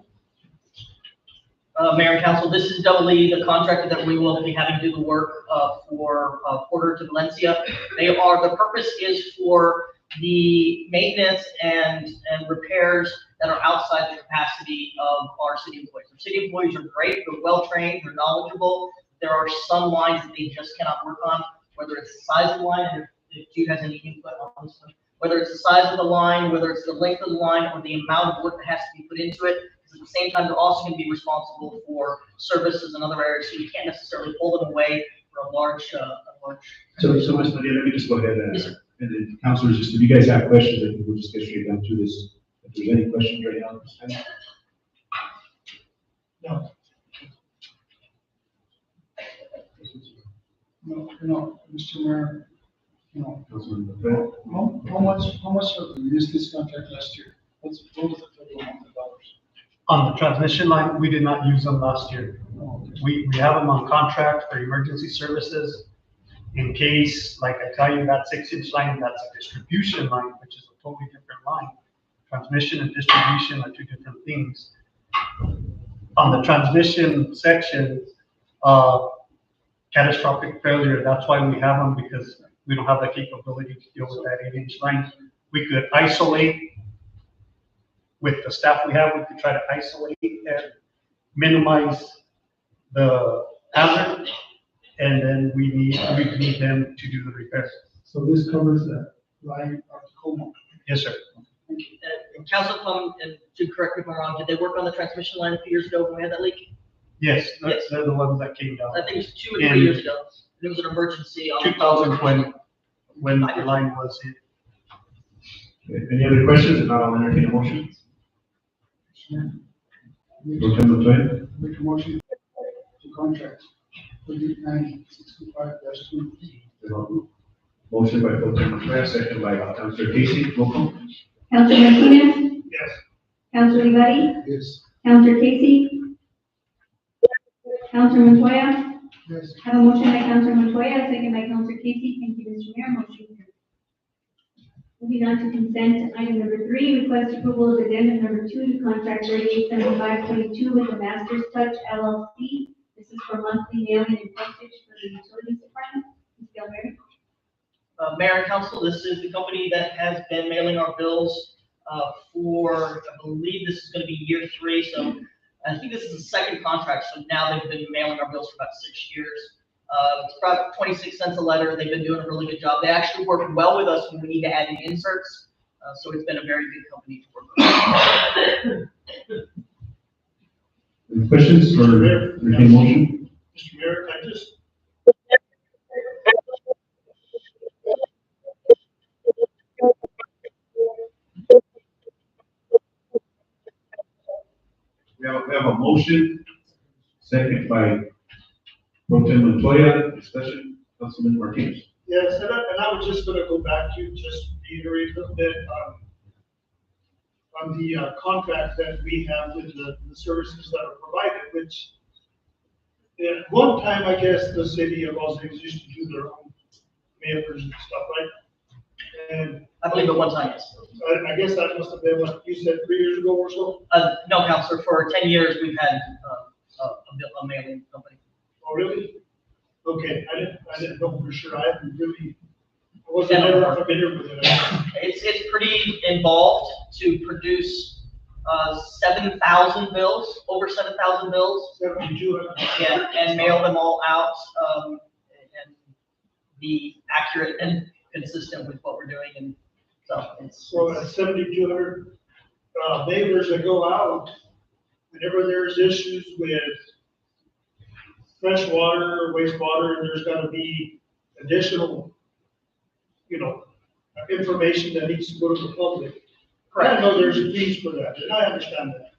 Mayor and Council, this is Double E, the contractor that we will be having do the work for Porter to Valencia. The purpose is for the maintenance and repairs that are outside the capacity of our city employees. Our city employees are great, they're well-trained, they're knowledgeable. There are some lines that they just cannot work on, whether it's the size of the line, and if you has any input on this one, whether it's the size of the line, whether it's the length of the line, or the amount of work that has to be put into it. Because at the same time, they're also going to be responsible for services in other areas, so you can't necessarily pull them away for a large. So Ms. Maria, let me just go ahead Yes, sir. and then councilors, just if you guys have questions, then we'll just get straight down to this. If there's any questions right now, this time. No, Mr. Mayor, Councilman Montoya? how much have we used this contract last year? What was the total amount of dollars? On the transmission line, we did not use them last year. We have them on contract for emergency services. In case, like I tell you, that 6-inch line, that's a distribution line, which is a totally different line. Transmission and distribution are two different things. On the transmission section, catastrophic failure, that's why we have them, because we don't have the capability to deal with that 8-inch line. We could isolate with the staff we have, we could try to isolate and minimize the hazard, and then we need them to do the repairs. So this covers that line of Tacoma. Yes, sir. And Council Plum, and to correct me if I'm wrong, did they work on the transmission line a few years ago when we had that leak? Yes, they're the ones that came down. I think it was 2 or 3 years ago. It was an emergency. 2020, when the line was hit. Okay, any other questions? If not, I'll entertain a motion. Councilman Montoya? Make a motion to contract 3965-2. Motion by Councilman Montoya, second by Councilor Casey. Roll call. Counselor Martinez? Yes. Counselor Lee? Yes. Counselor Casey? Counselor Montoya? Yes. I have a motion by Counselor Montoya, a second by Counselor Casey. Thank you, Mr. Mayor. Motion carries. Moving on to consent item number 3, request approval of addendum number 2 to contract 387522 with the Masters Touch LLC. This is for monthly mailing and postage for the utilities department. Ms. Gilberry? Mayor and Council, this is the company that has been mailing our bills for, I believe this is going to be year 3. So I think this is the second contract. So now they've been mailing our bills for about 6 years. It's about 26 cents a letter. They've been doing a really good job. They actually work well with us when we need to add in inserts. So it's been a very good company to work with. Any questions or entertain a motion? Mr. Mayor, I just. We have a motion, second by Pro Tem Montoya. Discussion, Councilman Martinez. Yes, and I was just gonna go back to just reiterate a little bit, on the contract that we have with the services that are provided, which at one time, I guess, the city of Los Angeles used to do their own mailers and stuff, right? And I believe at one time, yes. I guess that must have been what you said 3 years ago or so. No, Counselor, for 10 years, we've had a mailing company. Oh, really? Okay, I didn't know for sure. I wasn't ever familiar with it. It's pretty involved to produce 7,000 bills, over 7,000 bills. 72. Yeah, and mail them all out, and be accurate and consistent with what we're doing, and so it's. So at 7,200 mailers that go out, whenever there's issues with fresh water or wastewater, and there's gotta be additional, information that needs to go to the public. I know there's fees for that, and I understand that.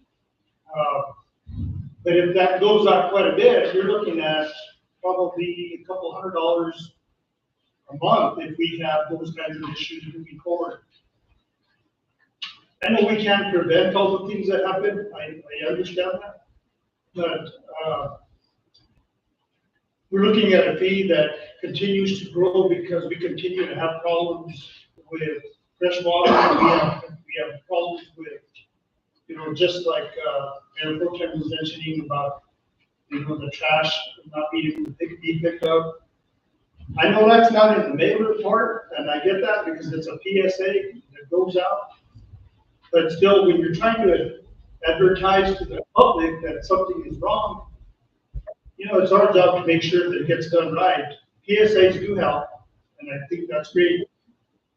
But if that goes out quite a bit, you're looking at probably a couple $100 a month if we have those kinds of issues moving forward. I know we can't prevent all the things that happen, I understand that, but, we're looking at a fee that continues to grow because we continue to have problems with fresh water. We have problems with, just like, Mayor Pro Tem was mentioning about, the trash not being able to be picked up. I know that's not in the mailer report, and I get that because it's a PSA that goes out. But still, when you're trying to advertise to the public that something is wrong, it's our job to make sure that it gets done right. PSAs do help, and I think that's great.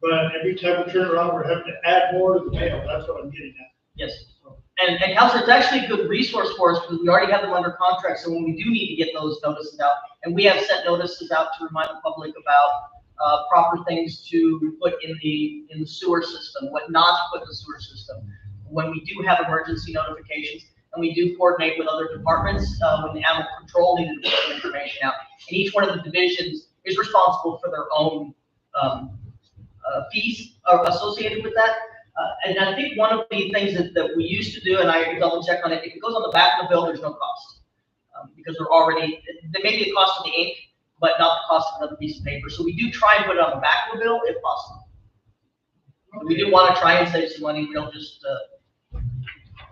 But every time we turn around, we're having to add more to the mail. That's what I'm getting at. Yes. And Counselor, it's actually a good resource for us because we already have them under contract. So when we do need to get those notices out, and we have sent notices out to remind the public about proper things to put in the sewer system, what not to put in the sewer system. When we do have emergency notifications, and we do coordinate with other departments, when the animal control needed to put some information out. And each one of the divisions is responsible for their own fees associated with that. And I think one of the things that we used to do, and I double check on it, if it goes on the back of the bill, there's no cost. Because there may be a cost of the ink, but not the cost of another piece of paper. So we do try and put it on the back of the bill if possible. We do want to try and save some money. We don't just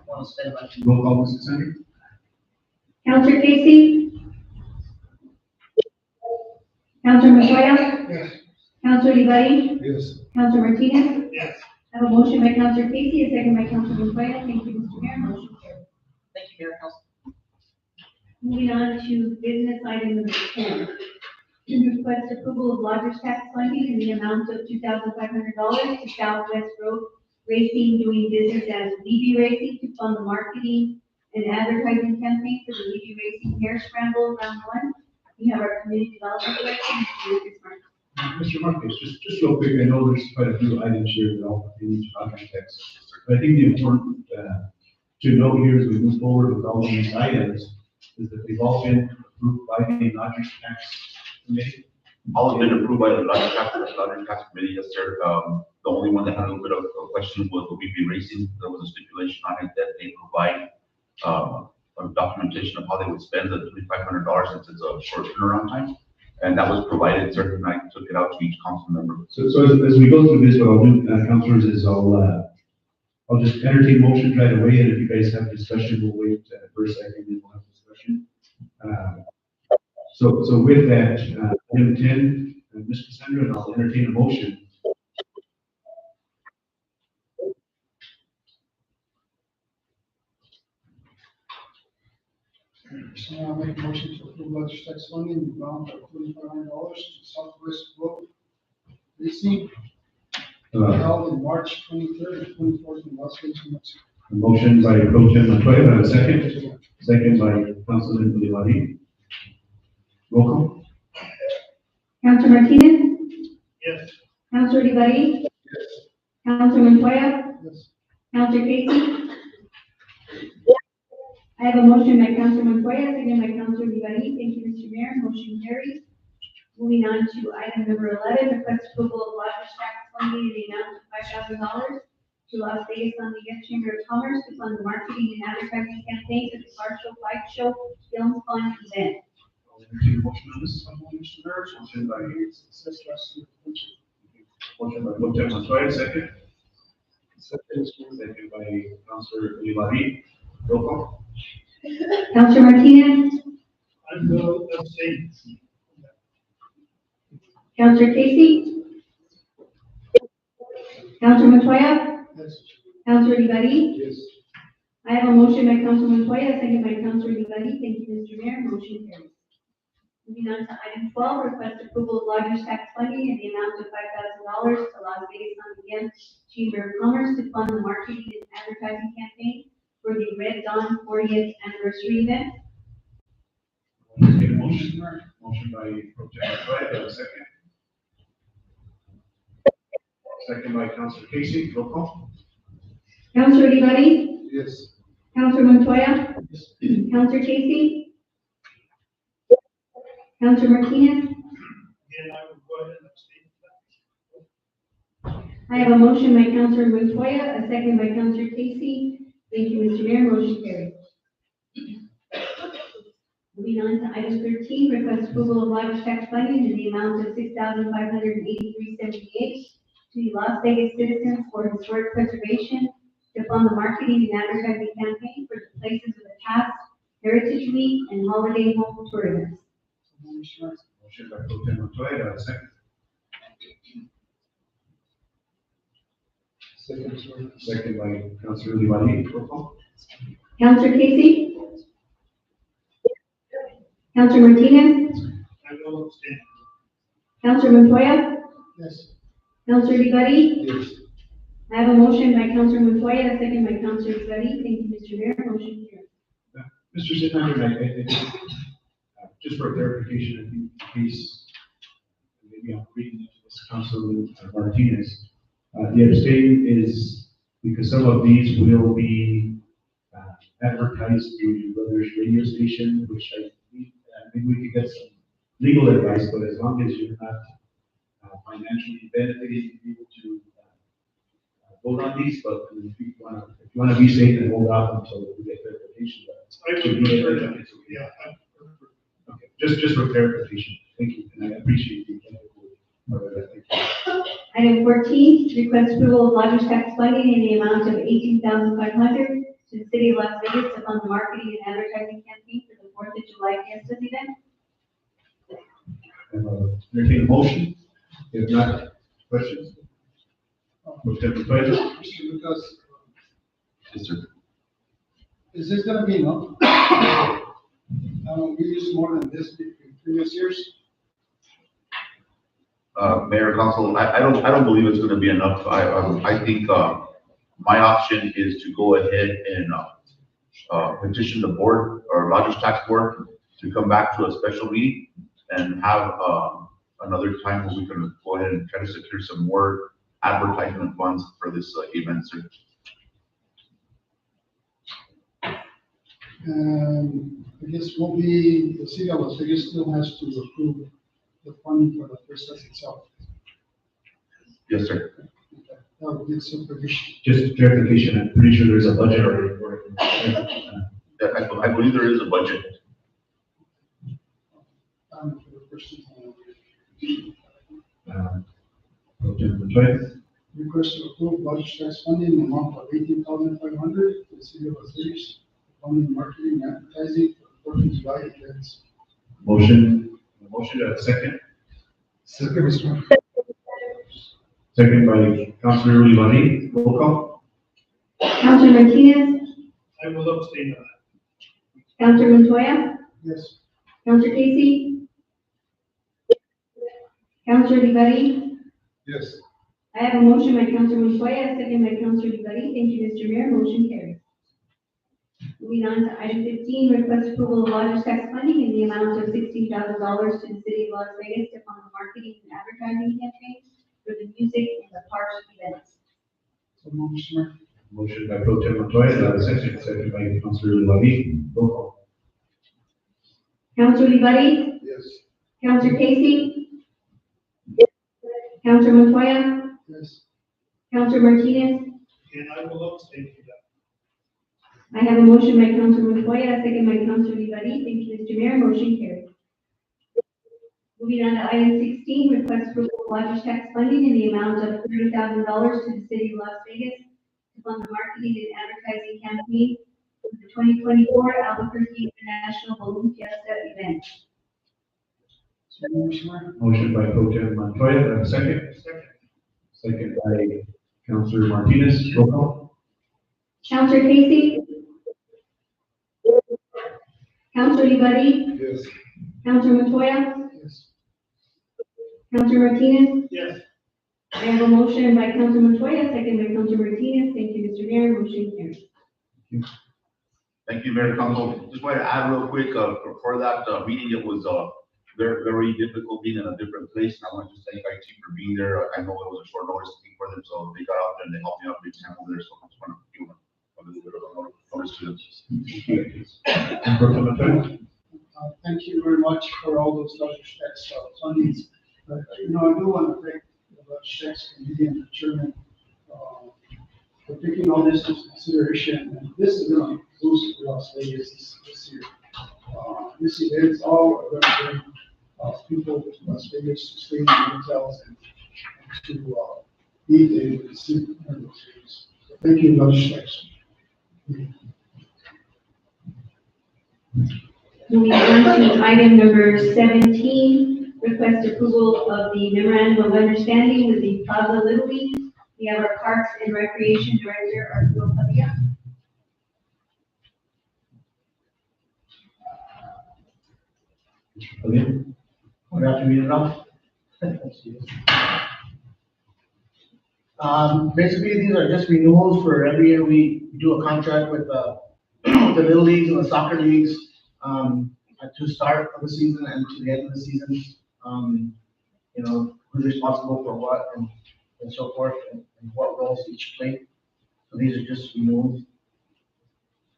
want to spend money. Roll call, Mrs. Sandra? Counselor Casey? Counselor Montoya? Yes. Counselor Ivey? Yes. Counselor Martinez? Yes. I have a motion by Counselor Casey, a second by Counselor Montoya. Thank you, Mr. Mayor. Motion carried. Thank you, Mayor Council. Moving on to business item number 10. Request approval of lodger's tax funding in the amount of $2,500 to Southwest Road Racing doing business as Levy Racing to fund the marketing and advertising campaign for the Levy Racing Hair Scramble Round 1. We have our community development director, Mr. Lucas Marquez. Mr. Marquez, just real quick, I know there's quite a few items here that all pertain to lodger's tax. But I think the important to note here as we move forward with all these items is that they've all been approved by the lodger's tax committee. All have been approved by the lodger's tax committee, yes, sir. The only one that had a little bit of a question was the Levy Racing. There was a stipulation on it that they provide a documentation of how they would spend the $2,500 since it's a short turnaround time. And that was provided, sir, and I took it out to each council member. So as we go through this, what I'll do, councilors, is I'll just entertain motions right away, and if you guys have discussion, we'll wait for a second, and we'll have discussion. So with that, item 10, Ms. Cassandra, and I'll entertain a motion. So I'll make a motion to approve lodger's tax funding in the amount of $2,500 to Southwest Road Racing held in March 23rd and 24th in Las Vegas, Mexico. A motion by Pro Tem Montoya, and a second. Second by Councilman Ulibarri. Roll call. Counselor Martinez? Yes. Counselor Ivey? Yes. Counselor Montoya? Yes. Counselor Casey? I have a motion by Counselor Montoya, second by Counselor Ivey. Thank you, Mr. Mayor. Motion carries. Moving on to item number 11, request approval of lodger's tax funding in the amount of $5,000 to Las Vegas on the Chamber of Commerce to fund the marketing and advertising campaign for the Car Show Bike Show Film Fun event. I'll entertain a motion on this. Motion by Pro Tem Montoya, second. Second by Councilor Olivari. Roll call. Counselor Martinez, I will abstain. Counselor Casey, Counselor Montoya, Yes. Counselor Olivari. Yes. I have a motion by Counselor Montoya, second by Counselor Olivari. Thank you, Mr. Mayor. Motion carries. Moving on to item 12, request approval of lodger's tax funding in the amount of $5,000 to Las Vegas on the Chamber of Commerce to fund the marketing and advertising campaign for the Red Dawn 40th anniversary event. Entertain a motion. Motion by Pro Tem Montoya, do I have a second? Second by Councilor Casey. Roll call. Counselor Olivari, Yes. Counselor Montoya, Counselor Casey, Counselor Martinez. And I will go ahead and abstain. I have a motion by Counselor Montoya, a second by Counselor Casey. Thank you, Mr. Mayor. Motion carries. Moving on to item 13, request approval of lodger's tax funding in the amount of $6,583.78 to the Las Vegas citizens for historic preservation to fund the marketing and advertising campaign for the Places of the Past, Heritage Week, and Holiday Home Tourism. Motion by Pro Tem Montoya, do I have a second? Second by Councilor Olivari. Roll call. Counselor Casey, Counselor Martinez, I will abstain. Counselor Montoya, Yes. Counselor Olivari. Yes. I have a motion by Counselor Montoya, a second by Counselor Olivari. Thank you, Mr. Mayor. Motion carries. Mr. Sitner, I think, just for clarification, I think, in case, maybe I'm reading into this, Councilor Martinez, the abstain is because some of these will be advertised through your brother's radio station, which I think we could get some legal advice, but as long as you're not financially benefiting, you're able to vote on these, but if you wanna be safe and hold out until we get clarification. I would prefer that. Yeah, I prefer. Okay, just for clarification, thank you, and I appreciate the part of that, thank you. Item 14, request approval of lodger's tax funding in the amount of $18,500 to the city of Las Vegas to fund the marketing and advertising campaign for the 4th of July Fiesta event. Entertain a motion, if not, questions? Motion to pleasure. Mr. Lucas, Yes, sir. is this gonna be enough? We used more than this in previous years. Mayor, Council, I don't believe it's gonna be enough. I think, my option is to go ahead and, petition the board or lodger's tax board to come back to a special meeting and have, another time where we can go ahead and try to secure some more advertisement funds for this, event, sir. And I guess the city of Las Vegas still has to approve the funding for the process itself. Yes, sir. That would be some provision. Just clarification, I'm pretty sure there's a budget already for it. Yeah, I believe there is a budget. For the person, Pro Tem Montoya. request to approve budget tax funding in the amount of $18,500 to the city of Las Vegas, funding marketing and advertising for the 4th of July events. Motion, second. Second, Mr. Mayor. Second by Councilor Olivari, roll call. Counselor Martinez, I will abstain on that. Counselor Montoya, Yes. Counselor Casey, Counselor Olivari. Yes. I have a motion by Counselor Montoya, a second by Counselor Olivari. Thank you, Mr. Mayor. Motion carries. Moving on to item 15, request approval of lodger's tax funding in the amount of $16,000 to the city of Las Vegas to fund the marketing and advertising campaign for the music and the park events. So, Mr. Mayor. Motion by Pro Tem Montoya, do I have a second by Councilor Olivari, roll call. Counselor Olivari, Yes. Counselor Casey, Counselor Montoya, Yes. Counselor Martinez, and I will abstain from that. I have a motion by Councilor Montoya, a second by Councilor Ivadi. Thank you, Mr. Mayor. Motion carried. Moving on to item 16, request for lodging tax funding in the amount of $30,000 to the city of Las Vegas to fund the marketing and advertising campaign for the 2024 Albuquerque International Balloon Fiesta event. Motion by Pro Tem Montoya, do I have a second? Second by Councilor Martinez, roll call. Councilor Casey? Councilor Ivadi? Yes. Councilor Montoya? Yes. Councilor Martinez? Yes. I have a motion by Councilor Montoya, second by Councilor Martinez. Thank you, Mr. Mayor. Motion carried. Thank you, Mayor and Council. Just wanted to add real quick, for that meeting, it was very, very difficult being in a different place. And I want to just thank IT for being there. I know it was a short notice thing for them, so they got out there and they helped me out big time over there. So I just want to give them a little bit of a notice to them. Pro Tem Montoya. Thank you very much for all those large tax fundings. But, I do want to thank the large tax committee and the chairman, for taking all this into consideration. And this is going to boost for Las Vegas this year. This event is all going to bring people to Las Vegas to stay in hotels and to eat and see those things. So thank you, large tax. Moving on to item number 17, request approval of the memorandum of understanding with the Plaza Little League. We have our Parks and Recreation Director, Arturo Padilla. Good afternoon, Ralph. Basically, these are just renewals for every year. We do a contract with the little leagues and the soccer leagues, to start of the season and to the end of the season. Who's responsible for what and so forth, and what roles each play. So these are just renewals.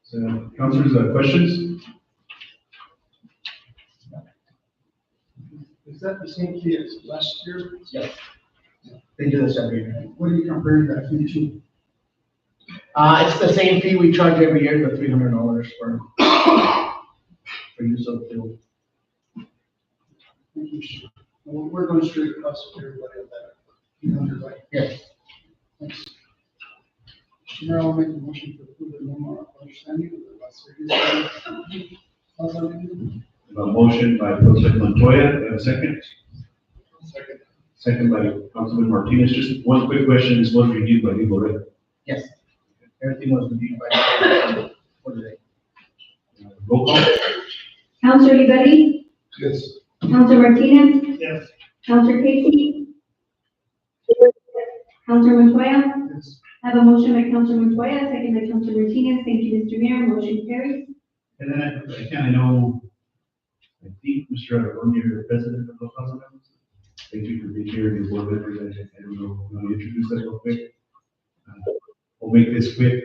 So, councilors, questions? Is that the same fee as last year? Yes. They do this every year. What are you comparing that fee to? It's the same fee we charge every year, the $300 for use of the field. Thank you, sir. We're going straight across with everybody on that. Right? Yes. Thanks. Mr. Mayor, I'll make a motion to approve the memorandum of understanding with the Las Vegas. A motion by Pro Tem Montoya, do I have a second? Second. Second by Councilman Martinez. Just one quick question, this was reviewed by legal, right? Yes. Everything was reviewed by for today. Roll call. Councilor Ivadi? Yes. Councilor Martinez? Yes. Councilor Casey? Councilor Montoya? Yes. I have a motion by Councilor Montoya, second by Councilor Martinez. Thank you, Mr. Mayor. Motion carries. And then I know, I think Mr. Aragón, you're the president of the Plaza. Thank you for being here, and your board members. I don't know, you want to introduce us real quick? We'll make this quick.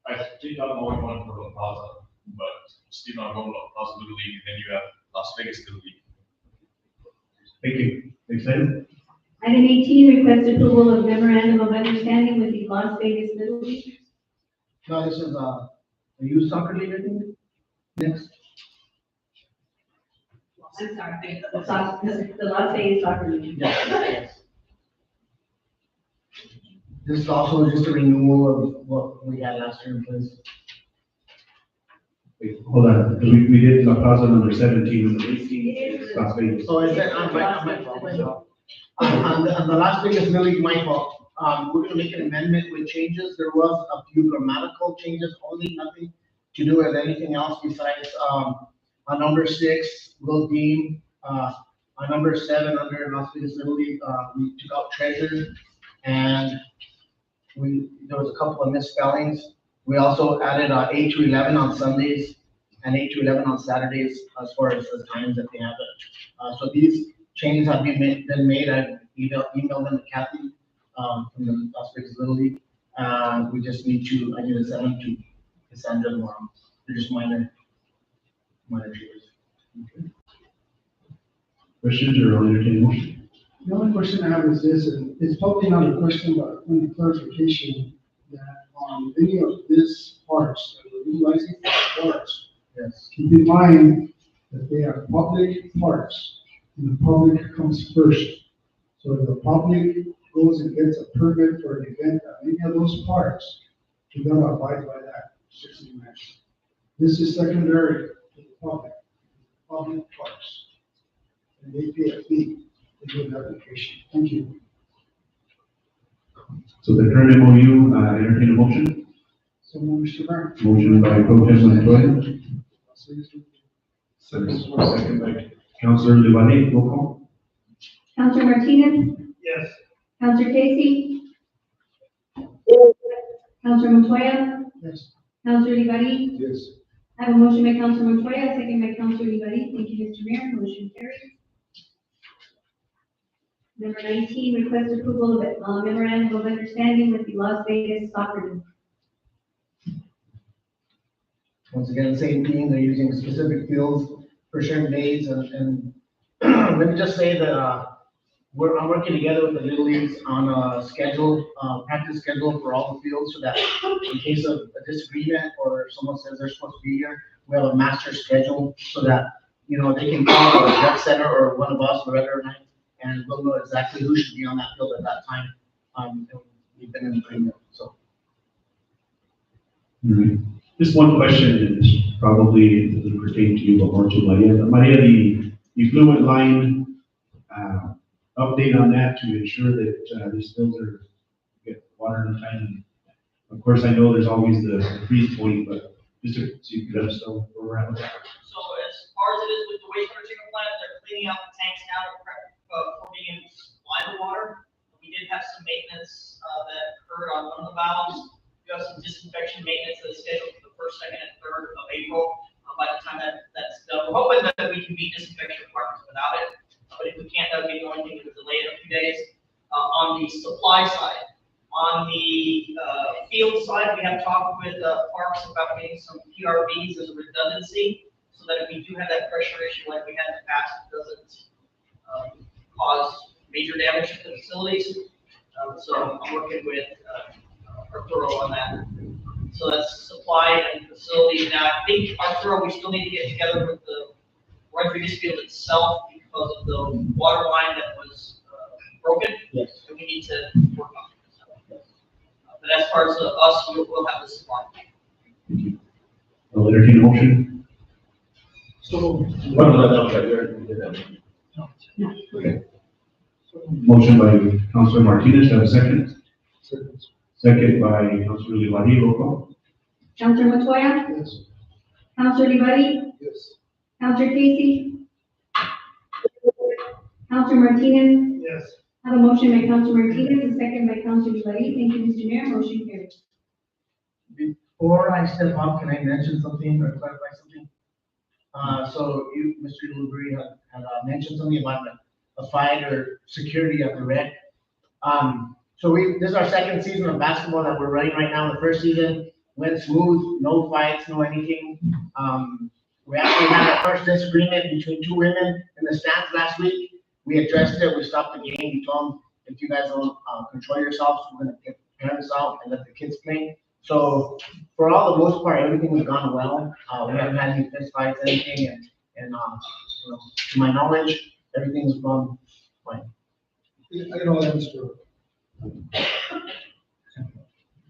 I think I'm the only one for the Plaza, but Steve Aragón, Plaza Little League, and then you have Las Vegas Little League. Thank you. Next item. Item 18, request approval of memorandum of understanding with the Las Vegas Little League. No, this is the youth soccer league, I think. Next. I'm sorry, the Las Vegas Soccer League. Yes. This is also just a renewal of what we had last year in place. Wait, hold on. We did La Plaza number 17, number 18, Las Vegas. So I said, on the Las Vegas Little League, my fault. We're gonna make an amendment with changes. There was a few grammatical changes, only nothing to do with anything else besides, on number 6, Will Dean, on number 7, under Las Vegas Little League, we took out treasure, and there was a couple of misspellings. We also added 8 to 11 on Sundays and 8 to 11 on Saturdays as far as the times that they have it. So these changes have been made. I emailed them to Kathy from the Las Vegas Little League. We just need I need to send them to Cassandra tomorrow. They're just minor changes. Okay. Questions or entertained motion? The only question I have is this, and it's probably not a question, but only clarification. that on any of these parts, that we're utilizing for parts, Yes. keep in mind that they are public parks, and the public comes first. So if the public goes and gets a permit for an event at any of those parks, you gotta abide by that, 60 minutes. This is secondary to the public parks. And they pay a fee to do an application. Thank you. So the current MOU, entertain a motion. So, Mr. Mayor. Motion by Pro Tem Montoya. Second by Councilor Levani, roll call. Counselor Martinez? Yes. Counselor Casey? Counselor Montoya? Yes. Counselor Livari? Yes. I have a motion by Counselor Montoya, second by Counselor Livari. Thank you, Mr. Mayor. Motion carries. Number 19, request approval of memorandum of understanding with the Las Vegas Soccer League. Once again, same thing, they're using specific fields for certain days, and let me just say that, I'm working together with the Little Leagues on a schedule, practice schedule for all the fields, so that in case of a disagreement or someone says they're supposed to be here, we have a master schedule, so that, you know, they can call the rec center or one of us, Loretta or I, and we'll know exactly who should be on that field at that time. And we've been in agreement, so. Just one question, and this probably doesn't pertain to you, but more to Maria. Maria, the fluid line, update on that to ensure that these fields get water in time. Of course, I know there's always the freeze point, but just so you can let us know where we're at with that. So as far as it is with the wastewater treatment plant, they're cleaning out the tanks now for being supplied with water. We did have some maintenance that occurred on one of the valves. We have some disinfection maintenance that is scheduled for the 1st, 2nd, and 3rd of April. By the time that's done, we're hoping that we can meet disinfection requirements without it. But if we can't, that would be the only thing that would delay it a few days. On the supply side, on the field side, we have talked with Parks about getting some PRVs as a redundancy, so that if we do have that pressure issue like we had in the past, it doesn't cause major damage to the facilities. So I'm working with Arturo on that. So that's supply and facility. Now, I think Arturo, we still need to get together with the Rodriguez Field itself because of the water line that was broken. Yes. And we need to work on it. But as far as us, we'll have the supply. I'll entertain a motion. So, Okay. Motion by Councilor Martinez, have a second. Second by Councilor Livari, roll call. Counselor Montoya? yes. Counselor Livari? Yes. Counselor Casey? Counselor Martinez? Yes. I have a motion by Counselor Martinez, and second by Counselor Livari. Thank you, Mr. Mayor. Motion carries. Before I step up, can I mention something or clarify something? So you, Mr. Lubery, had mentioned something about the fight or security of the rec. So this is our second season of basketball that we're running right now. The first season went smooth, no fights, no anything. We actually had a first disagreement between two women in the stands last week. We addressed it, we stopped the game, we told them, if you guys don't control yourselves, we're gonna get parents out and let the kids play. So for all the most part, everything has gone well. We haven't had any fist fights, anything, and you know, to my knowledge, everything's gone fine. I know that, Mr.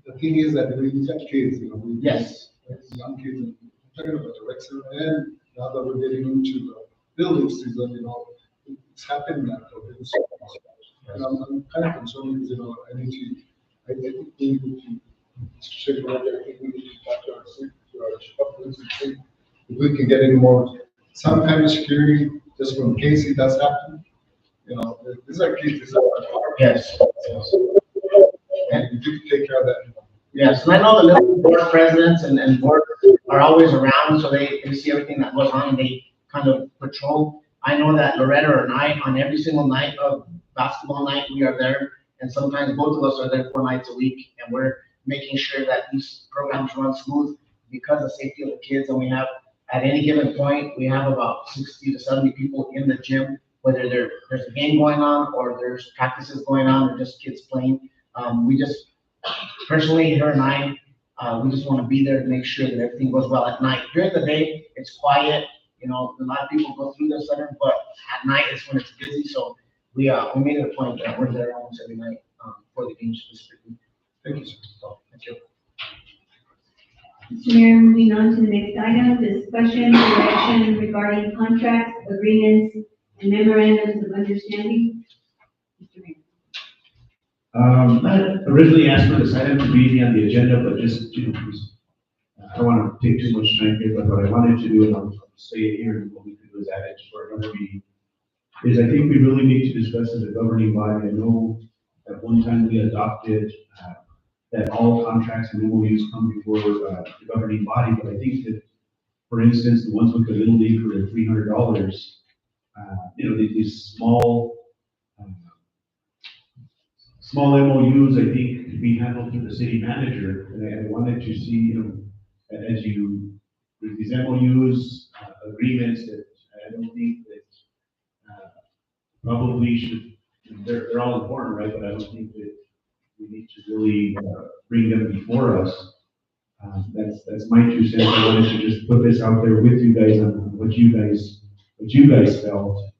The thing is that we have kids, you know, we. Yes. Young kids, and talking about the rec center, and now that we're getting into the building season, you know, it's happened now. And I'm kind of concerned because, you know, I think we need to check on it. I think we need to talk to our police and see if we can get any more, some kind of security, just from Casey that's happened. You know, these are kids, these are our Yes. and if you can take care of that. Yes, and I know the little board presidents and board are always around, so they see everything that goes on and they kind of patrol. I know that Loretta and I, on every single night of basketball night, we are there. And sometimes both of us are there 4 nights a week, and we're making sure that these programs run smooth because of safety of the kids. And we have, at any given point, we have about 60 to 70 people in the gym, whether there's a game going on or there's practices going on or just kids playing. We just personally, her and I, we just want to be there to make sure that everything goes well at night. During the day, it's quiet, you know, a lot of people go through the center, but at night is when it's busy, so we made it a point that we're there almost every night, for the games specifically. Thank you, sir. So, thank you. Mr. Mayor, moving on to the next item, discussion or action regarding contracts, agreements, and memorandums of understanding. Mr. Mayor. I originally asked for this item to be on the agenda, but just, I don't want to take too much time here, but what I wanted to do, and I'll say it here, and what we could do is add it for another meeting, is I think we really need to discuss as a governing body. I know at one time we adopted, that all contracts and MOUs come before, the governing body, but I think that, for instance, the ones with the Little League for the $300, these small MOUs, I think, could be handled through the city manager, and I wanted to see, as you, with these MOUs, agreements that I don't think that, probably should, they're all important, right, but I don't think that we need to really, bring them before us. That's my 2 cents. I wanted to just put this out there with you guys on what you guys felt.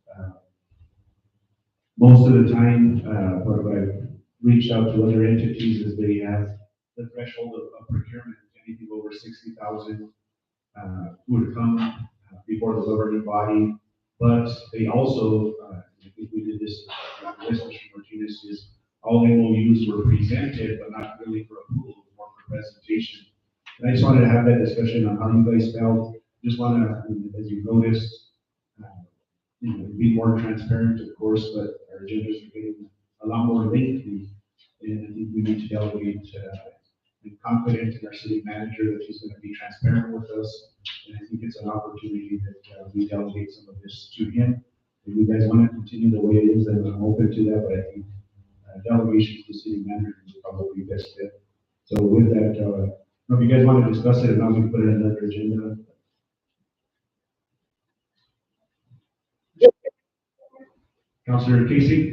Most of the time, what I've reached out to other entities is they have the threshold of procurement, anything over 60,000, would come before the governing body. But they also, I think we did this, Mr. Martinez, is all MOUs were presented, but not really for approval, more for presentation. And I just wanted to have that discussion on how you guys felt. Just want to, as you noticed, be more transparent, of course, but our agendas are getting a lot more lengthy. And I think we need to delegate, be confident in our city manager that he's going to be transparent with us. And I think it's an opportunity that we delegate some of this to him. If you guys want to continue the way it is, then I'm open to that, but I think delegation to the city manager is probably best fit. So with that, I don't know if you guys want to discuss it, or not, we can put it on another agenda. Councilor Casey?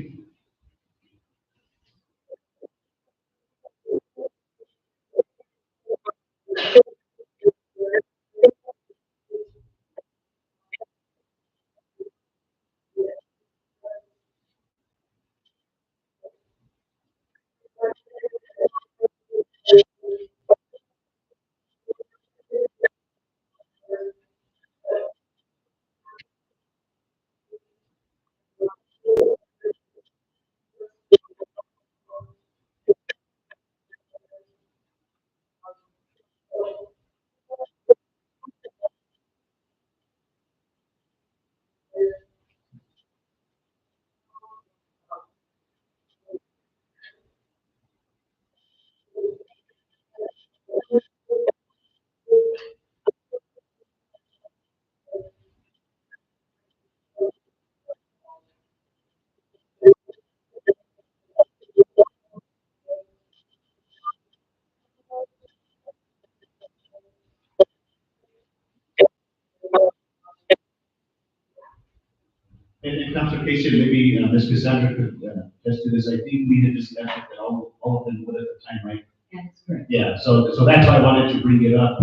And Councilor Casey, maybe Ms. Cassandra could attest to this. I think we had discussed that all of them would at the time, right? That's correct. Yeah, so that's why I wanted to bring it up.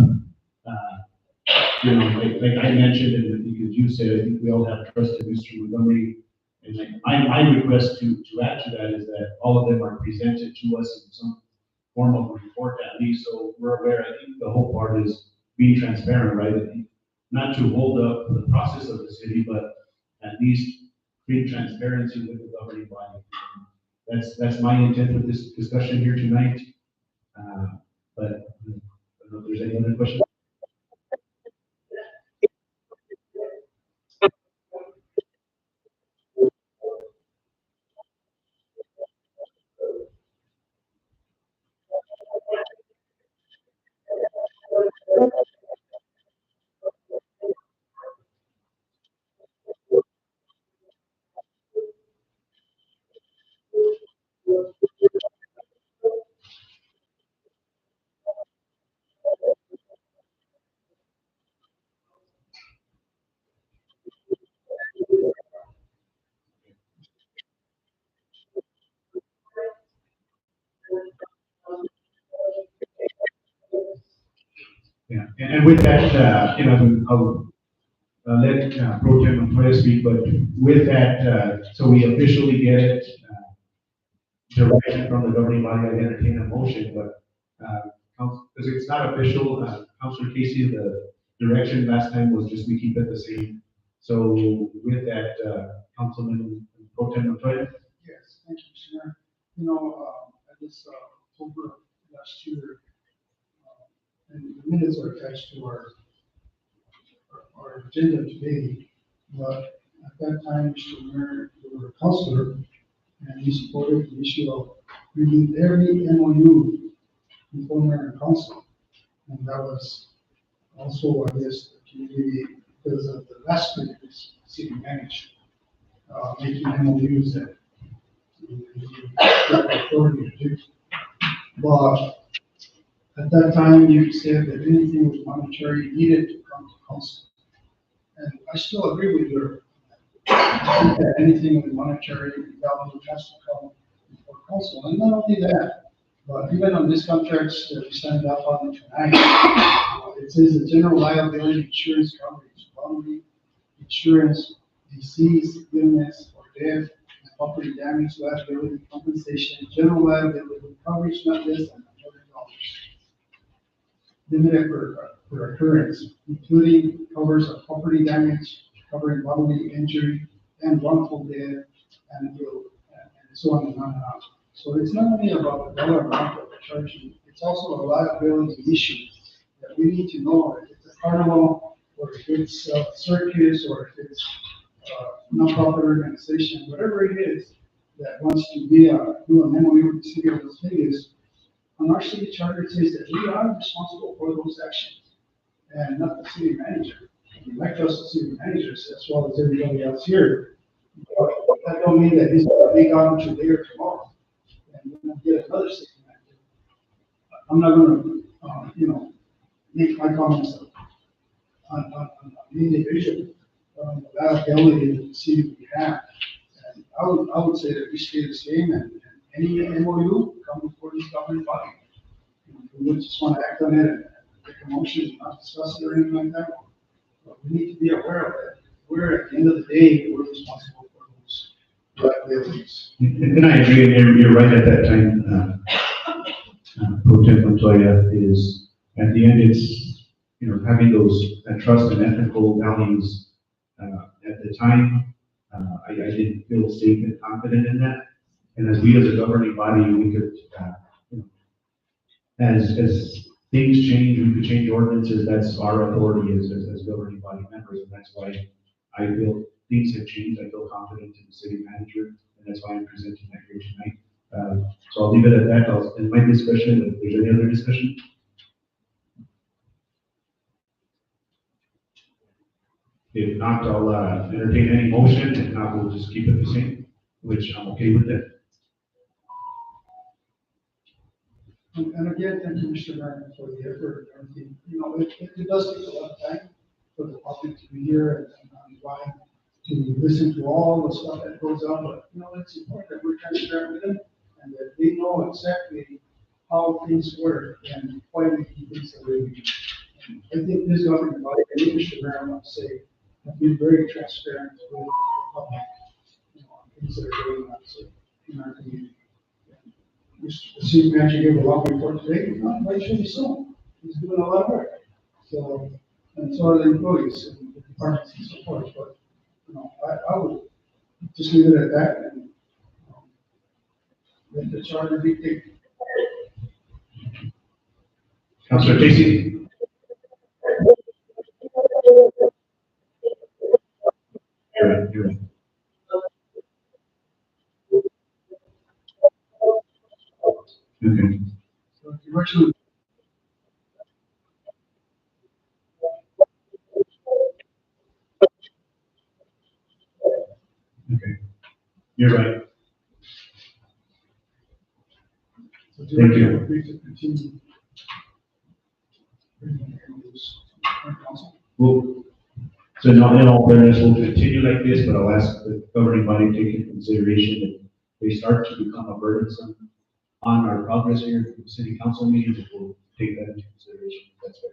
Like I mentioned, and because you said, I think we all have trust in Mr. Montgomery. And my request to add to that is that all of them are presented to us in some form of report at least, so we're aware. I think the whole part is being transparent, right? I think not to hold up the process of the city, but at least create transparency with the governing body. That's my intent with this discussion here tonight. But I don't know if there's any other questions. Yeah, and with that, I'll let Pro Tem Montoya speak, but with that, so we officially get it, direction from the governing body, I entertain a motion, but, because it's not official, Councilor Casey, the direction last time was just we keep it the same. So with that, Councilman Pro Tem Montoya? Yes, thank you, Mr. Mayor. You know, at this, October last year, and the minutes are attached to our agenda today, but at that time, Mr. Mayor, you were a councilor, and you supported the issue of bringing every MOU before mayor and council. And that was also, I guess, the community, because of the last previous city manager, making MOUs that the authority to do. But at that time, you said that anything was monetary needed to come to council. And I still agree with you. I think that anything with monetary value has to come before council. And not only that, but even on these contracts that we signed up on tonight, it says the general liability insurance coverage, bodily insurance, disease, illness, or death, property damage, liability compensation, general liability coverage not less than $100. Limited for occurrence, including covers of property damage, covering bodily injury and wrongful death, and so on and on and on. So it's not only about the dollar amount that we're charging, it's also a liability issue that we need to know if it's a carnival, or if it's a circus, or if it's non-profit organization, whatever it is that wants to do an MOU with the city of Las Vegas. On our city charter, it says that we are responsible for those actions and not the city manager. We like us as city managers as well as everybody else here. But that don't mean that he's going to make out today or tomorrow and we're going to get another city manager. I'm not going to, make my comments on the individual, the liability that the city we have. And I would say that we stay the same and any MOU come before this governing body. We would just want to act on it and make a motion, not discuss it or anything like that. But we need to be aware of it. We're, at the end of the day, we're responsible for those liabilities. And I agree, and you're right at that time, Pro Tem Montoya, is at the end, it's, having those trust and ethical values. At the time, I didn't feel safe and confident in that. And as we as a governing body, we could, as things change, we could change ordinances. That's our authority as governing body members. And that's why I feel things have changed. I feel confident in the city manager. And that's why I'm presenting that here tonight. So I'll leave it at that. In my discussion, if there's any other discussion. If not, I'll entertain any motion. If not, we'll just keep it the same, which I'm okay with that. And again, thank you, Mr. Mayor, for the effort and everything. It does take a lot of time for the public to be here and online to listen to all the stuff that goes on. But, it's important that we're transparent with them and that they know exactly how things work and why we keep things the way we do. And I think this governing body, and Mr. Mayor, I want to say, have been very transparent with the public, on things that are going on in our community. The city manager gave a long report today, not rightfully so. He's doing a lot of work. So, and so are the employees and the departments and so forth. But, I would just leave it at that and let the charter be taken. Councilor Casey. You're right. Okay. So if you actually okay. You're right. so Thank you. agree to continue. Well, so now in all fairness, we'll continue like this, but I'll ask the governing body to take into consideration that they start to become a burdensome on our progress here at the city council meetings, we'll take that into consideration. That's right.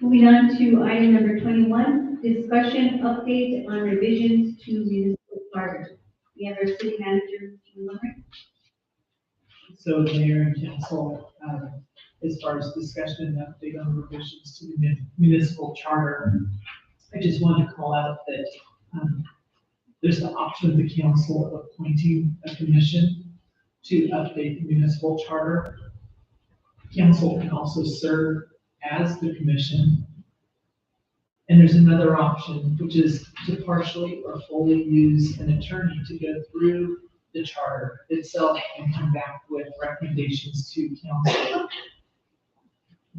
Moving on to item number 21, discussion update on revisions to municipal charter. We have our city manager, Jim Limerick. So the mayor and council, as far as discussion and update on revisions to the municipal charter, I just wanted to call out that, there's the option of the council of appointing a commission to update the municipal charter. Council can also serve as the commission. And there's another option, which is to partially or fully use an attorney to go through the charter itself and come back with recommendations to council.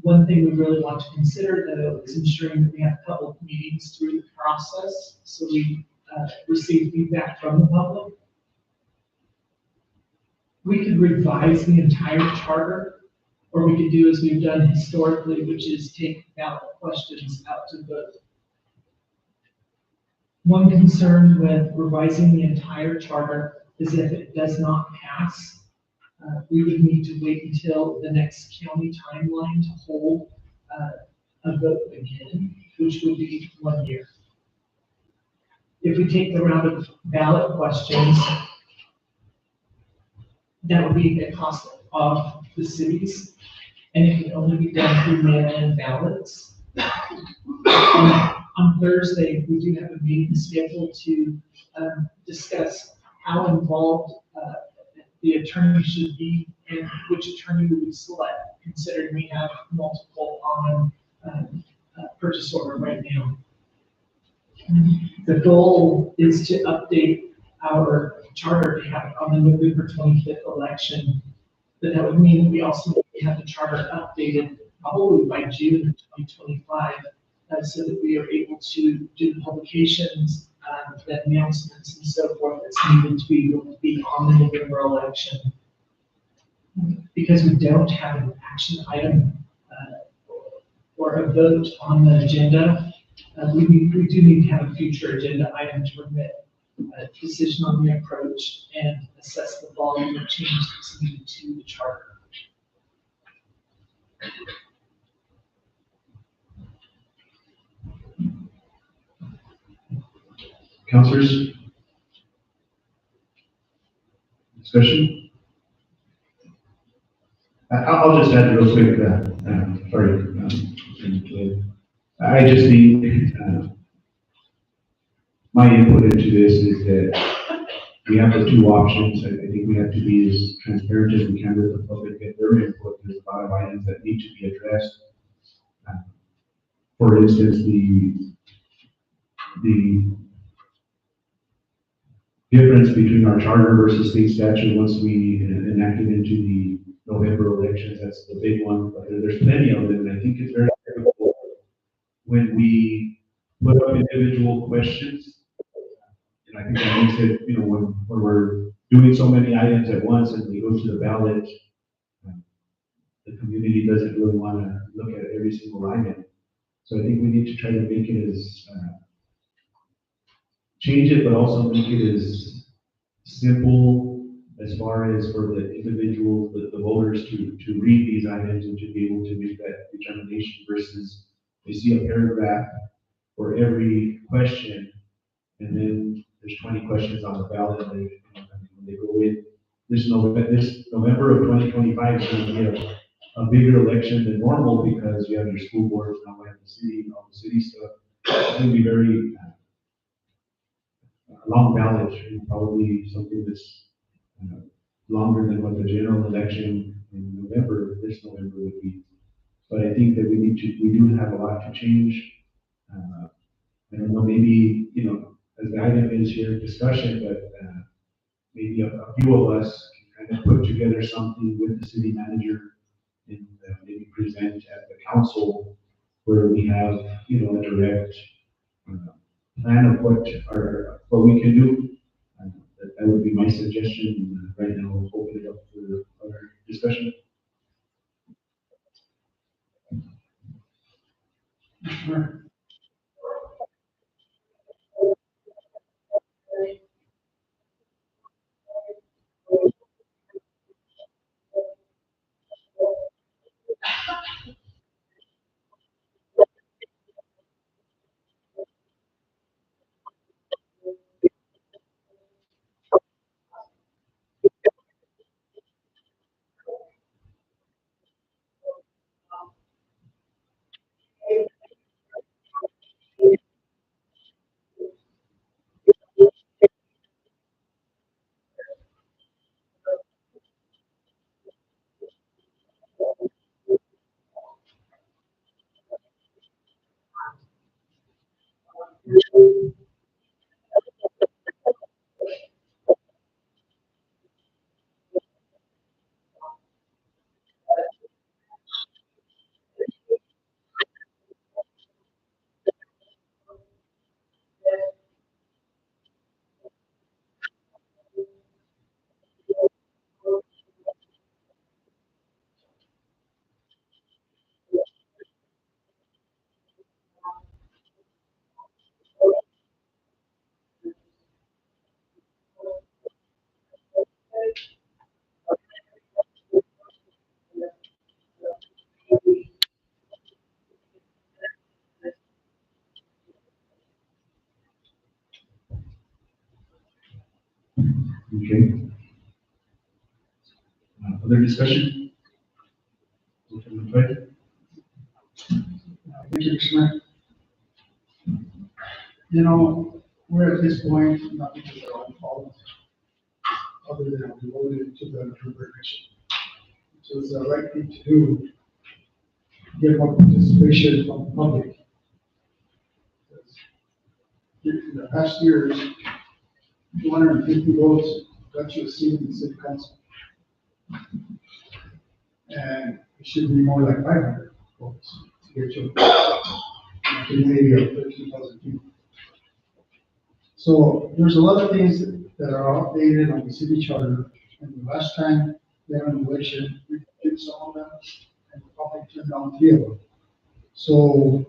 One thing we really want to consider, though, is ensuring that we have public meetings through the process, so we receive feedback from the public. We could revise the entire charter, or we could do as we've done historically, which is take ballot questions out to vote. One concern with revising the entire charter is if it does not pass, we would need to wait until the next county timeline to hold a vote again, which would be 1 year. If we take the round of ballot questions, that would be the cost of the cities, and it can only be done through mail-in ballots. On Thursday, we do have a meeting scheduled to discuss how involved the attorney should be and which attorney we would select, considering we have multiple on purchase order right now. The goal is to update our charter to have it on the November 25th election. But that would mean that we also need to have the charter updated probably by June of 2025, so that we are able to do the publications, the announcements and so forth that's needed to be able to be on the November election. Because we don't have an action item or a vote on the agenda, we do need to have a future agenda item to permit a decision on the approach and assess the volume of changes that's needed to the charter. Councilors? Discussion? I'll just add real quick, I just think, my input into this is that we have the two options. I think we have to be as transparent as we can with the public, get their input. There's a lot of items that need to be addressed. For instance, the difference between our charter versus state statute once we enact it into the November elections, that's the big one, but there's plenty of them. And I think it's very difficult when we put up individual questions. And I think that makes it, when we're doing so many items at once and we go to the ballot, the community doesn't really want to look at every single item. So I think we need to try to make it as, change it, but also make it as simple as far as for the individual, the voters to read these items and to be able to make that determination versus they see a paragraph for every question and then there's 20 questions on the ballot and when they go in. This November of 2025 is going to be a bigger election than normal because you have your school boards, now we have the city and all the city stuff. It's going to be very long ballot, and probably something that's longer than what the general election in this November would be. But I think that we do have a lot to change. I don't know, maybe, as the item is here, discussion, but maybe a few of us can kind of put together something with the city manager and maybe present at the council where we have, a direct plan of what we can do. That would be my suggestion. Right now, we'll open it up for other discussion. Sure. Okay. Other discussion? Alderman Floyd? Thank you, Commissioner. You know, we're at this point, not because of our own fault, other than we voted to the appropriation. So it's the right thing to do, get more participation from the public. In the past years, 250 votes got you a seat in the city council. And it should be more like 500 votes to get you a community of 13,000 people. So there's a lot of things that are outdated on the city charter. And the last time we had an election, we did some of them, and the public turned down 3 of them. So,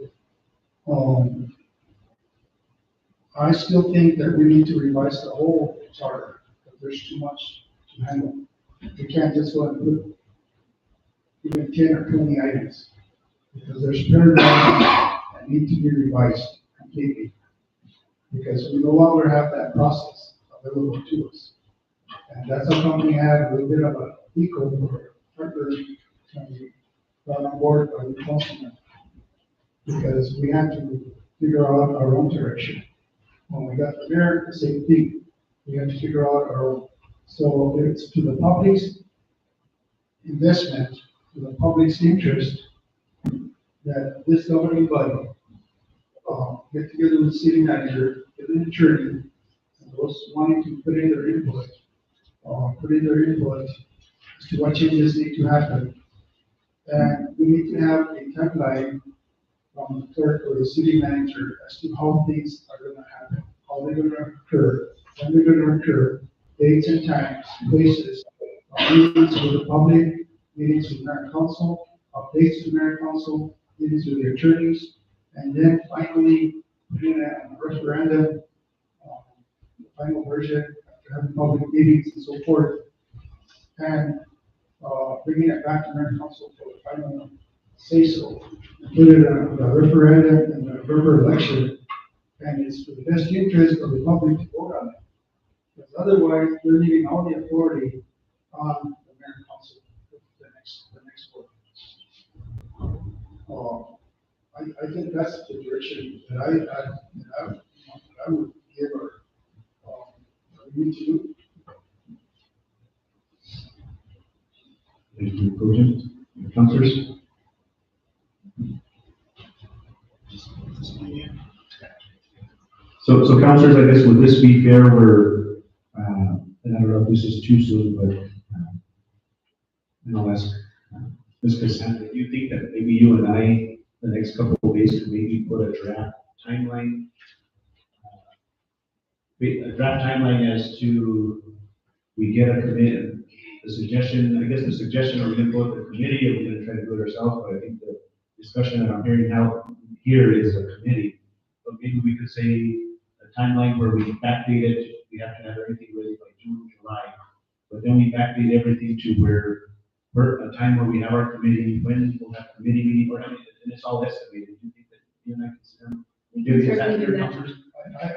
I still think that we need to revise the whole charter, because there's too much to handle. We can't just go and put even 10 or 20 items, because there's paragraphs that need to be revised completely. Because we no longer have that process available to us. And that's how come we have a little bit of a eco or partner when we got on board by the councilman. Because we had to figure out our own direction. When we got the mayor, the same thing. We had to figure out our own. So it's to the public's investment, to the public's interest, that this governing body get together with the city manager, get an attorney, and those wanting to put in their input as to what changes need to happen. And we need to have a timeline from the clerk or the city manager as to how things are gonna happen, how they're gonna occur, when they're gonna occur, dates and times, places, meetings with the public, meetings with mayor and council, updates to mayor and council, meetings with the attorneys, and then finally putting it on a referendum, the final version, after having public meetings and so forth, and bringing it back to mayor and council for the final say so. Put it on a referendum and a November election, and it's for the best interest of the public to vote on it. Because otherwise, they're leaving all the authority on the mayor and council, the next board. I think that's the direction that I would give our, YouTube. Thank you, Coach. Councilors? So councilors, I guess, would this be fair where, and I don't know if this is too soon, but, and I'll ask Ms. Cassandra, do you think that maybe you and I, the next couple of days, could maybe put a draft timeline? A draft timeline as to, we get a committee, the suggestion are we gonna go with the committee, or we're gonna try to do it ourselves, but I think the discussion that I'm hearing now here is a committee. But maybe we could say a timeline where we backdate it, we have to have everything ready by June, July. But then we backdate everything to where, a time where we have our committee, when we'll have committee meeting, or, and it's all estimated. Do you think that you and I can We can certainly do that.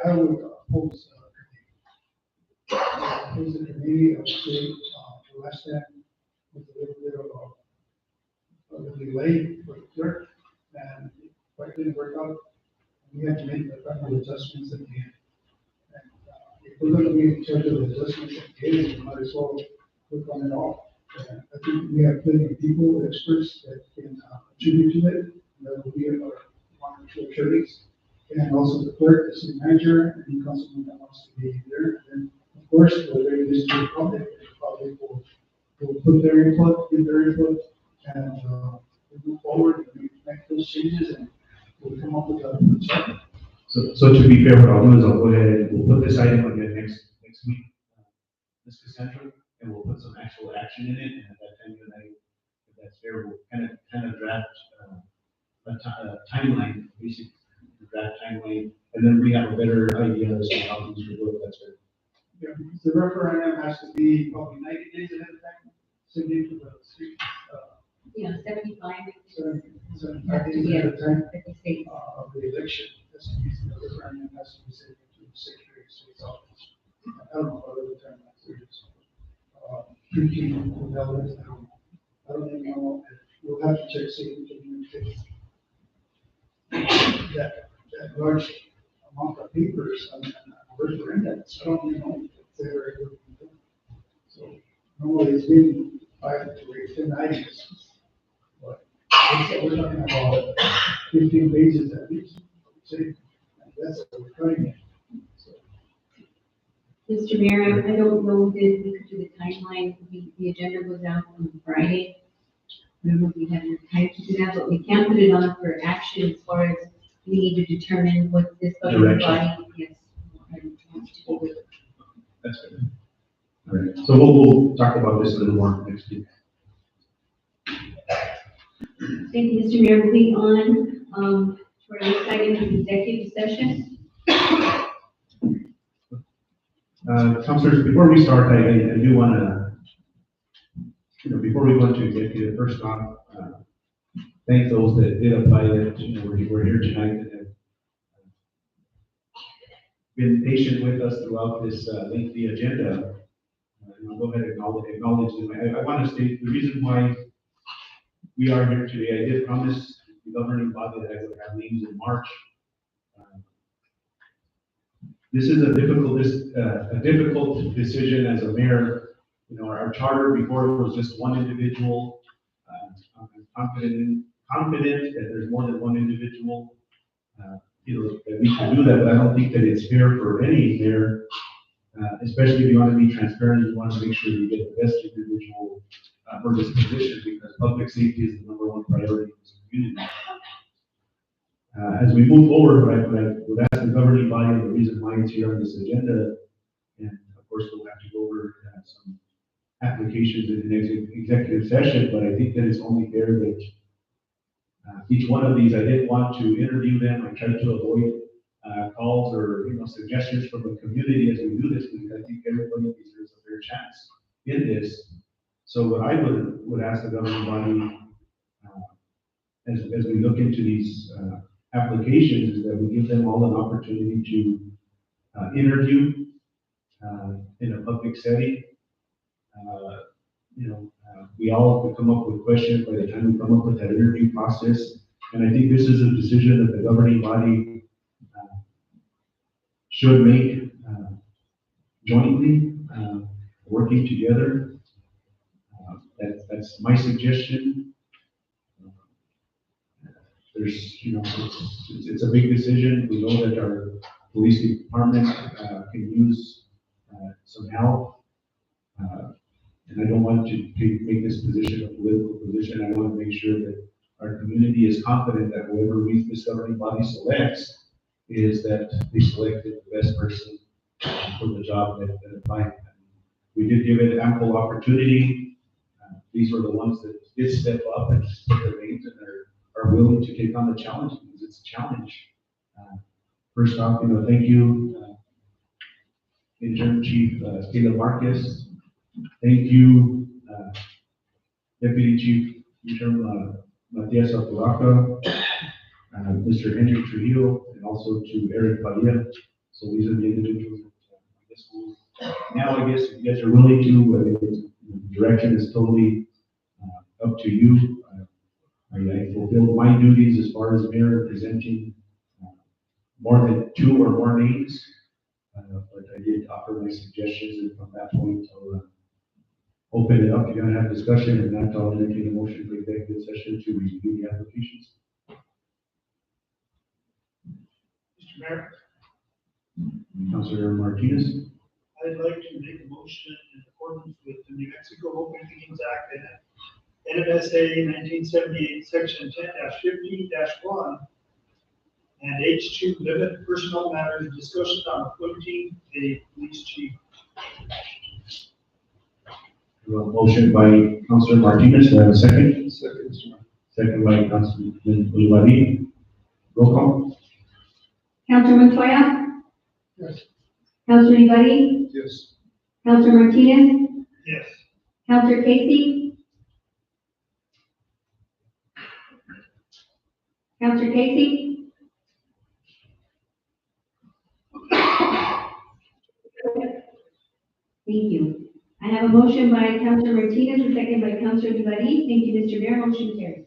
I would oppose a committee, I would say, the last time was a little bit of a delay for the clerk, and it didn't work out. We had to make the final adjustments at the end. And if we're going to be in charge of the adjustments at the end, we might as well work on it all. And I think we have plenty of people, experts that can contribute to it. That will be our one or two attorneys, and also the clerk, the city manager, and the councilman that wants to be there. And of course, we're very this to the public. The public will put their input, give their input, and we move forward and make those changes, and we'll come up with a chart. So to be fair, what I'll do is I'll go ahead and we'll put this item on the next week, Ms. Cassandra, and we'll put some actual action in it, and at that time, if that's fair, we'll kind of draft a timeline, basically, draft timeline, and then we have a better idea as to how things will go, if that's fair. Yeah, because the referendum has to be probably 90 days ahead of time, sending to the street. 75. 75 days ahead of time of the election. The referendum has to be sent to the Secretary of State's office. I don't know what other time that's there. treating hotels now. I don't even know, we'll have to check, see if we can take that large amount of papers and referendums. I don't even know if they're able to do. So normally it's been 5 to 10 items. But we're talking about 15 pages at least, say, and that's what we're trying. So, Mr. Mayor, I don't know if we could do the timeline, the agenda goes out on Friday. I don't know if we have enough time to do that, but we can put it on for action as far as we need to determine what this governing body, yes. wants to do with. That's good. All right, so we'll talk about this a little more next week. Thank you, Mr. Mayor. Moving on, for our next item is executive session. Councilors, before we start, I do want to, before we go into executive, first off, thank those that did apply that, we're here tonight and have been patient with us throughout this lengthy agenda. And I'll go ahead and acknowledge them. I want to state the reason why we are here today. I did promise the governing body that I would have names in March. This is a difficult decision as a mayor. Our charter before it was just one individual. I'm confident that there's more than one individual. That we can do that, but I don't think that it's fair for any mayor, especially if you want to be transparent. You want to make sure you get the best individual for this position, because public safety is the number one priority in this community. As we move forward, I would ask the governing body the reason why it's here on this agenda, and of course we'll have to go over some applications in the executive session, but I think that it's only fair that each one of these, I didn't want to interview them. I tried to avoid calls or suggestions from the community as we do this, because I think everybody deserves a fair chance in this. So what I would ask the governing body as we look into these applications is that we give them all an opportunity to interview in a public setting. We all could come up with questions by the time we come up with that interview process. And I think this is a decision that the governing body should make jointly, working together. That's my suggestion. There's, it's a big decision. We know that our police department can use some help. And I don't want to make this position a political position. I want to make sure that our community is confident that whoever this governing body selects is that they selected the best person for the job that applied. We did give it ample opportunity. These were the ones that did step up and put their names and are willing to take on the challenge, because it's a challenge. First off, thank you, Intern Chief Caleb Marquez. Thank you, Deputy Chief Intern Matias Apuraca, Mr. Henry Trujillo, and also to Eric Padilla. So these are the individuals that I guess now I guess if you guys are willing to, the direction is totally up to you. I fulfilled my duties as far as mayor, presenting more than 2 or more names, but I did offer my suggestions, and from that point, I'll open it up. You're gonna have discussion, and not I'll entertain a motion for executive session to review the applications. Mr. Mayor, Councilor Martinez. I'd like to make a motion in accordance with the New Mexico Open Meetings Act and NMSA 1978, Section 10-50-1, and H2, limit personnel matters discussion on appointing a police chief. Motion by Councilor Martinez. Do I have a second? Second by Councilman Olivari. Roll call. Councilor Montoya? Yes. Councilor Olivari? Yes. Councilor Martinez? Yes. Councilor Casey? Councilor Casey? Thank you. I have a motion by Councilor Martinez, a second by Councilor Duvalli. Thank you, Mr. Mayor. Motion carries.